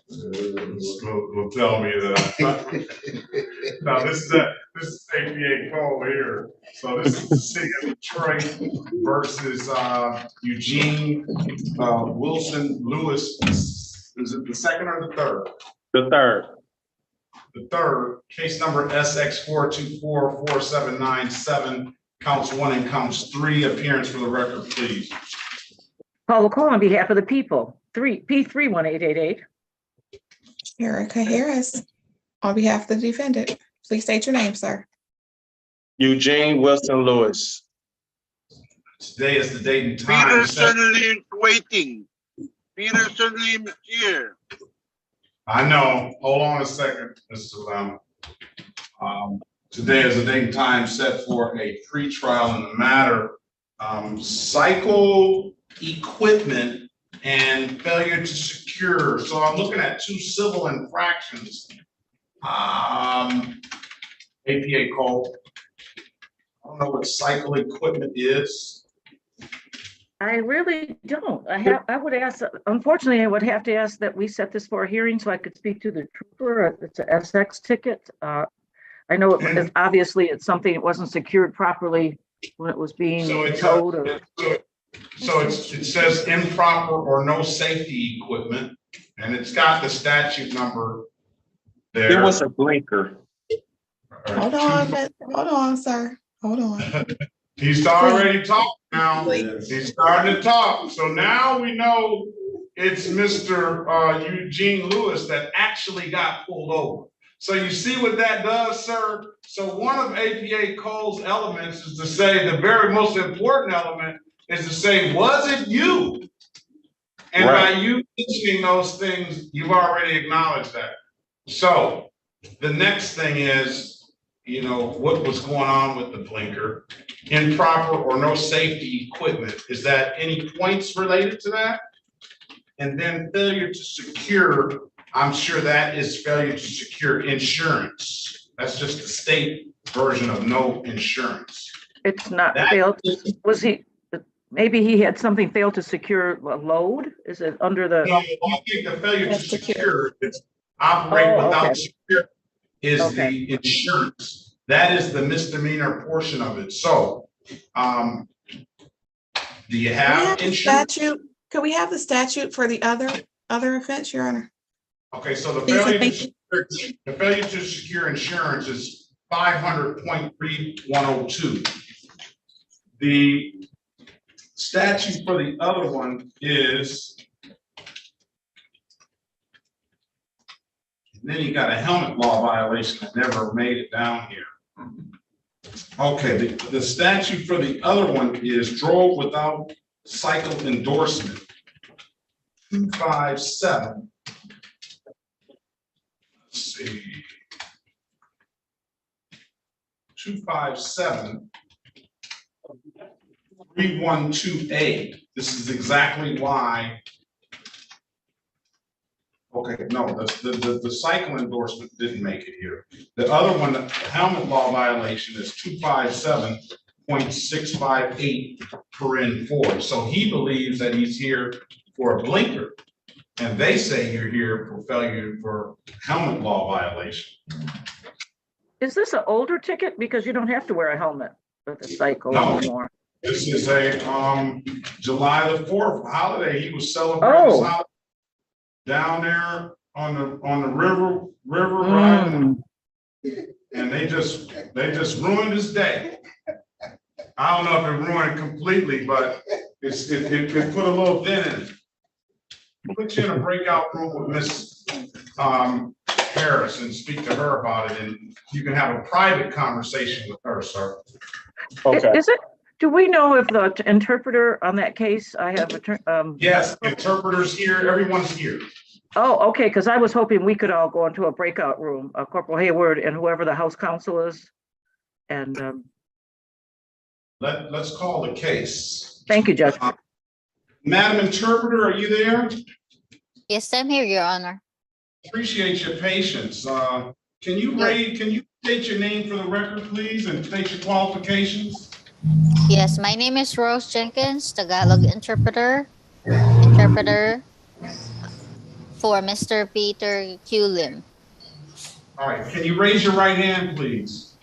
tell me that. Now this is APA code here. So this is the city of Detroit versus Eugene Wilson Lewis is it the second or the third? The third. The third, case number SX 4244797, counts 1 and counts 3, appearance for the record, please. Paul will call on behalf of the people. P31888. Erica Harris, on behalf of the defendant. Please state your name, sir. Eugene Wilson Lewis. Today is the date and time. Waiting. Peterson is here. I know. Hold on a second, Mr. Lamb. Today is the date and time set for a pretrial in the matter. Cycle equipment and failure to secure. So I'm looking at 2 civil infractions. APA code. I don't know what cycle equipment is. I really don't. I would ask, unfortunately, I would have to ask that we set this for a hearing so I could speak to the trooper. It's a SX ticket. I know it was, obviously it's something that wasn't secured properly when it was being towed. So it says improper or no safety equipment, and it's got the statute number there. It was a blinker. Hold on, sir. Hold on. He's already talked now. He's starting to talk. So now we know it's Mr. Eugene Lewis that actually got pulled over. So you see what that does, sir? So one of APA Code's elements is to say, the very most important element is to say, was it you? And by you mentioning those things, you've already acknowledged that. So the next thing is, you know, what was going on with the blinker, improper or no safety equipment. Is that any points related to that? And then failure to secure, I'm sure that is failure to secure insurance. That's just the state version of no insurance. It's not failed. Was he, maybe he had something failed to secure a load? Is it under the? No, I think the failure to secure, it's operate without secure. Is the insurance. That is the misdemeanor portion of it. So, do you have insurance? Statute? Could we have the statute for the other offense, Your Honor? Okay, so the failure to secure insurance is 500.3102. The statute for the other one is. Then you got a helmet law violation that never made it down here. Okay, the statute for the other one is drove without cycle endorsement. 257. Let's see. 257. 312A. This is exactly why. Okay, no, the cycle endorsement didn't make it here. The other one, the helmet law violation is 257.658 paren 4. So he believes that he's here for a blinker. And they say you're here for failure for helmet law violation. Is this an older ticket? Because you don't have to wear a helmet with a cycle anymore. This is a July the 4th holiday. He was celebrating his holiday down there on the river riding, and they just ruined his day. I don't know if it ruined it completely, but it put a little dent in it. Put you in a breakout room with Miss Harris and speak to her about it, and you can have a private conversation with her, sir. Okay. Do we know if the interpreter on that case, I have yes, interpreters here, everyone's here. Oh, okay, because I was hoping we could all go into a breakout room, Corporal Hayward and whoever the House Counsel is. And let's call the case. Thank you, Judge. Madam Interpreter, are you there? Yes, I'm here, Your Honor. Appreciate your patience. Can you state your name for the record, please, and state your qualifications? Yes, my name is Rose Jenkins, Tagalog interpreter for Mr. Peter Q. Lim. All right, can you raise your right hand, please?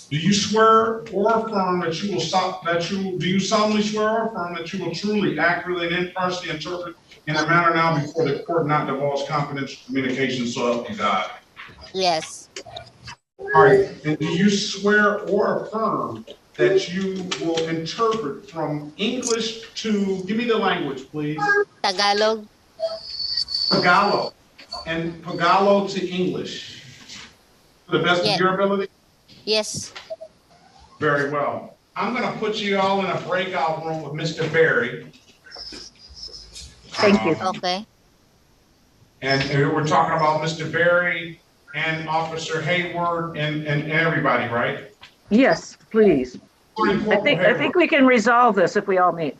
Do you swear or affirm that you will do you solemnly swear or affirm that you will truly, accurately, and impartially interpret in a manner now before the court not divulge confidential communications so help you God? Yes. All right, and do you swear or affirm that you will interpret from English to, give me the language, please. Tagalog. Tagalog, and Tagalog to English, to the best of Yes. your ability? Yes. Very well. I'm gonna put you all in a breakout room with Mr. Barry. Thank you. Okay. And we're talking about Mr. Barry and Officer Hayward and everybody, right? Yes, please. I think we can resolve this if we all meet.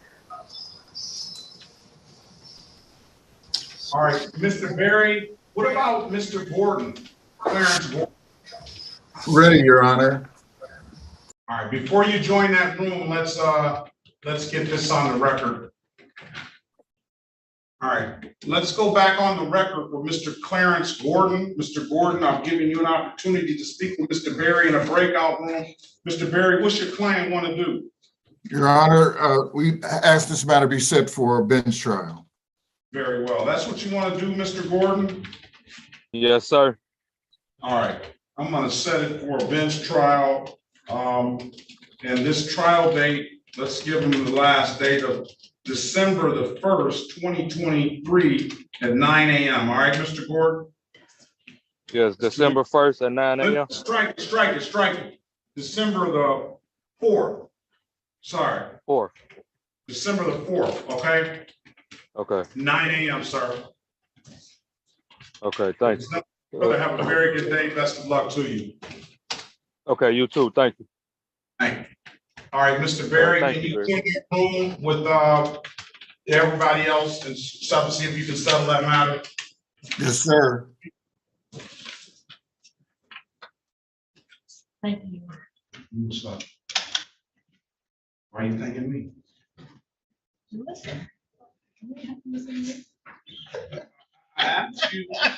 All right, Mr. Barry, what about Mr. Gordon, Clarence Gordon? Ready, Your Honor. All right, before you join that room, let's get this on the record. All right, let's go back on the record with Mr. Clarence Gordon. Mr. Gordon, I'm giving you an opportunity to speak with Mr. Barry in a breakout room. Mr. Barry, what's your client want to do? Your Honor, we asked this matter be set for a bench trial. Very well. That's what you want to do, Mr. Gordon? Yes, sir. All right, I'm gonna set it for a bench trial. And this trial date, let's give them the last date of December the 1st, 2023 at 9 a.m. All right, Mr. Gordon? Yes, December 1st at 9 a.m. Strike it. December the 4th. Sorry. 4th. December the 4th, okay? Okay. 9 a.m., sir. Okay, thanks. Brother, have a very good day. Best of luck to you. Okay, you too. Thank you. Thank you. All right, Mr. Barry, Thank can you, you get in the room with everybody else and see if you can settle that matter? Yes, sir. Thank you. Why are you thanking me? Listen. I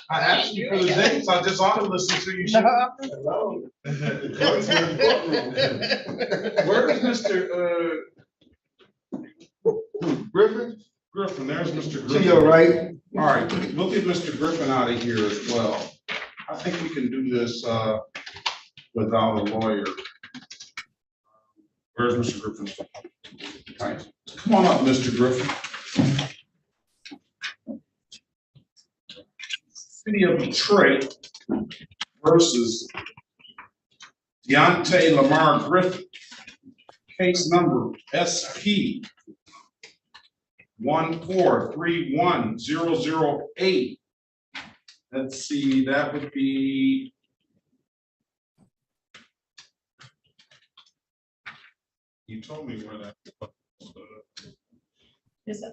asked you for the dates. I just ought to listen to you. Hello. Where's Mr. Griffin? Griffin? There's Mr. To Griffin. your right. All right, we'll get Mr. Griffin out of here as well. I think we can do this without a lawyer. Where's Mr. Griffin? All right, come on up, Mr. Griffin. City of Detroit versus Deontay Lamar Griffin. Case number SP 1431008. Let's see, that would be you told me where that was. Is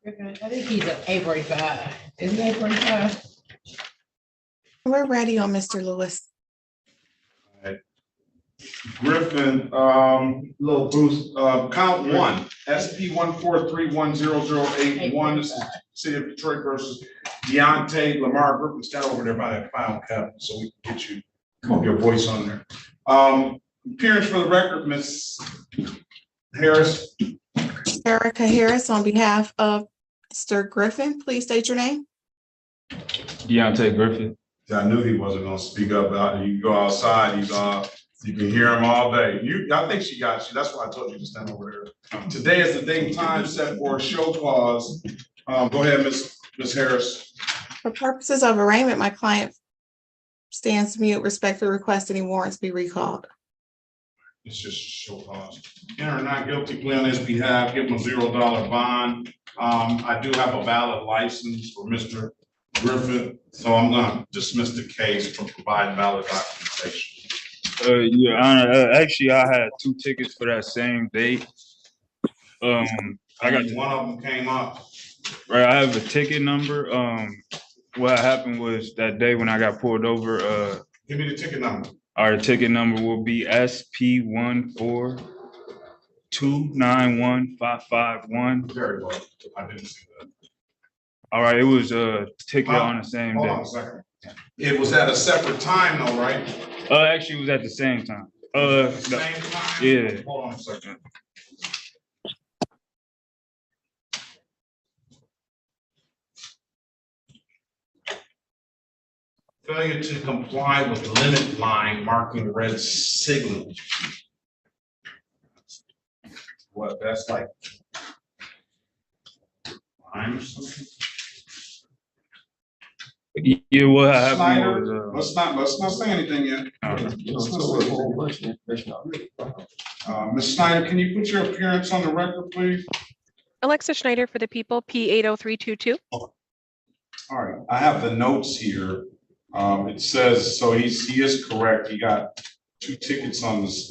I think he's at 845. Isn't he 845? We're ready on Mr. Lewis. Griffin, little Bruce, count one, SP 1431008. This is City of Detroit versus Deontay Lamar Griffin. Stand over there by that file cabinet so we can get you your voice on there. Appearance for the record, Ms. Harris. Erica Harris on behalf of Mr. Griffin, please state your name. Deontay Griffin. I knew he wasn't gonna speak up. You go outside, you can hear him all day. I think she got you. That's why I told you to stand over there. Today is the date and time set for a show cause. Go ahead, Ms. Harris. For purposes of arraignment, my client stands mute, respectfully request any warrants be recalled. It's just a show cause. Enter not guilty plea on his behalf, give him a $0 bond. I do have a valid license for Mr. Griffin, so I'm gonna dismiss the case for providing valid documentation. Your Honor, actually, I had 2 tickets for that same date. I got one of them came up. Right, I have a ticket number. What happened was that day when I got pulled over. Give me the ticket number. Our ticket number will be SP 142915551. Very well. I didn't see that. All right, it was ticket on the same Hold day. on a second. It was at a separate time though, right? Actually, it was at the same time. Same time? Yeah. Hold on a second. Failure to comply with limit line marking red signal. What, that's like line or something? Yeah, what happened Snyder, was let's not say anything yet. Ms. Snyder, can you put your appearance on the record, please? Alexa Schneider for the people, P80322. All right, I have the notes here. It says, so he is correct. He got 2 tickets on this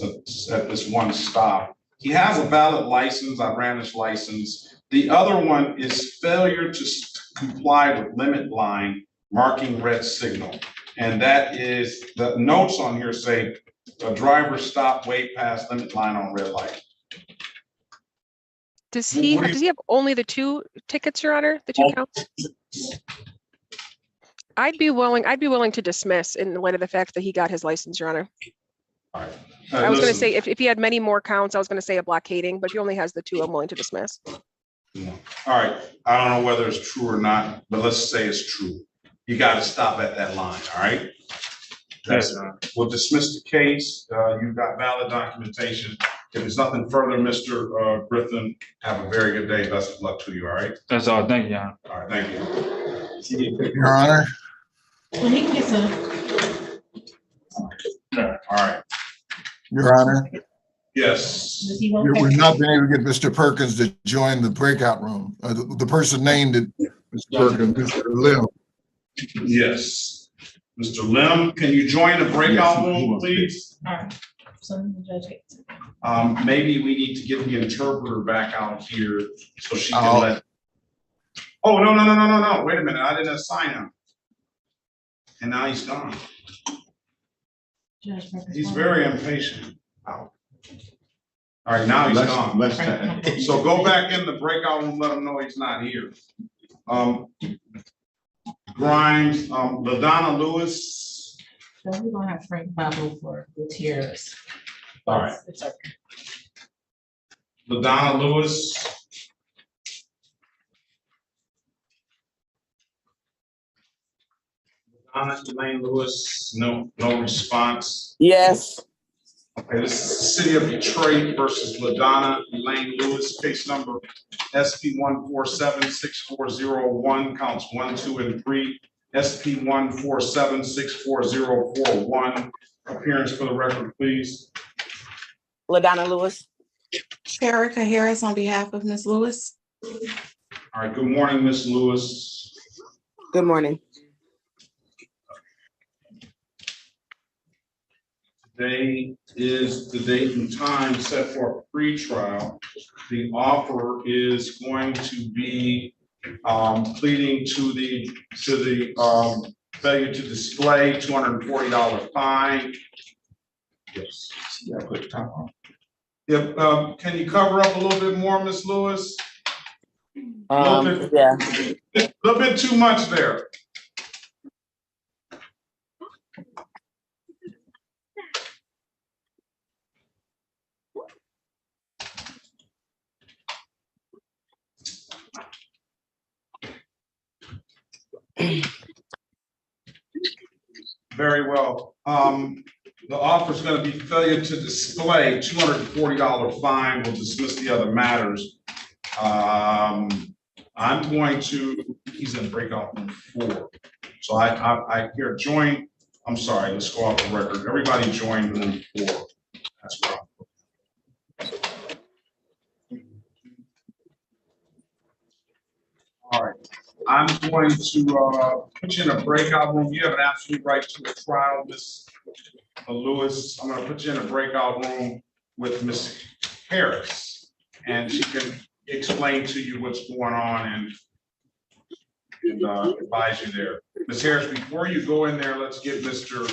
at this one stop. He has a valid license. I ran his license. The other one is failure to comply with limit line marking red signal. And that is, the notes on here say a driver stop way past limit line on red light. Does he have only the 2 tickets, Your Honor? The 2 counts? I'd be willing to dismiss in light of the fact that he got his license, Your Honor. All right. I was going to say if he had many more counts, I was going to say a blockading, but if he only has the 2, I'm willing to dismiss. Yeah. All right. I don't know whether it's true or not, but let's say it's true. You got to stop at that line. All right. That's we'll dismiss the case. You've got valid documentation. If there's nothing further, Mr. Griffin, have a very good day. Best of luck to you. All right. That's all. Thank you, Your Honor. All right. Thank you. Your Honor. When he gets a. All right. Your Honor. Yes. We've not been able to get Mr. Perkins to join the breakout room. The person named it, Mr. Perkins, Mr. Lim. Yes. Mr. Lim, can you join the breakout room, please? All right. So the judge gets. Maybe we need to get the interpreter back out here so she can let. Oh, no. Wait a minute. I didn't assign him. And now he's gone. He's very impatient. All right, now he's gone. So go back in the breakout room, let him know he's not here. Grimes, LaDonna Lewis. So we're gonna have Frank Pablo for Gutierrez. All right. It's okay. LaDonna Lewis. Elaine Lewis, no response. Yes. Okay, this is the City of Detroit versus LaDonna Elaine Lewis, case number SP 1476401, counts 1, 2, and 3. SP 1476441. Appearance for the record, please. LaDonna Lewis. Sherika Harris on behalf of Ms. Lewis. All right, good morning, Ms. Lewis. Good morning. Today is the date and time set for a pre-trial. The offer is going to be pleading to the failure to display, $240 fine. Yes. Yeah, put time on. Yep. Can you cover up a little bit more, Ms. Lewis? Yeah. A little bit too much there. Very well. The offer is going to be failure to display, $240 fine. We'll dismiss the other matters. I'm going to, he's in breakout room 4. So I hear join. I'm sorry, let's go off the record. Everybody join room 4. That's right. All right. I'm going to put you in a breakout room. You have an absolute right to a trial, Ms. Lewis. I'm going to put you in a breakout room with Ms. Harris, and she can explain to you what's going on and advise you there. Ms. Harris, before you go in there, let's get Mr.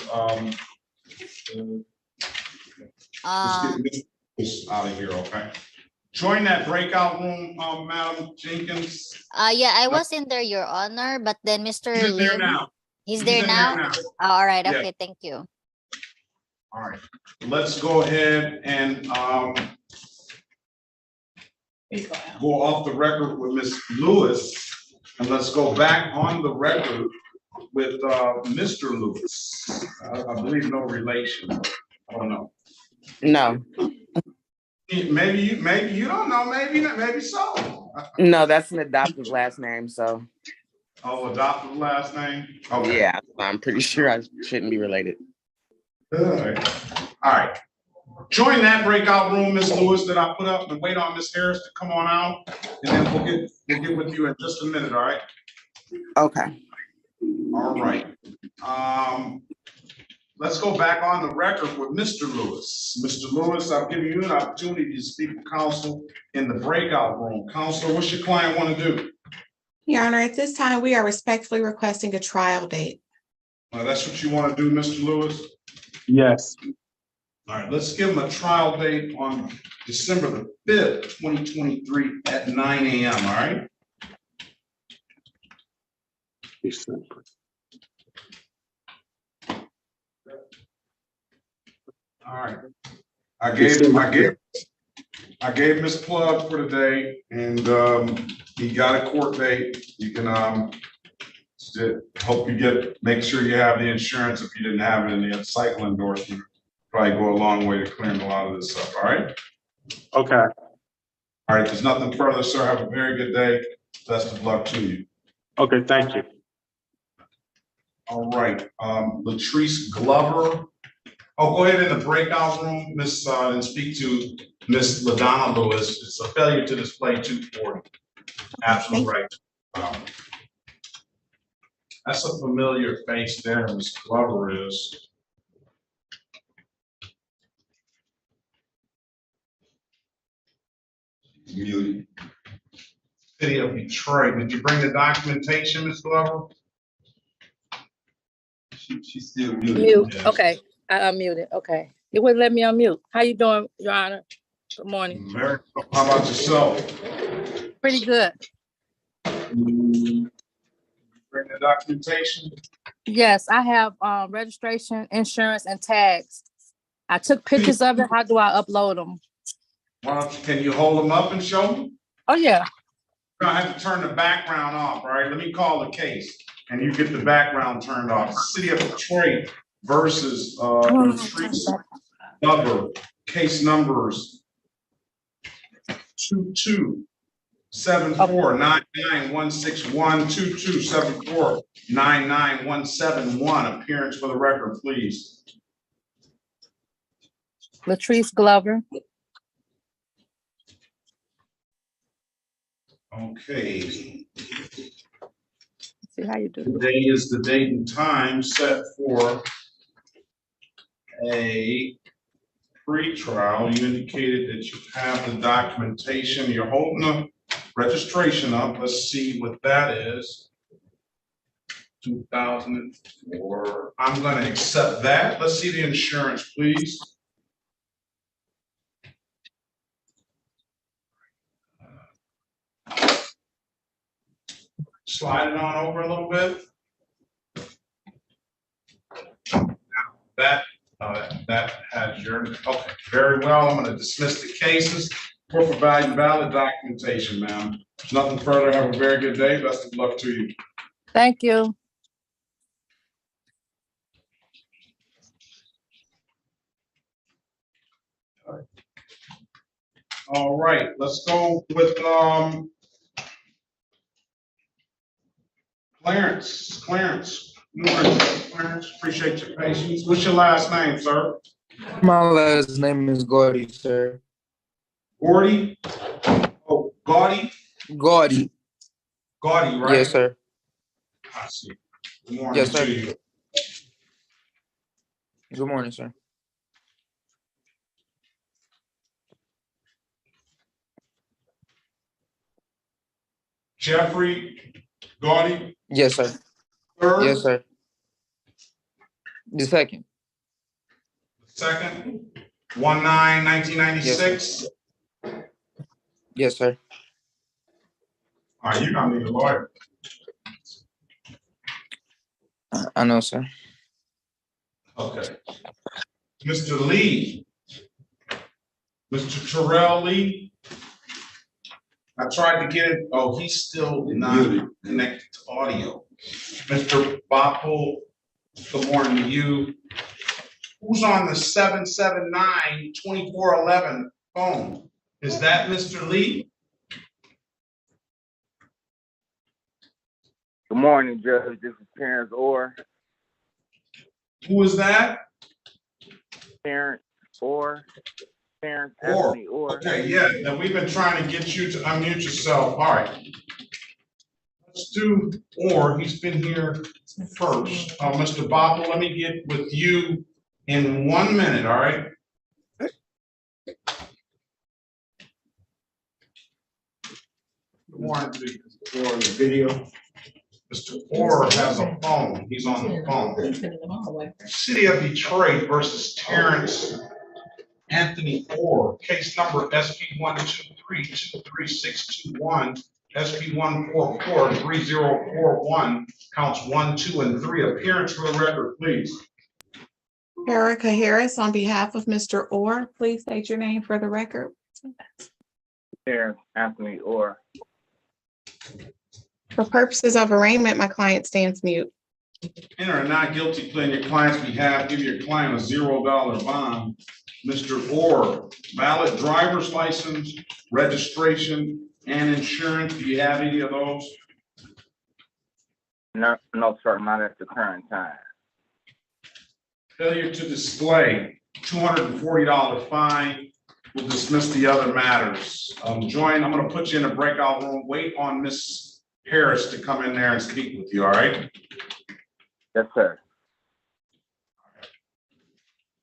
Let's get Ms. out of here, okay? join that breakout room, Madam Jenkins. Yeah, I was in there, Your Honor, but then Mr. He's in there Lim, now. he's He's there in there now? now. Oh, all right, Yeah. okay, thank you. All right, let's go ahead and go off the record with Ms. Lewis, and let's go back on the record with Mr. Lewis. I believe no relation. I don't know. No, Maybe you don't know. Maybe not. Maybe so. no, that's an adoptive last name, so Oh, adopted last name. Okay. yeah, I'm pretty sure I shouldn't be related. All right. Join that breakout room, Ms. Lewis, that I put up, and wait on Ms. Harris to come on out, and then we'll get with you in just a minute. All right. Okay. All right. Let's go back on the record with Mr. Lewis. Mr. Lewis, I've given you an opportunity to speak with counsel in the breakout room. Counselor, what's your client want to do? Your Honor, at this time, we are respectfully requesting a trial date. That's what you want to do, Mr. Lewis? Yes. All right, let's give him a trial date on December the 5th, 2023 at 9 a.m., all right? All right. I gave Ms. Plug for today, and he got a court date. You can make sure you have the insurance if you didn't have it in the cycle endorsement. Probably go a long way to clearing a lot of this up, all right? Okay. All right, there's nothing further, sir. Have a very good day. Best of luck to you. Okay, thank you. All right, Latrice Glover. Oh, go ahead in the breakout room, Miss, and speak to Miss LaDonna Lewis. It's a failure to display 240. Absolute right. That's a familiar face there, Miss Glover is. Muted. City of Detroit. Did you bring the documentation, Ms. Glover? She's still muted. Mute. Yes. Okay, I unmuted. Okay, it wouldn't let me unmute. How you doing, Your Honor? Good morning. Very. How about yourself? Pretty good. Bring the documentation. Yes, I have registration, insurance, and tags. I took pictures of it. How do I upload them? Can you hold them up and show me? Oh yeah. I have to turn the background off. All right, let me call the case, and you get the background turned off. City of Detroit versus Latrice Glover. Case numbers 2274-99161, 2274-99171. Appearance for the record, please. Latrice Glover. Okay. See how you do. Today is the date and time set for a pre-trial. You indicated that you have the documentation. You're holding the registration up. Let's see what that is. 2004. I'm going to accept that. Let's see the insurance, please. Slide it on over a little bit. Now that has your, okay, very well. I'm going to dismiss the cases for providing valid documentation, ma'am. There's nothing further. Have a very good day. Best of luck to you. Thank you. All right, let's go with Clarence. Good morning, Clarence. Appreciate your patience. What's your last name, sir? My last name is Gordy, sir. Gordy? Oh, Gaudy? Gordy. Gaudy, right? Yes, sir. I see. Good morning Yes, sir. to you. Good morning, sir. Jeffrey Gaudy? Yes, sir. Third? Yes, sir. The second. Second? 1/9/1996? Yes, sir. All right, you don't need a lawyer. I know, sir. Okay. Mr. Lee. Mr. Terrell Lee. I tried to get it. Oh, he's still not connected to audio. Mr. Boppel, good morning to you. Who's on the 779-2411 phone? Is that Mr. Lee? Good morning, Judge. This is Terrence Orr. Who is that? Terrence Orr. Terrence Orr. Anthony Orr. Okay, yeah. Now we've been trying to get you to unmute yourself. All right. Let's do Orr. He's been here first. Mr. Boppel, let me get with you in 1 minute. All right. Good morning to you. For the video. Mr. Orr has a phone. He's on the phone. City of Detroit versus Terrence Anthony Orr. Case number SP 123-23621, SP 144-3041, counts 1, 2, and 3. Appearance for the record, please. Erica Harris, on behalf of Mr. Orr, please state your name for the record. Terrence Anthony Orr. For purposes of arraignment, my client stands mute. Enter a not guilty plea on your client's behalf. Give your client a $0 bond. Mr. Orr, valid driver's license, registration, and insurance. Do you have any of those? No, sir, not at the current time. Failure to display, $240 fine. We'll dismiss the other matters. I'm gonna put you in a breakout room. Wait on Miss Harris to come in there and speak with you, all right? Yes, sir.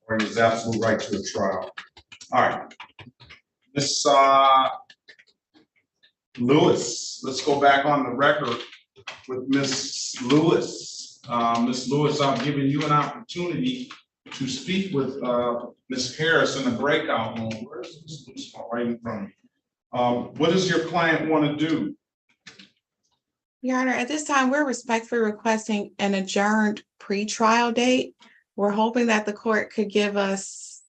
Or his absolute right to a trial. All right. Miss Lewis, let's go back on the record with Miss Lewis. Miss Lewis, I'm giving you an opportunity to speak with Miss Harris in the breakout room. Where's Miss Lewis? Right in front of me. What does your client want to do? Your Honor, at this time, we're respectfully requesting an adjourned pre-trial date. We're hoping that the court could give us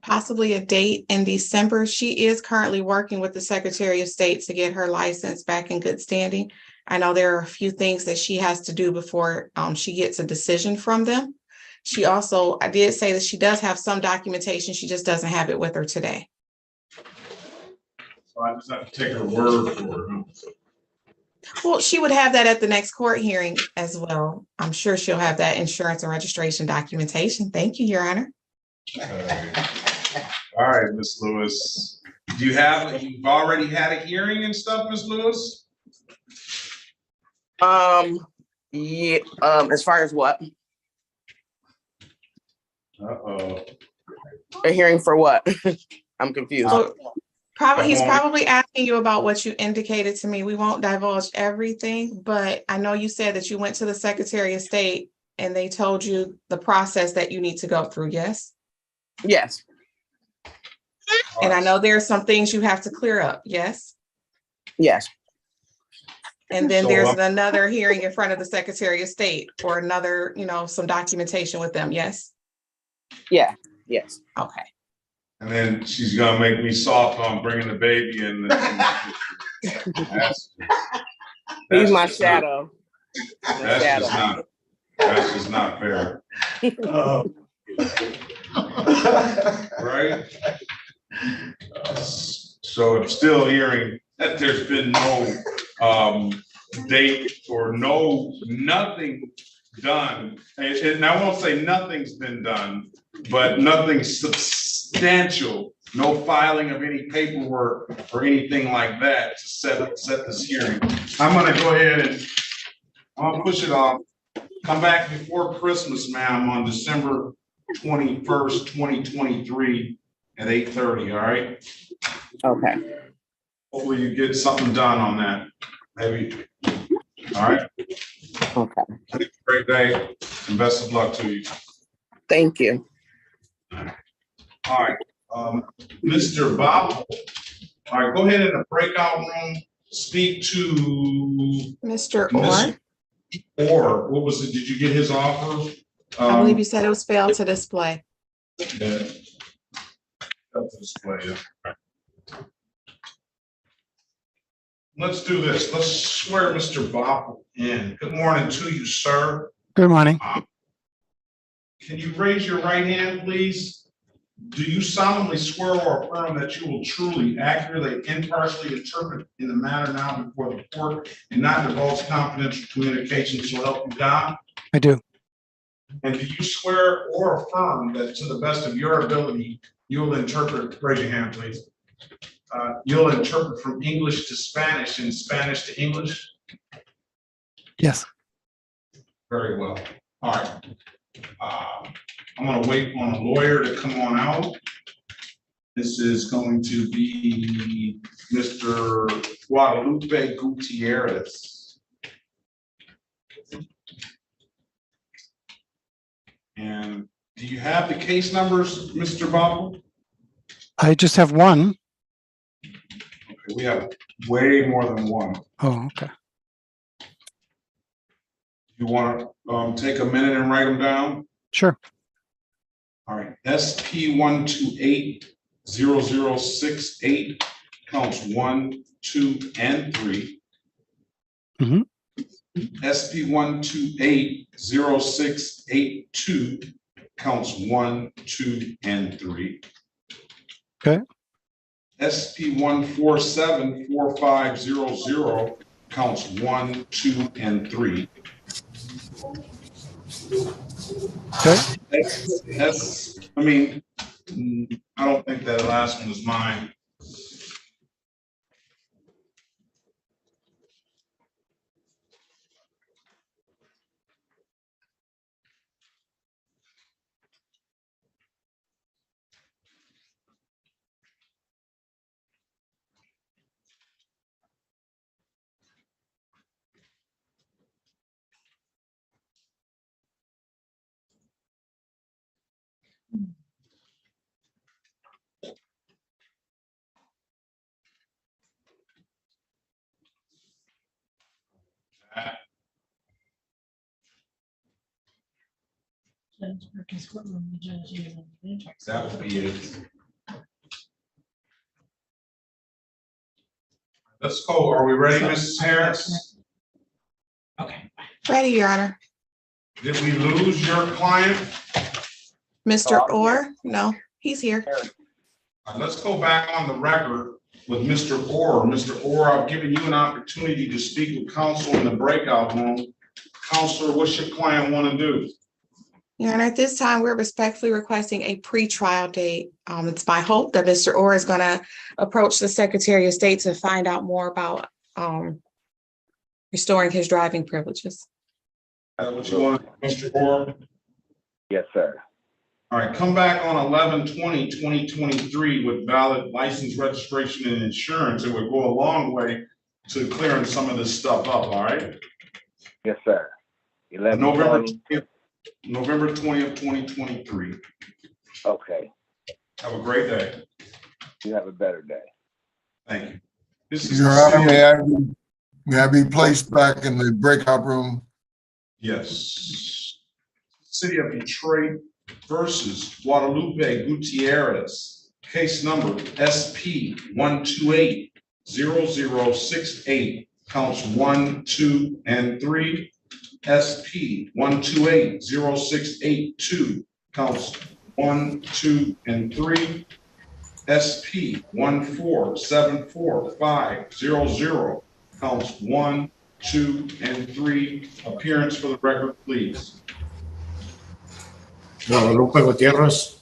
possibly a date in December. She is currently working with the Secretary of State to get her license back in good standing. I know there are a few things that she has to do before she gets a decision from them. She also, I did say that she does have some documentation. She just doesn't have it with her today. So I just have to take her word for it. Well, she would have that at the next court hearing as well. I'm sure she'll have that insurance and registration documentation. Thank you, Your Honor. All right, Miss Lewis. You've already had a hearing and stuff, Miss Lewis? Yeah, as far as what? Uh-oh. A hearing for what? I'm confused. So, he's probably asking you about what you indicated to me. We won't divulge everything, but I know you said that you went to the Secretary of State and they told you the process that you need to go through, yes? Yes. And I know there are some things you have to clear up, yes? Yes. And then there's another hearing in front of the Secretary of State or another, some documentation with them, yes? Yeah, yes. Okay. And then she's gonna make me soft on bringing the baby in. He's my shadow. That's just not fair. Right? So I'm still hearing that there's been no date or nothing done. And I won't say nothing's been done, but nothing substantial, no filing of any paperwork or anything like that to set this hearing. I'm gonna go ahead and I'll push it off. Come back before Christmas, ma'am, on December 21st, 2023 at 8:30, all right? Okay. Hopefully you get something done on that, maybe. All right? Okay. Have a great day and best of luck to you. Thank you. All right, Mr. Bob, All right, go ahead in the breakout room, speak to Mr. Miss Orr, Orr. What was it? Did you get his offer? I believe you said it was failed to display. Yeah. That's display, yeah. Let's do this. Let's swear Mr. Bopp in. Good morning to you, sir. Good morning. Can you raise your right hand, please? Do you solemnly swear or affirm that you will truly, accurately, impartially interpret in the matter now before the court and not divulge confidential communications so help you God? I do. And do you swear or affirm that to the best of your ability, you'll interpret, raise your hand, please. You'll interpret from English to Spanish and Spanish to English? Yes. Very well. All right. I'm going to wait on a lawyer to come on out. This is going to be Mr. Guadalupe Gutierrez. And do you have the case numbers, Mr. Bopp? I just have one. Okay, we have way more than one. Oh, okay. You want to take a minute and write them down? Sure. All right, SP 1280068 counts 1, 2, and 3. Mm-hmm. SP 1280682 counts 1, 2, and 3. Okay. SP 1474500 counts 1, 2, and 3. Okay. I don't think that last one is mine. That would be it. Let's go. Are we ready, Mrs. Harris? Ready, Your Honor. Did we lose your client? Mr. Orr? No, he's here. Let's go back on the record with Mr. Orr. Mr. Orr, I've given you an opportunity to speak with counsel in the breakout room. Counselor, what's your client want to do? Your Honor, at this time, we're respectfully requesting a pre-trial date. It's my hope that Mr. Orr is going to approach the Secretary of State to find out more about restoring his driving privileges. What you want, Mr. Orr? Yes, sir. All right, come back on 11/20/2023 with valid license, registration, and insurance. It would go a long way to clearing some of this stuff up, all right? Yes, sir. November 20th, 2023. Okay. Have a great day. You have a better day. Thank you. This is Your Honor, may I be placed back in the breakout room? Yes. City of Detroit versus Guadalupe Gutierrez. Case number SP 1280068 counts 1, 2, and 3. SP 1280682 counts 1, 2, and 3. SP 1474500 counts 1, 2, and 3. Appearance for the record, please. Guadalupe Gutierrez.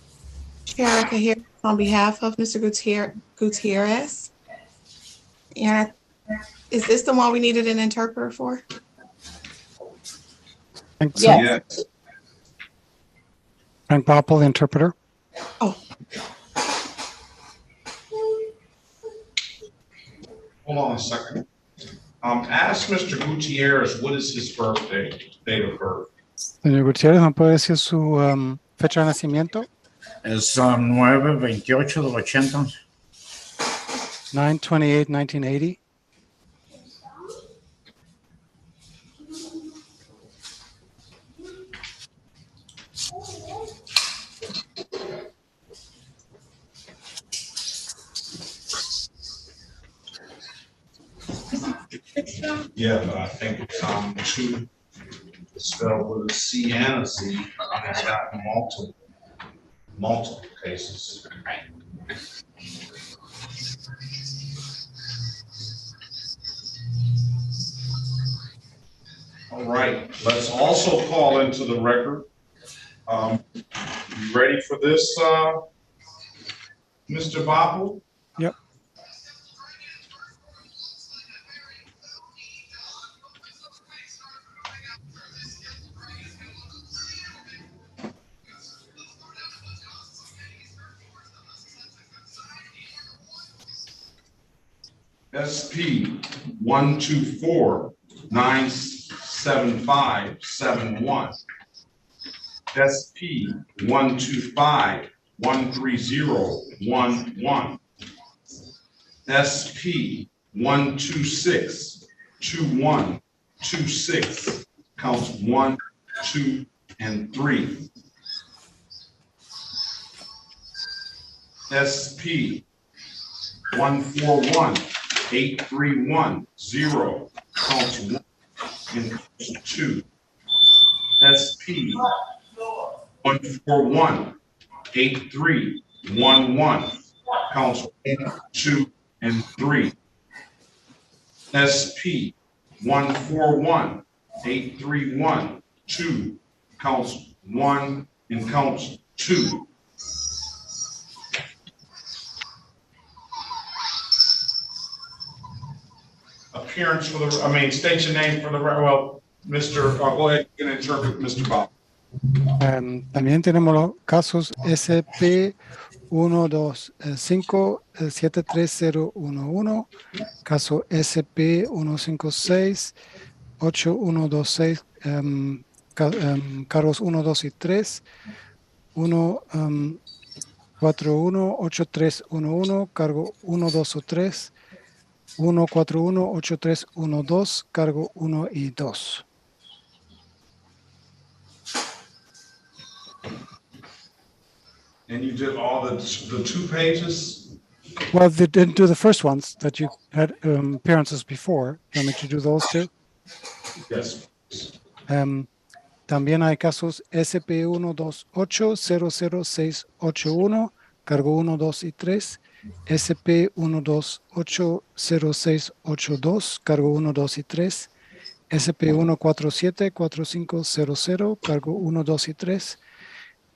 Chair, I hear on behalf of Mr. Gutierrez. Yeah, is this the one we needed an interpreter for? Thanks. Yes. Frank Boppel, interpreter. Oh. Hold on a second. Ask Mr. Gutierrez, what is his birthday, date of birth? Señor Gutiérrez, ¿me puede decir su fecha de nacimiento? Es 9/28/80. 9/28/1980. Yeah, but I think it's two spelled with a C and a Z, and it's got multiple cases. All right, let's also call into the record. You ready for this, Mr. Babu? Yep. SP 124-97571. SP 125-13011. SP 126-2126. Counts 1, 2, and 3. SP 141-8310. Counts 1 and counts 2. SP 141-8311. Counts 1, 2, and 3. SP 141-8312. Counts 1 and counts 2. Appearance for the, state your name for the, well, Mr. Go ahead and interpret, Mr. Bob. También tenemos los casos SP 125-73011, caso SP 156-8126, cargos 1, 2 y 3, 141-8311, cargo 1, 2 o 3, 141-8312, cargo 1 y 2. And you did all the 2 pages? Well, they didn't do the first ones that you had appearances before. Want me to do those too? Yes. También hay casos SP 128-00681, cargo 1, 2 y 3, SP 128-0682, cargo 1, 2 y 3, SP 147-4500, cargo 1, 2 y 3,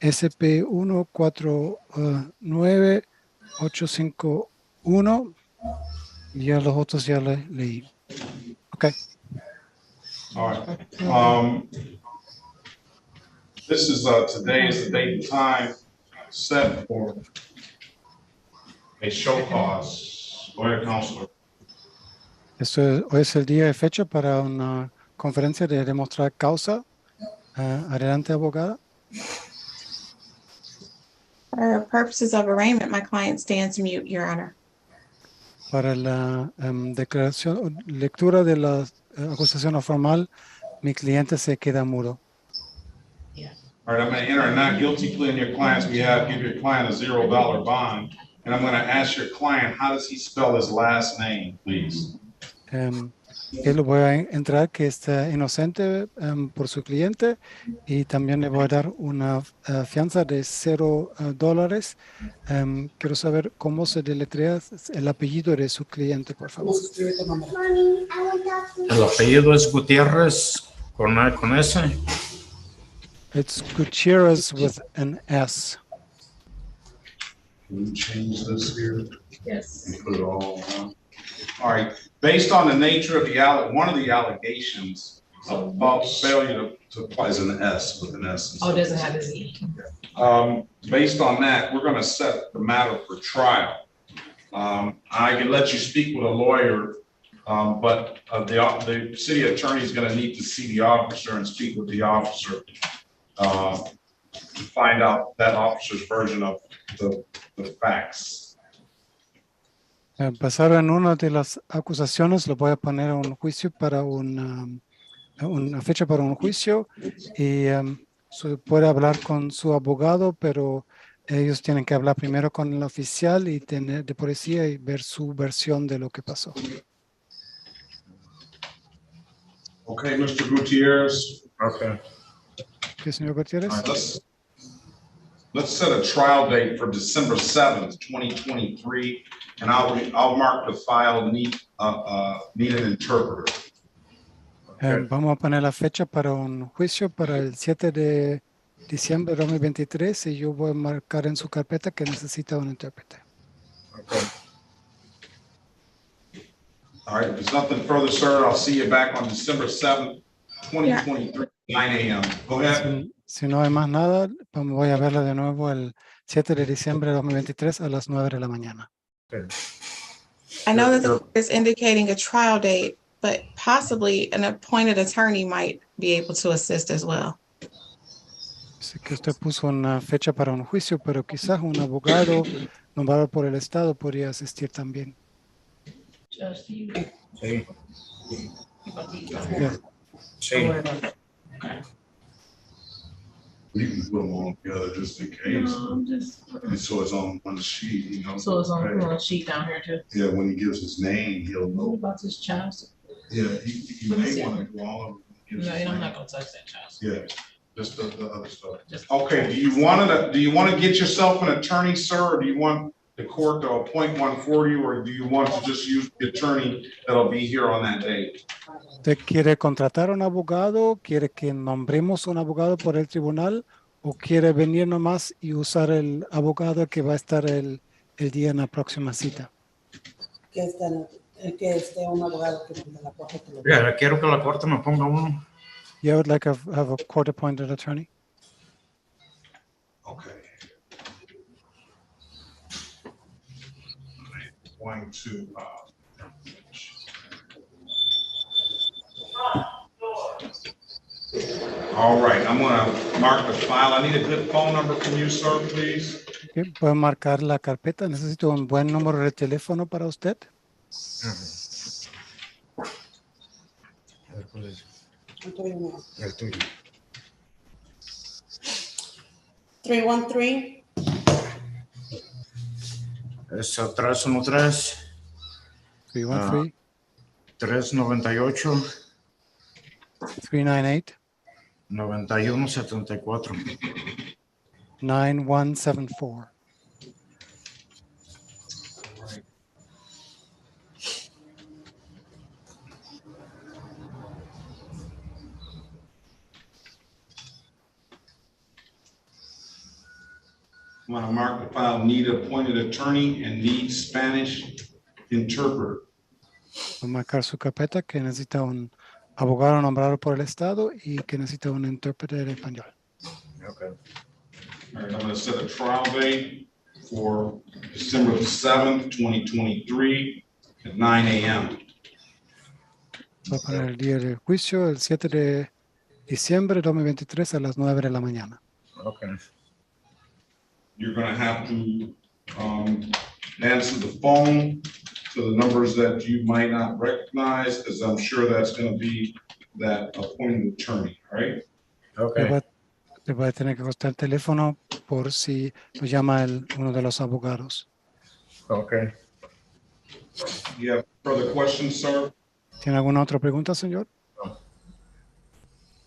SP 149-851, y a los otros ya leí. Okay. All right. This is today is the date and time set for a show cause. Go ahead, Counselor. Hoy es el día y fecha para una conferencia de demostrar causa. Adelante, abogada. For purposes of arraignment, my client stands mute, Your Honor. Para la lectura de la acusación formal, mi cliente se queda mudo. All right, I'm going to enter a not guilty plea in your client's behalf, give your client a $0 bond, and I'm going to ask your client, how does he spell his last name, please? Él voy a entrar que está inocente por su cliente y también le voy a dar una fianza de $0. Quiero saber cómo se deletrea el apellido de su cliente, por favor. El apellido es Gutiérrez con S. It's Gutierrez with an S. Can we change this here? Yes. And put it all on. All right. Based on the nature of one of the allegations about failure to apply is an S with an S. Oh, it doesn't have a Z. Based on that, we're going to set the matter for trial. I can let you speak with a lawyer, but the city attorney is going to need to see the officer and speak with the officer to find out that officer's version of the facts. Basado en una de las acusaciones, lo voy a poner a un juicio para una fecha para un juicio y puede hablar con su abogado, pero ellos tienen que hablar primero con el oficial y tener de policía y ver su versión de lo que pasó. Okay, Mr. Gutierrez. Okay. ¿Qué, señor Gutiérrez? All right, let's set a trial date for December 7th, 2023, and I'll mark the file need an interpreter. Vamos a poner la fecha para un juicio para el 7 de diciembre de 2023 y yo voy a marcar en su carpeta que necesita un intérprete. Okay. All right, if there's nothing further, sir, I'll see you back on December 7th, 2023, 9 a.m. Go ahead. Si no hay más nada, voy a verla de nuevo el 7 de diciembre de 2023 a las 9 de la mañana. Okay. I know that the court is indicating a trial date, but possibly an appointed attorney might be able to assist as well. Sé que usted puso una fecha para un juicio, pero quizás un abogado nombrado por el Estado podría asistir también. Sí. Yes. Sí. We can put them all together just in case. And so it's on one sheet, you know. So it's on one sheet down here too. Yeah, when he gives his name, he'll know. What about this child? Yeah, he may want to do all of them. No, I'm not gonna touch that child. Yeah, just the other stuff. Okay, do you want to get yourself an attorney, sir, or do you want the court to appoint one for you, or do you want to just use the attorney that'll be here on that day? ¿Usted quiere contratar un abogado? ¿Quiere que nombremos un abogado por el tribunal? ¿O quiere venir nomás y usar el abogado que va a estar el día en la próxima cita? Que esté un abogado que la corte te lo Yeah, quiero que la corte me ponga uno. Yeah, I would like to have a court-appointed attorney. Okay. Going to, all right, I'm gonna mark the file. I need a good phone number from you, sir, please. Okay, ¿puedo marcar la carpeta? Necesito un buen número de teléfono para usted. El tuyo. 313. Es 313. 313. 398. 398. 9174. 9174. I'm gonna mark the file, need appointed attorney and need Spanish interpreter. Voy a marcar su carpeta que necesita un abogado nombrado por el Estado y que necesita un intérprete de español. Okay. All right, I'm gonna set a trial date for December 7th, 2023 at 9 a.m. Voy a poner el día del juicio, el 7 de diciembre de 2023 a las 9 de la mañana. Okay. You're gonna have to answer the phone to the numbers that you might not recognize, because I'm sure that's gonna be that appointed attorney, all right? Okay. Le voy a tener que costar el teléfono por si lo llama uno de los abogados. Okay. You have further questions, sir? ¿Tiene alguna otra pregunta, señor? No.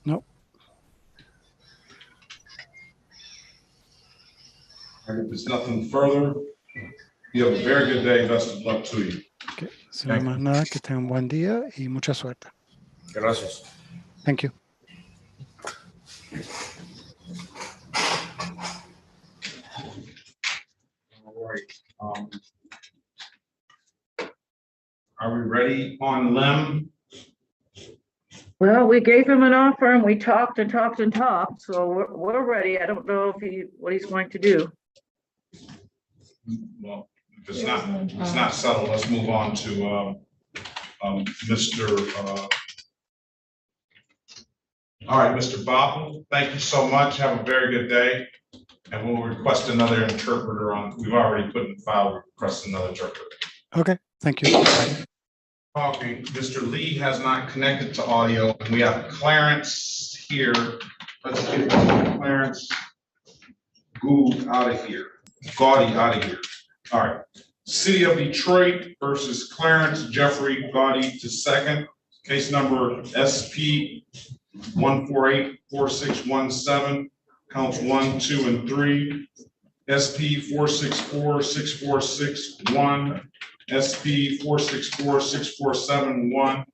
No. And if there's nothing further, you have a very good day. Best of luck to you. Okay. Si no hay más nada, que tenga un buen día y mucha suerte. Gracias. Thank you. All right. Are we ready on Lem? Well, we gave him an offer and we talked and talked and talked, so we're ready. I don't know if what he's going to do. Well, if it's not settled, let's move on to Mr. All right, Mr. Bob, thank you so much. Have a very good day. And we'll request another interpreter we've already put in the file, request another interpreter. Okay, thank you. Bye. Talking, Mr. Lee has not connected to audio, and we have Clarence here. Let's get Clarence Gould out of here, Gaudy out of here. All right. City of Detroit versus Clarence Jeffrey Gaudy II. Case number SP 1484617, counts 1, 2, and 3. SP 4646461, SP 4646471,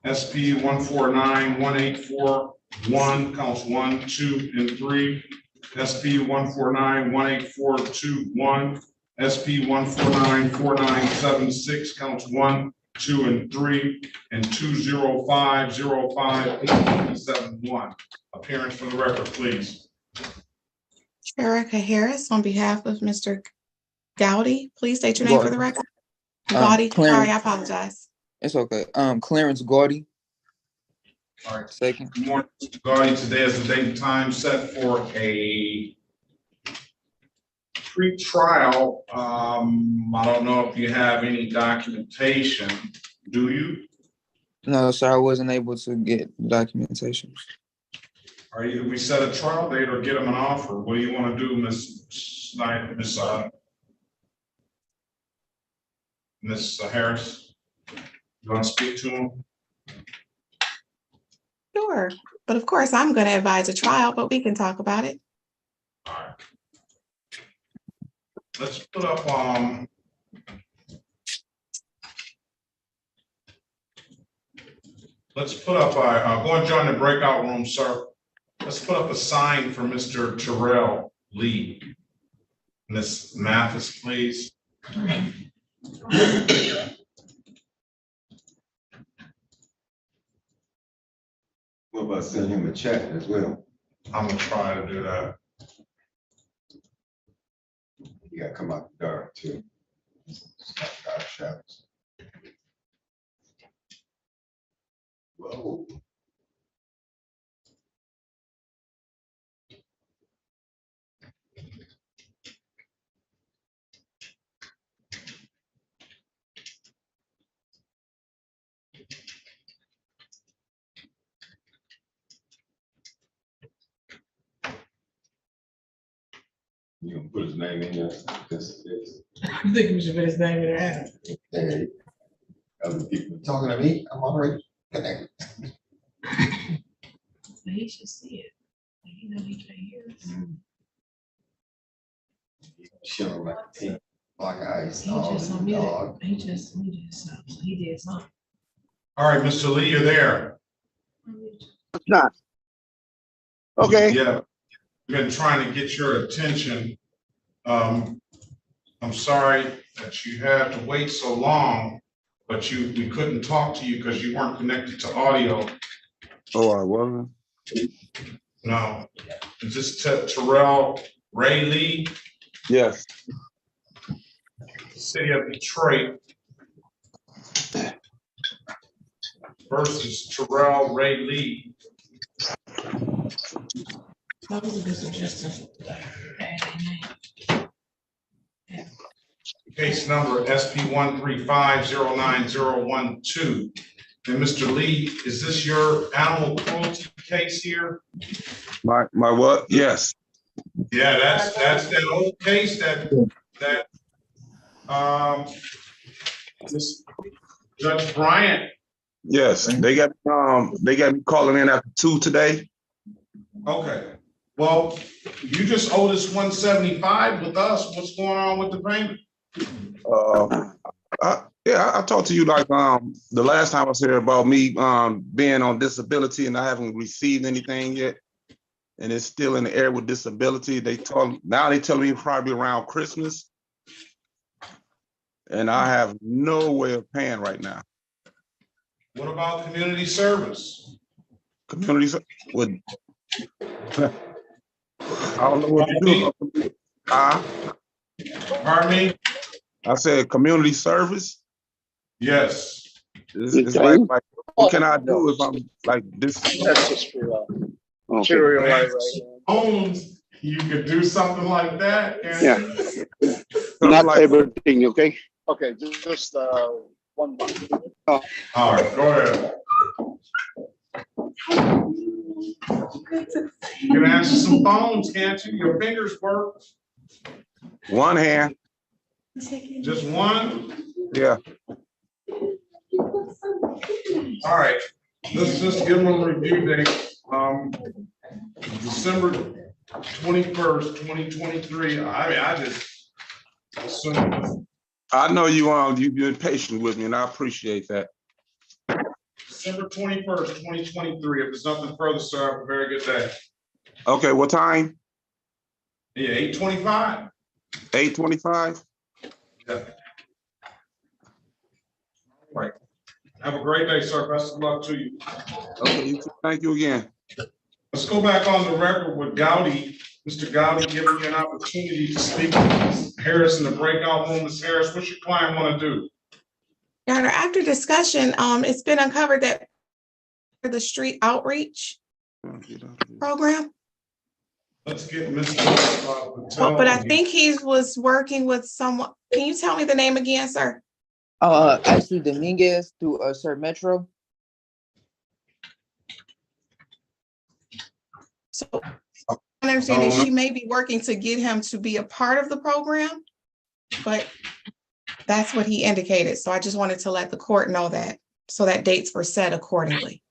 SP 1491841, counts 1, 2, and 3. SP 1491841, SP 1494976, counts 1, 2, and 3, and 205058371. Appearance for the record, please. Erica Harris, on behalf of Mr. Gowdy, please state your name for the record. Gaudy, sorry, I apologize. It's okay. Clarence Gaudy. All right. Second. Good morning, Mr. Gaudy. Today is the date and time set for a pre-trial. I don't know if you have any documentation. Do you? No, sir, I wasn't able to get documentation. Are you, we set a trial date or get them an offer? What do you want to do, Ms. Snyder, Ms. Harris? You want to speak to him? Sure, but of course, I'm going to advise a trial, but we can talk about it. All right. Let's put up, go and join the breakout room, sir. Let's put up a sign for Mr. Terrell Lee. Ms. Mathis, please. What about sending him a check as well? I'm gonna try to do that. You gotta come out the dark too. Dark shadows. Whoa. You gonna put his name in there? I think we should put his name in there. Hey, other people talking to me, I'm already connected. He should see it. You know he can't hear us. Showing like pink, black eyes. He just unmuted. He just muted himself. So he did something. All right, Mr. Lee, you're there. It's not. Okay. Yeah, we've been trying to get your attention. I'm sorry that you had to wait so long, but we couldn't talk to you because you weren't connected to audio. Oh, I wasn't? No. Is this Terrell Ray Lee? Yes. City of Detroit versus Terrell Ray Lee. That was a good suggestion. Case number SP 135091012. And Mr. Lee, is this your animal cruelty case here? My what? Yes. Yeah, that's that old case that this Judge Bryant. Yes, they got me calling in after 2 today. Okay. Well, you just owed us 175 with us. What's going on with the payment? I talked to you like the last time I was here about me being on disability and I haven't received anything yet, and it's still in the air with disability. They tell me probably around Christmas, and I have no way of paying right now. What about community service? Community with I don't know what to do. Pardon me? I said community service. Yes. It's like what can I do if I'm like this? That's just for material. Homes, you could do something like that. Yeah. Not everything, okay? Okay, just one. All right, go ahead. You can answer some phones, can't you? Your fingers work. One hand. Just one? Yeah. All right, let's just give them a review date. December 21st, 2023. I mean, I just assumed I know you've been patient with me, and I appreciate that. December 21st, 2023. If there's nothing further, sir, have a very good day. Okay, what time? Yeah, 8:25. 8:25? Yeah. All right. Have a great day, sir. Best of luck to you. Okay, you too. Thank you again. Let's go back on the record with Gowdy. Mr. Gowdy, giving you an opportunity to speak to Ms. Harris in the breakout room. Ms. Harris, what's your client want to do? Your Honor, after discussion, it's been uncovered that the street outreach program, Let's get Mr. but I think he was working with someone. Can you tell me the name again, sir? Actually Dominguez through Sir Metro. So I understand that she may be working to get him to be a part of the program, but that's what he indicated. So I just wanted to let the court know that, so that dates were set accordingly.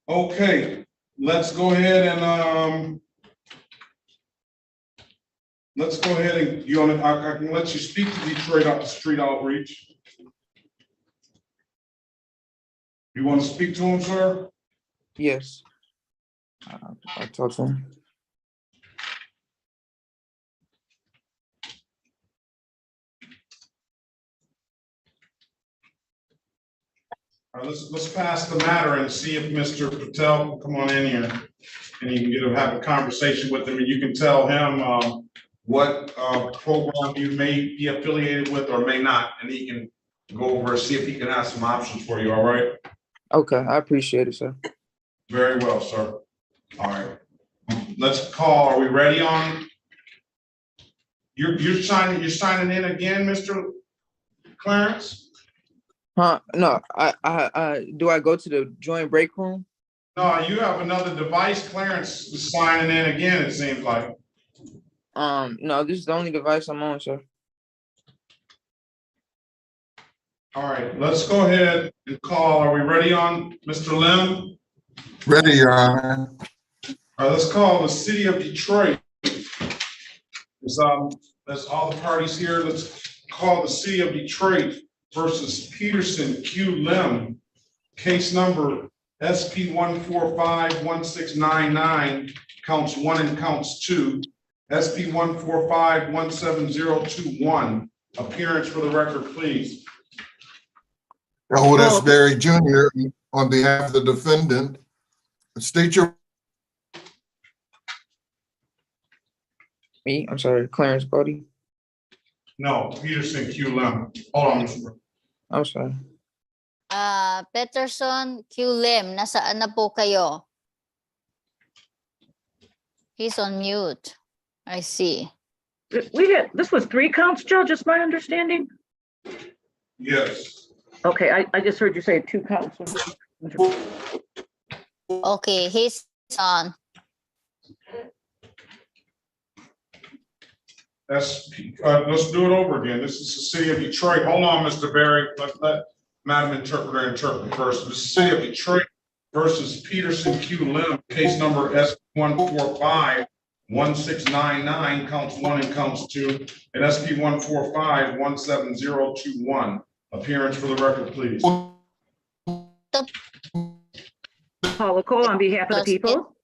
Okay, let's go ahead and let's go ahead and I can let you speak to Detroit up the street outreach. You want to speak to him, sir? Yes. I'll talk to him. All right, let's pass the matter and see if Mr. Patel can come on in here and you can have a conversation with him, and you can tell him what program you may be affiliated with or may not, and he can go over and see if he can have some options for you. All right? Okay, I appreciate it, sir. Very well, sir. All right. Let's call. Are we ready on? You're signing in again, Mr. Clarence? Huh? No, I do I go to the joint break room? No, you have another device. Clarence is signing in again, it seems like. No, this is the only device I'm on, sir. All right, let's go ahead and call. Are we ready on Mr. Lim? Ready, Your Honor. All right, let's call the city of Detroit. There's all the parties here. Let's call the city of Detroit versus Peterson Q. Lim. Case number SP 1451699, counts 1 and counts 2. SP 1451701. Appearance for the record, please. Elwood S. Berry Jr. on behalf of the defendant. State your. Me? I'm sorry, Clarence Bodie. No, Peterson Q. Lim. Hold on, Mr. I'm sorry. Peterson Q. Lim, nasaan na po kayo? He's on mute. I see. This was 3 counts, Judge, is my understanding? Yes. Okay, I just heard you say 2 counts. Okay, he's on. Let's do it over again. This is the city of Detroit. Hold on, Mr. Berry. Let Madam Interpreter interpret first. This is the city of Detroit versus Peterson Q. Lim, case number S 1451699, counts 1 and counts 2, and SP 1451701. Appearance for the record, please. Paula Cole on behalf of the people.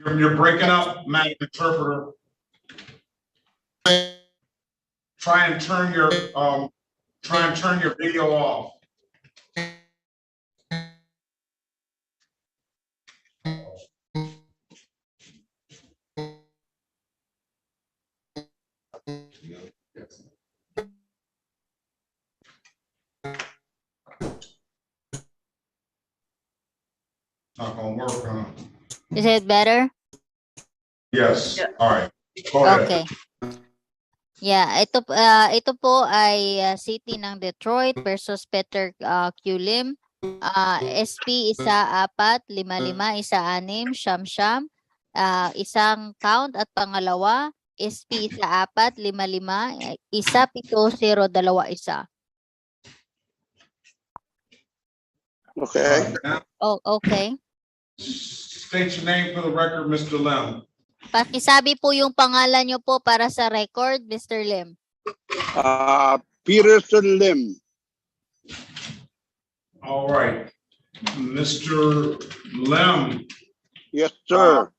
You're breaking up, Madam Interpreter. Try and turn your video off. Is it better? Yes, all right. Go ahead. Okay. Yeah, ito po ay City ng Detroit versus Peter Q. Lim. SP 1455, 16, siyam-siyam. Isang count at pangalawa, SP 1455, 170221. Okay. Oh, okay. State your name for the record, Mr. Lim. Pakisabi po yung pangalan nyo po para sa record, Mr. Lim. Peterson Lim. All right. Mr. Lim. Yes, sir.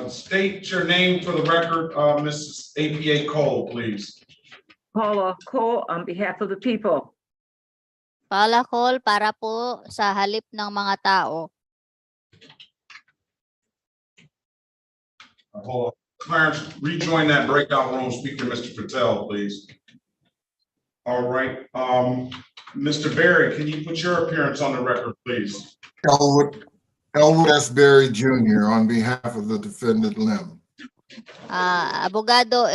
State your name for the record, Mrs. APA Cole, please. Paula Cole on behalf of the people. Paula Cole para po sa halip ng mga tao. Hold on. Clarence, rejoin that breakout room. Speak to Mr. Patel, please. All right. Mr. Berry, can you put your appearance on the record, please? Elwood S. Berry Jr. on behalf of the defendant Lim. Abogado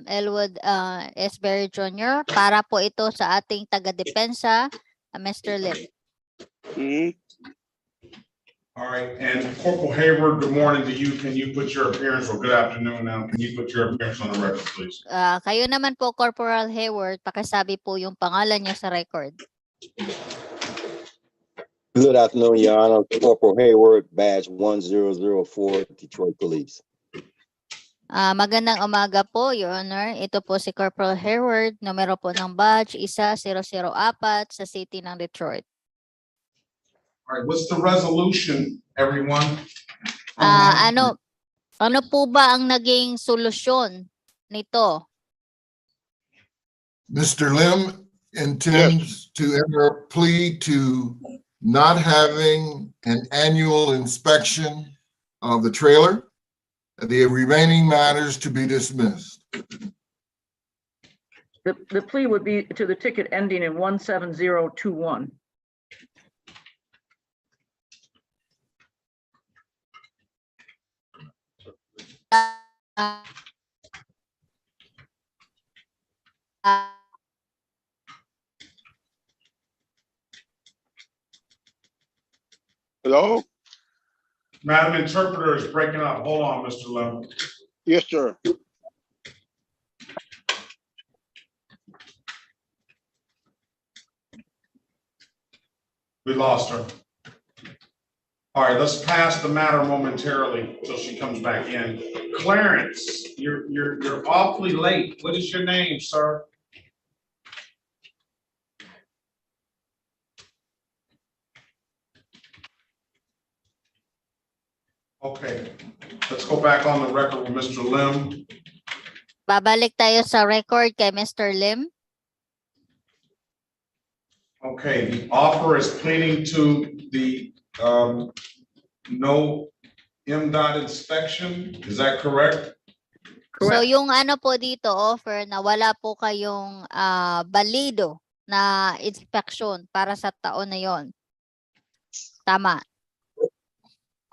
Elwood S. Berry Jr. para po ito sa ating taga-depensa, Mr. Lim. All right, and Corporal Hayward, good morning to you. Can you put your appearance, or good afternoon now, can you put your appearance on the record, please? Kayo naman po, Corporal Hayward, pakisabi po yung pangalan niyo sa record. Good afternoon, Your Honor. Corporal Hayward, badge 1004, Detroit Police. Magandang umaga po, Your Honor. Ito po si Corporal Hayward, numero po ng badge 1004 sa City ng Detroit. All right, what's the resolution, everyone? Ano po ba ang naging solusyon nito? Mr. Lim intends to enter a plea to not having an annual inspection of the trailer, the remaining matters to be dismissed. The plea would be to the ticket ending in 17021. Hello? Madam Interpreter is breaking up. Hold on, Mr. Lim. Yes, sir. We lost her. All right, let's pass the matter momentarily until she comes back in. Clarence, you're awfully late. What is your name, sir? Okay, let's go back on the record with Mr. Lim. Babalik tayo sa record kay Mr. Lim. Okay, the offer is pleading to the no MDOT inspection. Is that correct? So yung ano po dito offer na wala po kayong balido na inspection para sa taon na yon. Tama.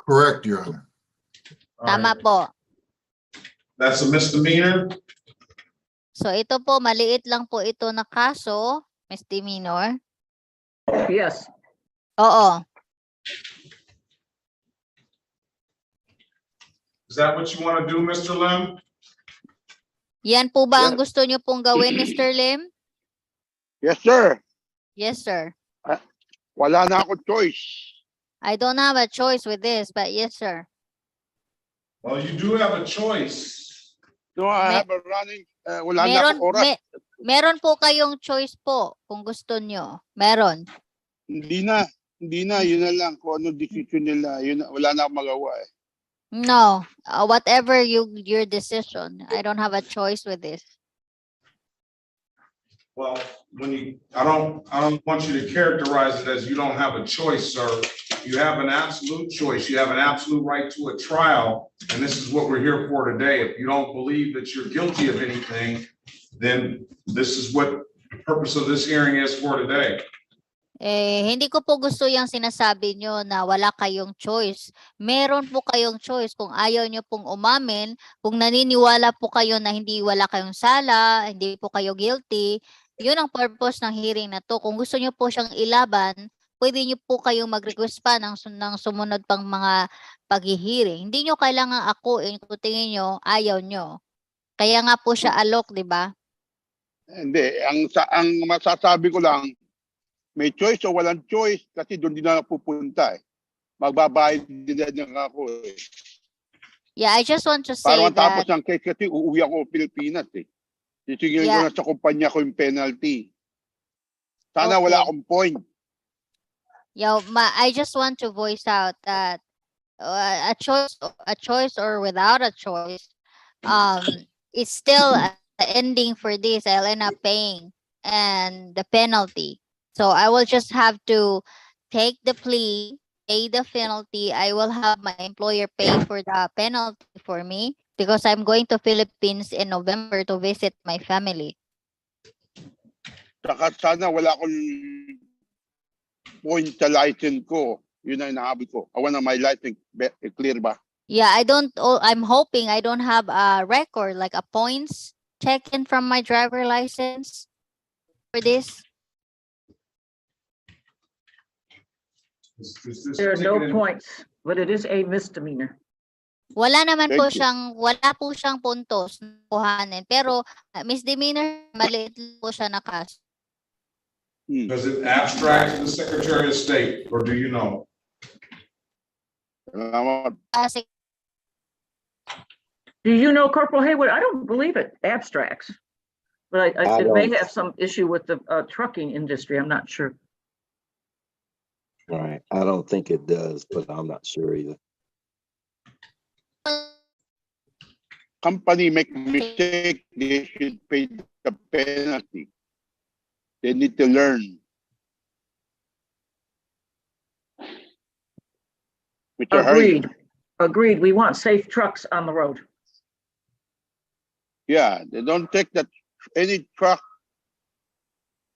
Correct, Your Honor. Tama po. That's a misdemeanor? So ito po, maliit lang po ito na kaso, misdemeanor. Yes. Oo. Is that what you want to do, Mr. Lim? Yan po ba ang gusto nyo pong gawin, Mr. Lim? Yes, sir. Yes, sir. Wala na ako choice. I don't have a choice with this, but yes, sir. Well, you do have a choice. No, I have a running, wala na ako oras. Meron po kayong choice po kung gusto nyo. Meron. Hindi na, yun na lang kung ano decision nila, yun, wala na akong magawa eh. No, whatever your decision. I don't have a choice with this. Well, I don't want you to characterize it as you don't have a choice, sir. You have an absolute choice. You have an absolute right to a trial, and this is what we're here for today. If you don't believe that you're guilty of anything, then this is what the purpose of this hearing is for today. Hindi ko po gusto yung sinasabi nyo na wala kayong choice. Meron po kayong choice kung ayaw nyo pong umamin, kung naniniwala po kayo na hindi wala kayong sala, hindi po kayo guilty, yun ang purpose ng hearing na to. Kung gusto nyo po siyang ilaban, pwede nyo po kayong mag-request pa ng sumunod pang mga pag-hearing. Hindi nyo kailangan akuin kung tingin nyo ayaw nyo. Kaya nga po siya alok, di ba? Hindi, ang masasabi ko lang, may choice o walang choice kasi doon din na pupunta eh. Magbabayad din na ako eh. Yeah, I just want to say Para matapos that, ng case kasi uuwi ako Pilipinas eh. Sisingilin ko Yeah. na sa kumpanya ko yung penalty. Sana Okay. wala akong point. yeah, I just want to voice out that a choice or without a choice, it's still a ending for this. I'll end up paying and the penalty. So I will just have to take the plea, pay the penalty. I will have my employer pay for the penalty for me because I'm going to Philippines in November to visit my family. Saka sana wala akong point sa license ko. Yun ang inaabot ko. I want my license clear ba? Yeah, I'm hoping I don't have a record, like a points taken from my driver license for this. There are no points, but it is a misdemeanor. Wala naman Thank po you. wala po siyang puntos na kuhanin. Pero misdemeanor, maliit lang po siya na kaso. Does it abstract to the Secretary of State, or do you know? Kasi Do you know Corporal Hayward? I don't believe it abstracts. But it may don't. have some issue with the trucking industry. I'm not sure. Right. I don't think it does, but I'm not sure either. Company make mistake, they should pay the penalty. They need to learn. Mr. Hurley. Agreed. We want safe trucks on the road. Yeah, they don't take that any truck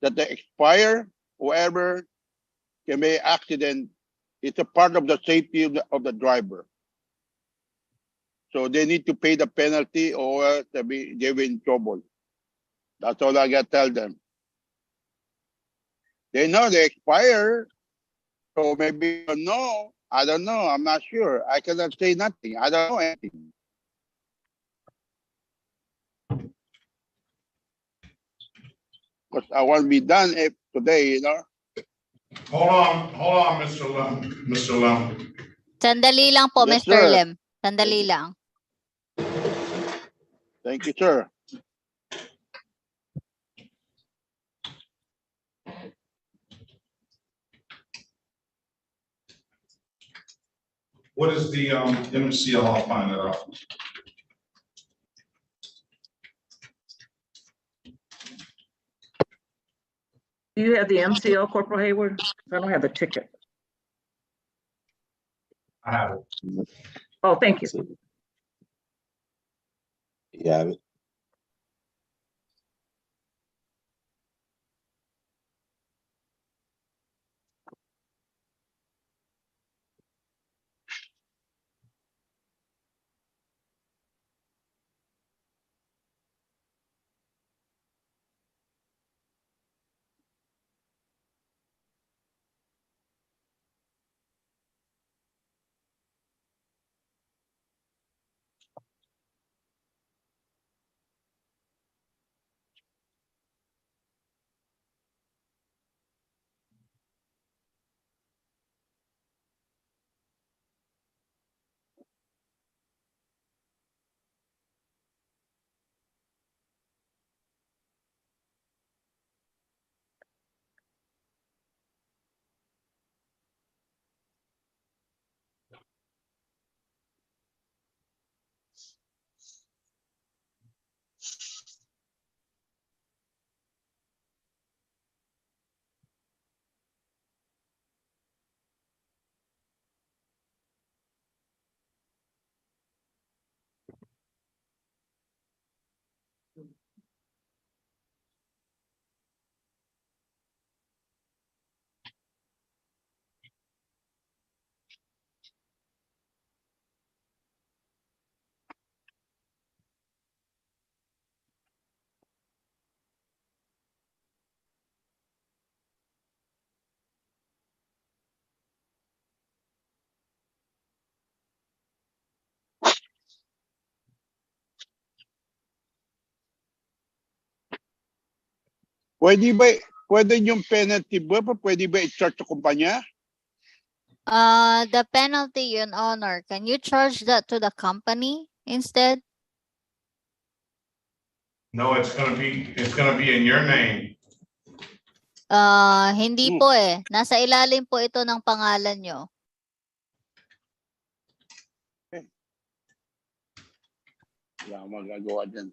that they expire, whoever can make accident. It's a part of the safety of the driver. So they need to pay the penalty or they be in trouble. That's all I got to tell them. They know they expire. So maybe no, I don't know. I'm not sure. I cannot say nothing. I don't know anything. Because I want to be done today, you know. Hold on, Mr. Lum. Sandali lang po, Yes, Mr. sir. Lim. Sandali lang. Thank you, sir. What is the MCL? I'll find it out. Do you have the MCL, Corporal Hayward? I don't have the ticket. I have it. Oh, thank you. Yeah. Pwede yung penalty ba? Pwede ba i-charge sa kumpanya? The penalty, Your Honor, can you charge that to the company instead? No, it's gonna be in your name. Hindi po eh. Nasa ilalim po ito ng pangalan nyo. Wala akong magagawa dyan.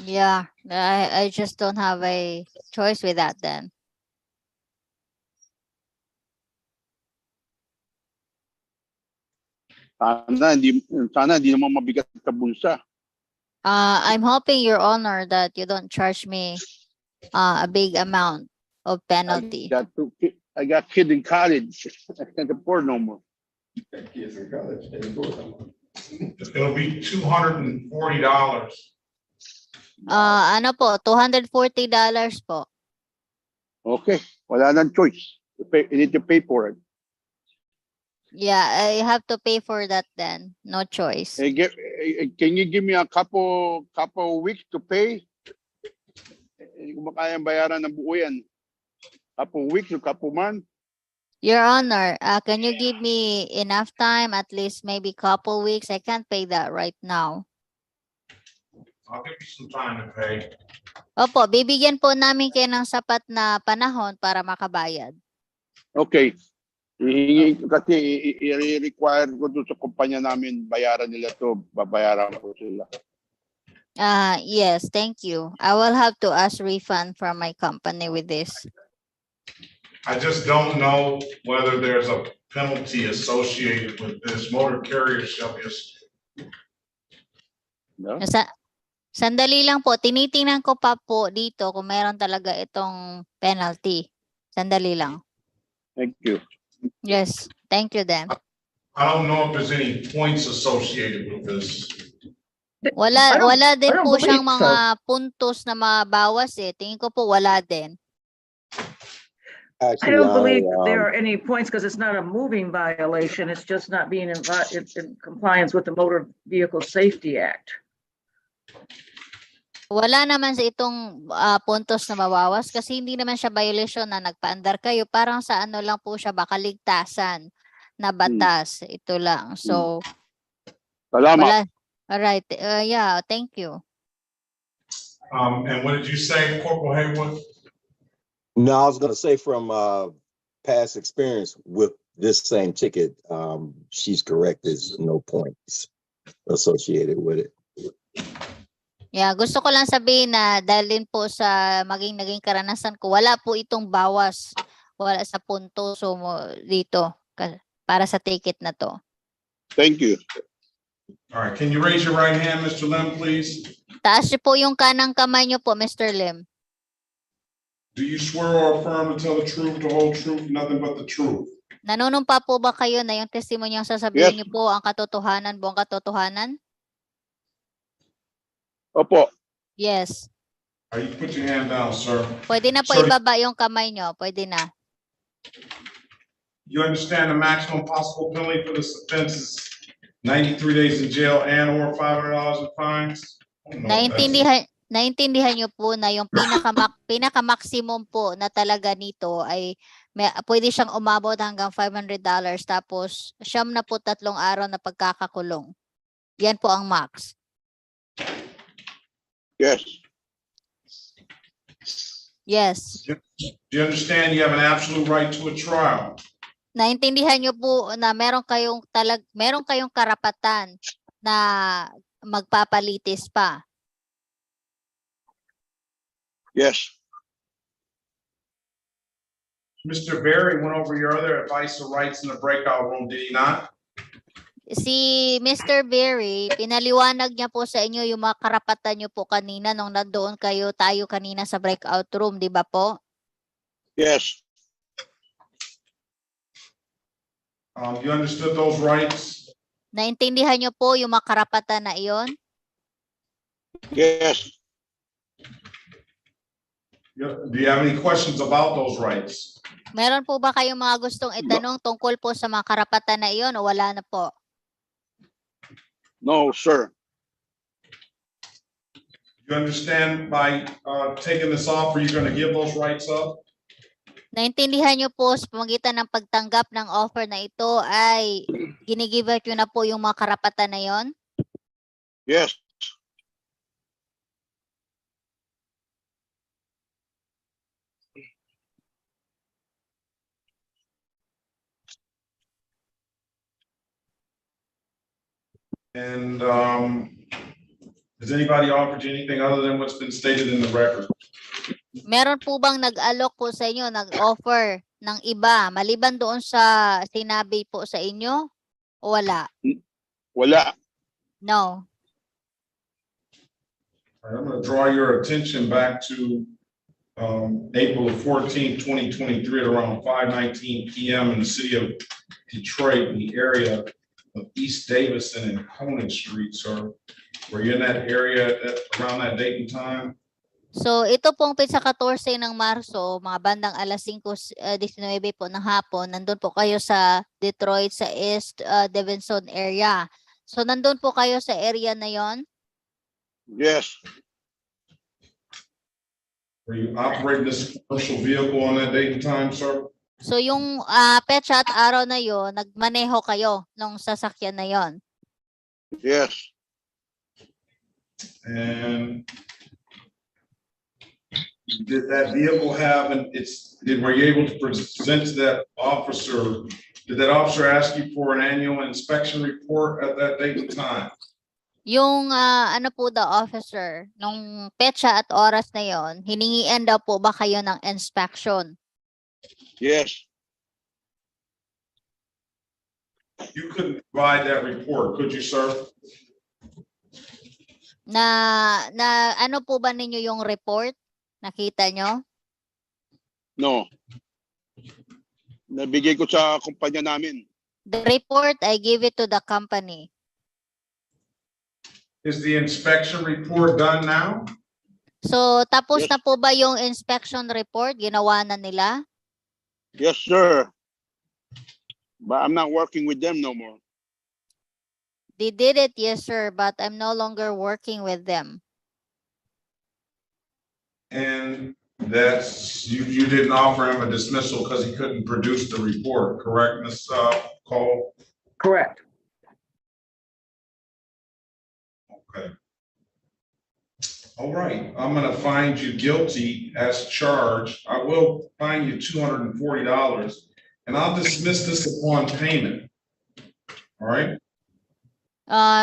Yeah, I just don't have a choice with that then. Sana hindi naman mabigat sa bulsa. I'm hoping, Your Honor, that you don't charge me a big amount of penalty. I got kids in college. I can't afford no more. Kids in college, they do it no more. It'll be $240. Ano po, $240 po. Okay, wala nang choice. You need to pay for it. Yeah, I have to pay for that then. No choice. Can you give me a couple weeks to pay? Hindi ko makayang bayaran ng buo yan. Couple weeks or couple months? Your Honor, can you give me enough time, at least maybe couple weeks? I can't pay that right now. I'll give you some time to pay. Opo, bibigyan po namin kayo ng sapat na panahon para makabayad. Okay. Kasi i-require ko doon sa kumpanya namin, bayaran nila to, babayaran ko sila. Yes, thank you. I will have to ask refund from my company with this. I just don't know whether there's a penalty associated with this. Motor carrier shall be. No? Sandali lang po, tinitingnan ko pa po dito kung meron talaga itong penalty. Sandali lang. Thank you. Yes, thank you then. I don't know if there's any points associated with this. Wala din po siyang mga puntos na mabawas eh. Tingin ko po wala din. I don't believe there are any points because it's not a moving violation. It's just not being in compliance with the Motor Vehicle Safety Act. Wala naman sa itong puntos na mabawas kasi hindi naman siya violation na nagpaandar kayo. Parang sa ano lang po siya, baka ligtasan na batas. Ito lang. So, salamat. Alright. Yeah, thank you. And what did you say, Corporal Haywood? No, I was gonna say from past experience with this same ticket, she's correct. There's no points associated with it. Yeah, gusto ko lang sabihin na dahil din po sa naging karanasan ko, wala po itong bawas. Wala sa punto mo dito para sa ticket na to. Thank you. All right, can you raise your right hand, Mr. Lim, please? Taas niyo po yung kanang kamay niyo po, Mr. Lim. Do you swear or affirm to tell the truth, the whole truth, nothing but the truth? Nanunumpa po ba kayo na yung testimony ang sasabihin niyo po ang katotohanan, buong katotohanan? Opo. Yes. All right, you put your hand down, sir. Pwede na po ibaba yung kamay niyo. Pwede na. You understand the maximum possible penalty for this offense is 93 days in jail and or $500 in fines? Naintindihan niyo po na yung pinaka-maximum po na talaga nito ay pwede siyang umabot hanggang $500 tapos 73 araw na pagkakakulong. Yan po ang max. Yes. Yes. Do you understand you have an absolute right to a trial? Naintindihan niyo po na meron kayong karapatan na magpapalitis pa. Yes. Mr. Berry went over your other advice or rights in the breakout room, did he not? Si Mr. Berry, pinaliwanag niya po sa inyo yung mga karapatan niyo po kanina nung nandoon tayo kanina sa breakout room, di ba po? Yes. You understood those rights? Naintindihan niyo po yung mga karapatan na iyon? Yes. Do you have any questions about those rights? Meron po ba kayong mga gustong itanong tungkol po sa mga karapatan na iyon o wala na po? No, sir. You You understand by taking this offer, you're gonna give those rights up? Naintindihan niyo po sa pamagitan ng pagtanggap ng offer na ito ay ginigive up niyo na po yung mga karapatan na yon? Yes. And has anybody offered you anything other than what's been stated in the record? Meron po bang nag-alok po sa inyo, nag-offer ng iba maliban doon sa sinabi po sa inyo o wala? Wala. No. All right, I'm going to draw your attention back to April 14, 2023 at around 5:19 p.m. in the city of Detroit, in the area of East Davison and Conant Street, sir. Were you in that area around that date and time? So ito pong pitsa 14 ng Marso, mga bandang alas 5:19 po ng hapon, nandun po kayo sa Detroit sa East Davison area. So nandun po kayo sa area na yon? Yes. Were you operating this commercial vehicle on that date and time, sir? So yung petsa at araw na yon, nagmaneho kayo nung sasakyan na yon? Yes. And did that vehicle have were you able to present to that officer? Did that officer ask you for an annual inspection report at that date and time? Yung ano po the officer, nung petsa at oras na yon, hiningian daw po ba kayo ng inspection? Yes. You couldn't provide that report, could you, sir? Na ano po ba ninyo yung report? Nakita nyo? No. Nabigay ko sa kumpanya namin. The report, I give it to the company. Is the inspection report done now? So, tapos na po ba yung inspection report? Ginawa na nila? Yes, sir. But I'm not working with them no more. They did it, yes, sir, but I'm no longer working with them. And that's, you didn't offer him a dismissal because he couldn't produce the report, correct, Ms. Cole? Correct. Okay. All right, I'm gonna find you guilty as charged. I will fine you $240 and I'll dismiss this upon payment. All right?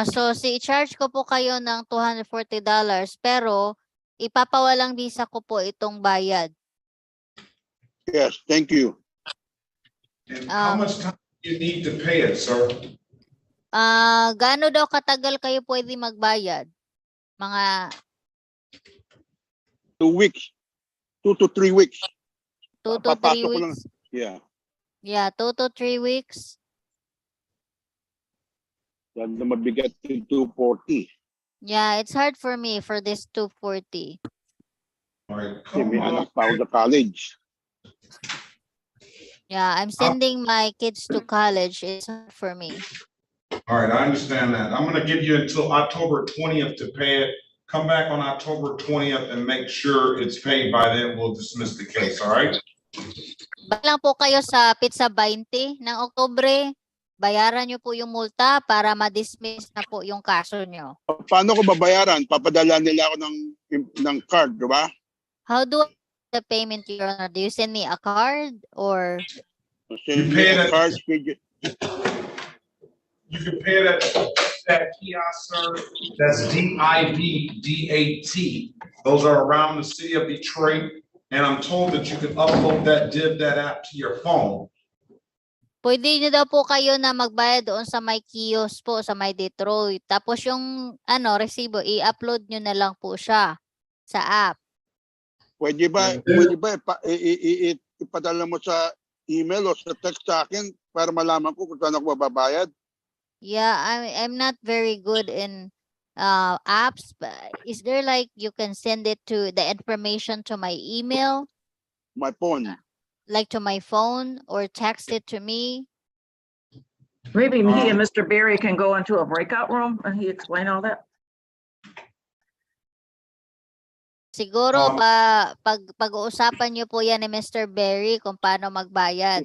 So, i-charge ko po kayo ng $240 pero ipapawalang visa ko po itong bayad. Yes, thank you. And how much time do you need to pay it, sir? Gaano daw katagal kayo pwede magbayad? Mga 2 weeks. 2 to 3 weeks. 2 to 3 weeks? Yeah. Yeah, 2 to 3 weeks. Yan na mabigat yung 240. Yeah, it's hard for me for this 240. All right, Kasi may anak pa ako sa college. Yeah, I'm sending my kids to college. It's hard for me. All right, I understand that. I'm gonna give you until October 20th to pay it. Come back on October 20th and make sure it's paid by then. We'll dismiss the case, all right? Balang po kayo sa pizza 20 ng Oktubre. Bayaran nyo po yung multa para ma-dismiss na po yung kaso nyo. Paano ko babayaran? Papadala nila ako ng card, di ba? How do I the payment, Your Honor? Do you send me a card or? Send me a card. You can pay it at that kiosk, sir. That's DIVDAT. Those are around the city of Detroit. And I'm told that you can upload that app to your phone. Pwede nyo daw po kayo na magbayad doon sa may kiosk po, sa may Detroit. Tapos yung resibo, i-upload nyo na lang po siya sa app. Pwede ba ipadala mo sa email o sa text sa akin para malaman ko kung saan ako mababayad? Yeah, I'm not very good in apps, but is there like you can send it to the information to my email? My phone. Like to my phone or text it to me? Maybe he and Mr. Berry can go into a breakout room and he explain all that. Siguro pag-uusapan niyo po yan ni Mr. Berry kung paano magbayad.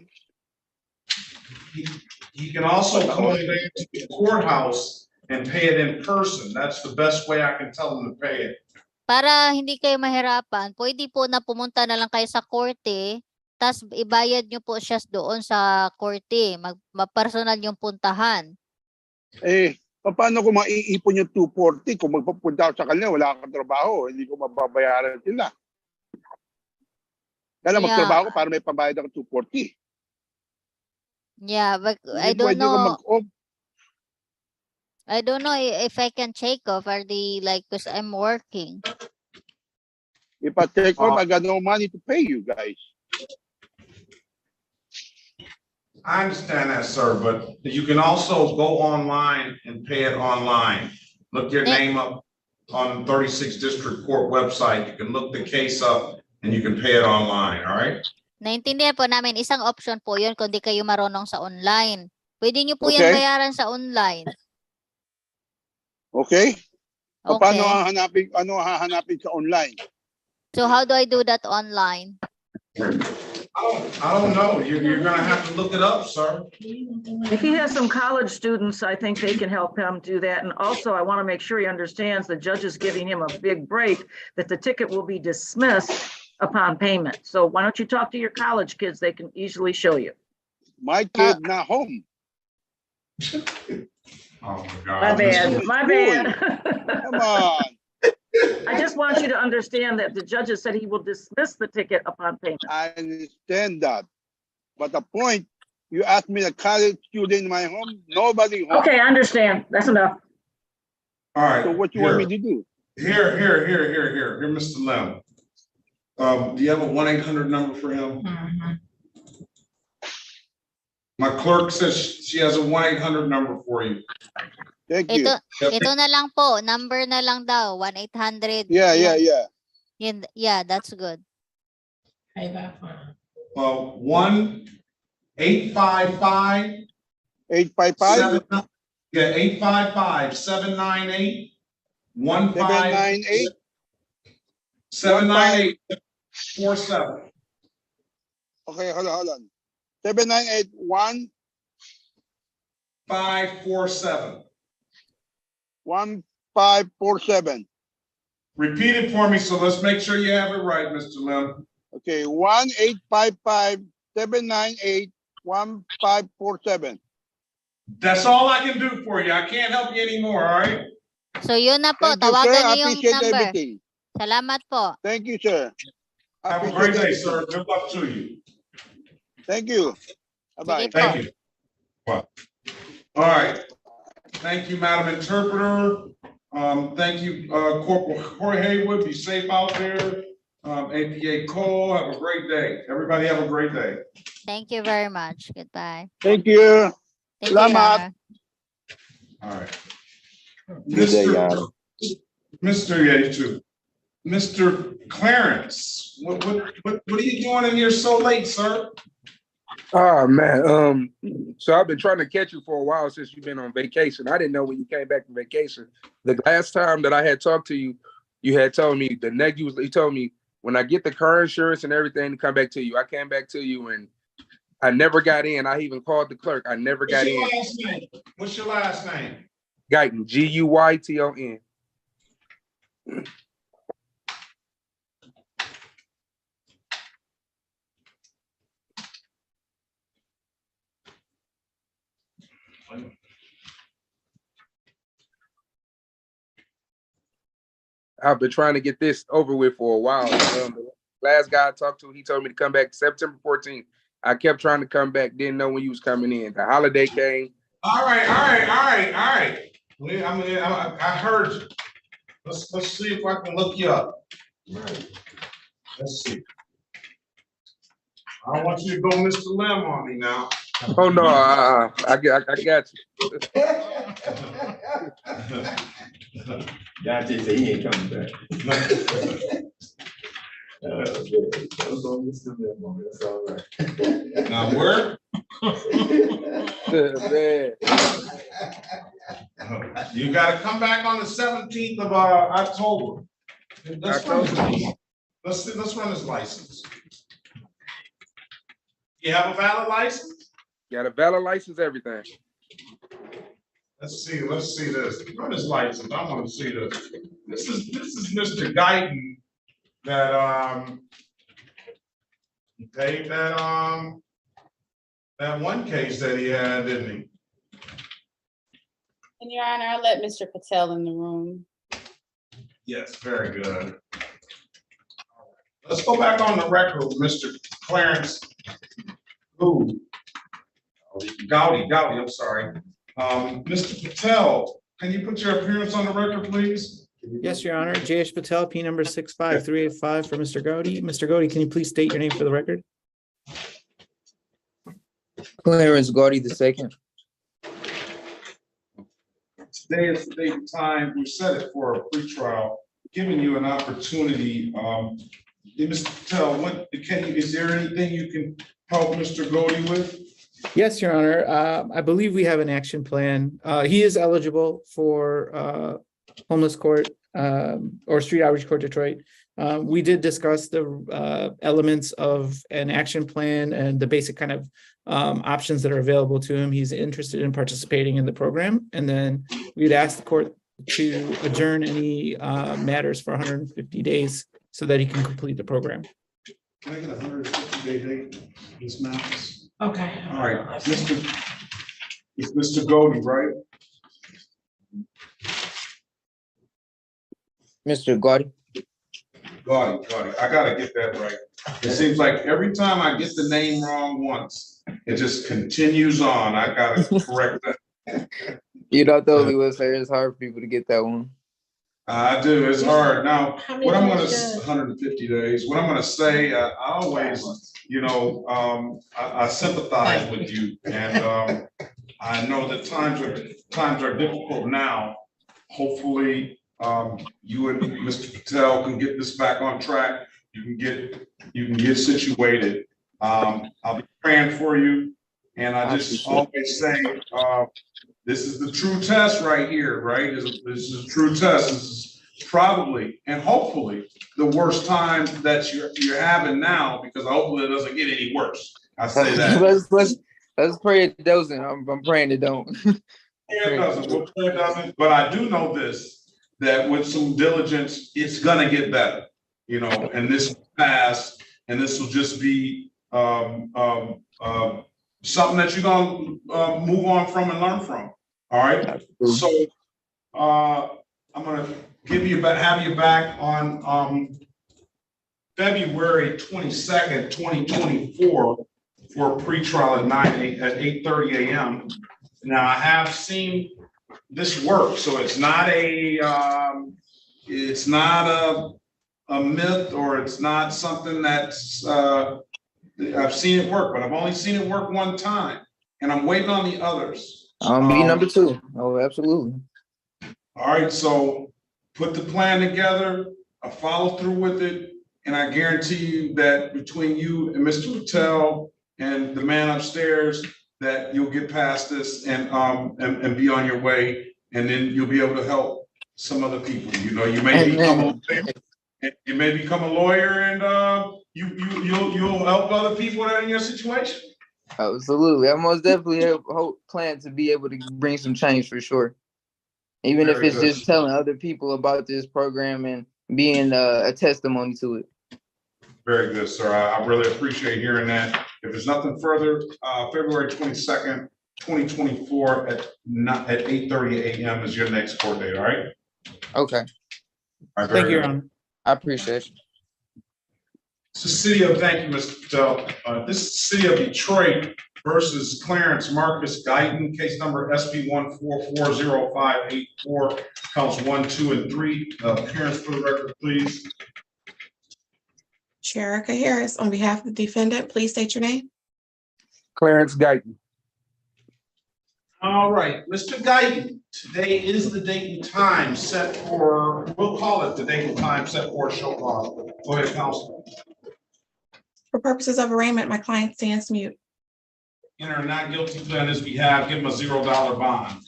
He can also come on down to the courthouse and pay it in person. That's the best way I can tell him to pay it. Para hindi kayo mahirapan, pwede po na pumunta na lang kayo sa korte, tas ibayad niyo po siya doon sa korte. Mag-personal yung puntahan. Eh, paano ko maiipon yung 240 kung magpapunta ako sa kanila, wala akong trabaho, hindi ko mababayaran sila. Kaya magtrabaho ko para may pambayad ako 240. Yeah, but I don't know. I don't know if I can take off. Are they like, because I'm working. If I take off, I got no money to pay you guys. I understand that, sir, but you can also go online and pay it online. Look your name up on 36th District Court website. You can look the case up and you can pay it online, all right? Naintindihan po namin, isang option po yun kung di kayo marunong sa online. Pwede nyo po yan bayaran sa online. Okay? Paano hahanapin sa online? So how do I do that online? I don't know. You're going to have to look it up, sir. If he has some college students, I think they can help him do that. And also, I want to make sure he understands the judge is giving him a big break, that the ticket will be dismissed upon payment. So why don't you talk to your college kids? They can easily show you. My kid not home. Oh my God. My bad. My bad. Come on. I just want you to understand that the judges said he will dismiss the ticket upon payment. I understand that. But the point, you asked me a college student in my home, nobody home. Okay, I understand. That's enough. All right. So what you want me to do? Here, Mr. Lim. Do you have a 1-800 number for him? My clerk says she has a 1-800 number for you. Thank you. Ito na lang po, number na lang daw, 1-800. Yeah. Yeah, that's good. 1-855. 855? Yeah, 855-798. 798? 798-47. Okay, hold on. 798-1? 547. 1547. Repeat it for me, so let's make sure you have it right, Mr. Lim. Okay, 1-855-798-1547. That's all I can do for you. I can't help you anymore, all right? So yun na po, Thank you, tawagan sir. niyo I yung appreciate number. everything. Salamat po. Thank you, sir. Have a great day, sir. Good luck to you. Thank you. Bye-bye. Thank you. Bye. All right. Thank you, Madam Interpreter. Thank you, Corporal Jorge Haywood. Be safe out there. APA Cole, have a great day. Everybody have a great day. Thank you very much. Goodbye. Thank you. Thank you, Your Honor. All right. Good day, Your Honor. Mr. Clarence, what are you doing in here so late, sir? Oh man, so I've been trying to catch you for a while since you've been on vacation. I didn't know when you came back from vacation. The last time that I had talked to you, you had told me you told me when I get the car insurance and everything to come back to you. I came back to you and I never got in. I even called the clerk. I never got in. What's your last name? Guyton, Guyton. I've been trying to get this over with for a while. The last guy I talked to, he told me to come back September 14th. I kept trying to come back, didn't know when you was coming in. The holiday came. All right. I heard you. Let's see if I can look you up. Let's see. I don't want you to go Mr. Lim on me now. Oh no, I got you. Y'all just say he ain't coming back. That's all right. Now where? You got to come back on the 17th of October. Let's run his license. You have a valid license? Got a valid license, everything. Let's see this. Run his license. I want to see this. This is Mr. Guyton that he paid that one case that he had, didn't he? And Your Honor, I'll let Mr. Patel in the room. Yes, very good. Let's go back on the record with Mr. Clarence. Who? Gowdy, I'm sorry. Mr. Patel, can you put your appearance on the record, please? Yes, Your Honor. J.H. Patel, P number 65385 for Mr. Gowdy. Mr. Gowdy, can you please state your name for the record? Clarence Gowdy II. Today is the date and time. We set it for a pretrial, giving you an opportunity. Mr. Patel, is there anything you can help Mr. Gowdy with? Yes, Your Honor. I believe we have an action plan. He is eligible for homeless court or street outreach court Detroit. We did discuss the elements of an action plan and the basic kind of options that are available to him. He's interested in participating in the program. And then we'd ask the court to adjourn any matters for 150 days so that he can complete the program. Can I get a 150-day date, Ms. Mathis? Okay. All right, it's Mr. Gowdy, right? Mr. Gowdy. Gowdy. I gotta get that right. It seems like every time I get the name wrong once, it just continues on. I gotta correct that. You're not the only one, sir. It's hard for people to get that one. I do. It's hard. Now, what I'm gonna 150 days. What I'm gonna say, I always, I sympathize with you, and I know that times are difficult now. Hopefully, you and Mr. Patel can get this back on track. You can get situated. I'll be praying for you, and I just always say, this is the true test right here, right? This is a true test. This is probably and hopefully the worst time that you're having now, because hopefully it doesn't get any worse. I say that. let's pray it doesn't. I'm praying it don't. It doesn't. We'll pray it doesn't. But I do know this, that with some diligence, it's gonna get better. And this will pass, and this will just be something that you're gonna move on from and learn from. All right. So I'm gonna have you back on February 22nd, 2024 for a pretrial at 8:30 a.m. Now I have seen this work, so it's not a myth, or it's not something that's I've seen it work, but I've only seen it work one time, and I'm waiting on the others. Be number two. Oh, absolutely. All right, so put the plan together, I follow through with it, and I guarantee you that between you and Mr. Patel and the man upstairs, that you'll get past this and be on your way, and then you'll be able to help some other people. You may become a lawyer, and you'll help other people that are in your situation. Absolutely. I most definitely plan to be able to bring some change for sure. Even if it's just telling other people about this program and being a testimony to it. Very good, sir. I really appreciate hearing that. If there's nothing further, February 22nd, 2024 at 8:30 a.m. is your next court date, all right? Okay. All right, thank you, Your Honor. I appreciate you. It's the city of, thank you, Mr. Patel. This is the city of Detroit versus Clarence Marcus Guyton, case number SP 1440584, counts 1, 2, and 3. Appearance for the record, please. Sherika Harris, on behalf of the defendant, please state your name. Clarence Guyton. All right, Mr. Guyton, today is the date and time set for, we'll call it the date and time set for a show cause. Go ahead, counsel. For purposes of arraignment, my client stands mute. Enter a not guilty plea on his behalf, give him a $0 bond.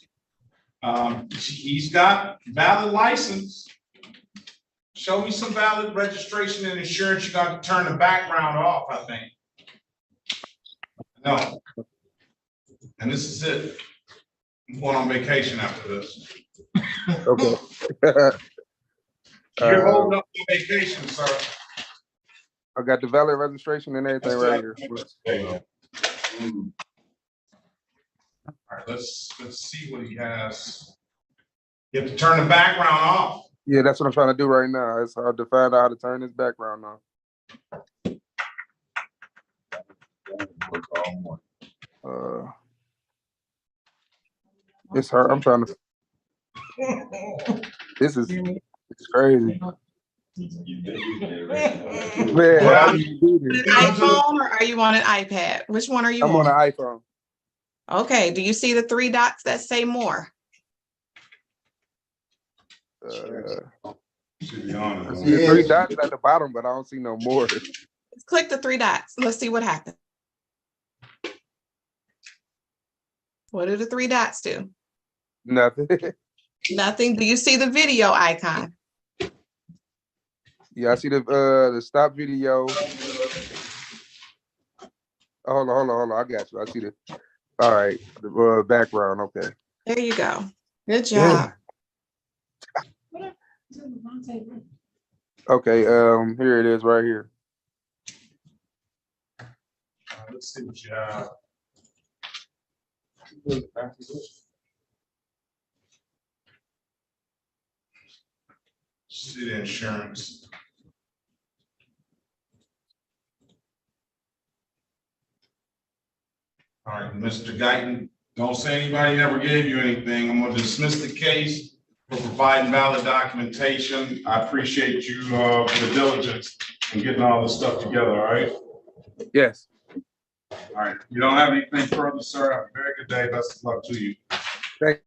He's got valid license. Show me some valid registration and insurance. You got to turn the background off, I think. No. And this is it. I'm going on vacation after this. Okay. You're holding up your vacation, sir. I got the valid registration and everything right here. All right, let's see what he has. You have to turn the background off. Yeah, that's what I'm trying to do right now. It's hard to find out how to turn this background on. It's hard. I'm trying to. This is it's crazy. Man, how do you do this? An iPhone or are you on an iPad? Which one are you I'm on an iPhone. Okay, do you see the three dots that say more? I see the three dots at the bottom, but I don't see no more. Click the three dots. Let's see what happens. What do the three dots do? Nothing. Nothing. Do you see the video icon? Yeah, I see the stop video. Oh, hold on. I got you. I see the. All right, the background. Okay. There you go. Good job. Yeah. Okay. Here it is, right here. Let's see what you have. See the insurance. All right, Mr. Guyton, don't say anybody never gave you anything. I'm gonna dismiss the case for providing valid documentation. I appreciate you for the diligence in getting all this stuff together, all right? Yes. All right, you don't have anything further, sir. Have a very good day. Best of luck to you. Thank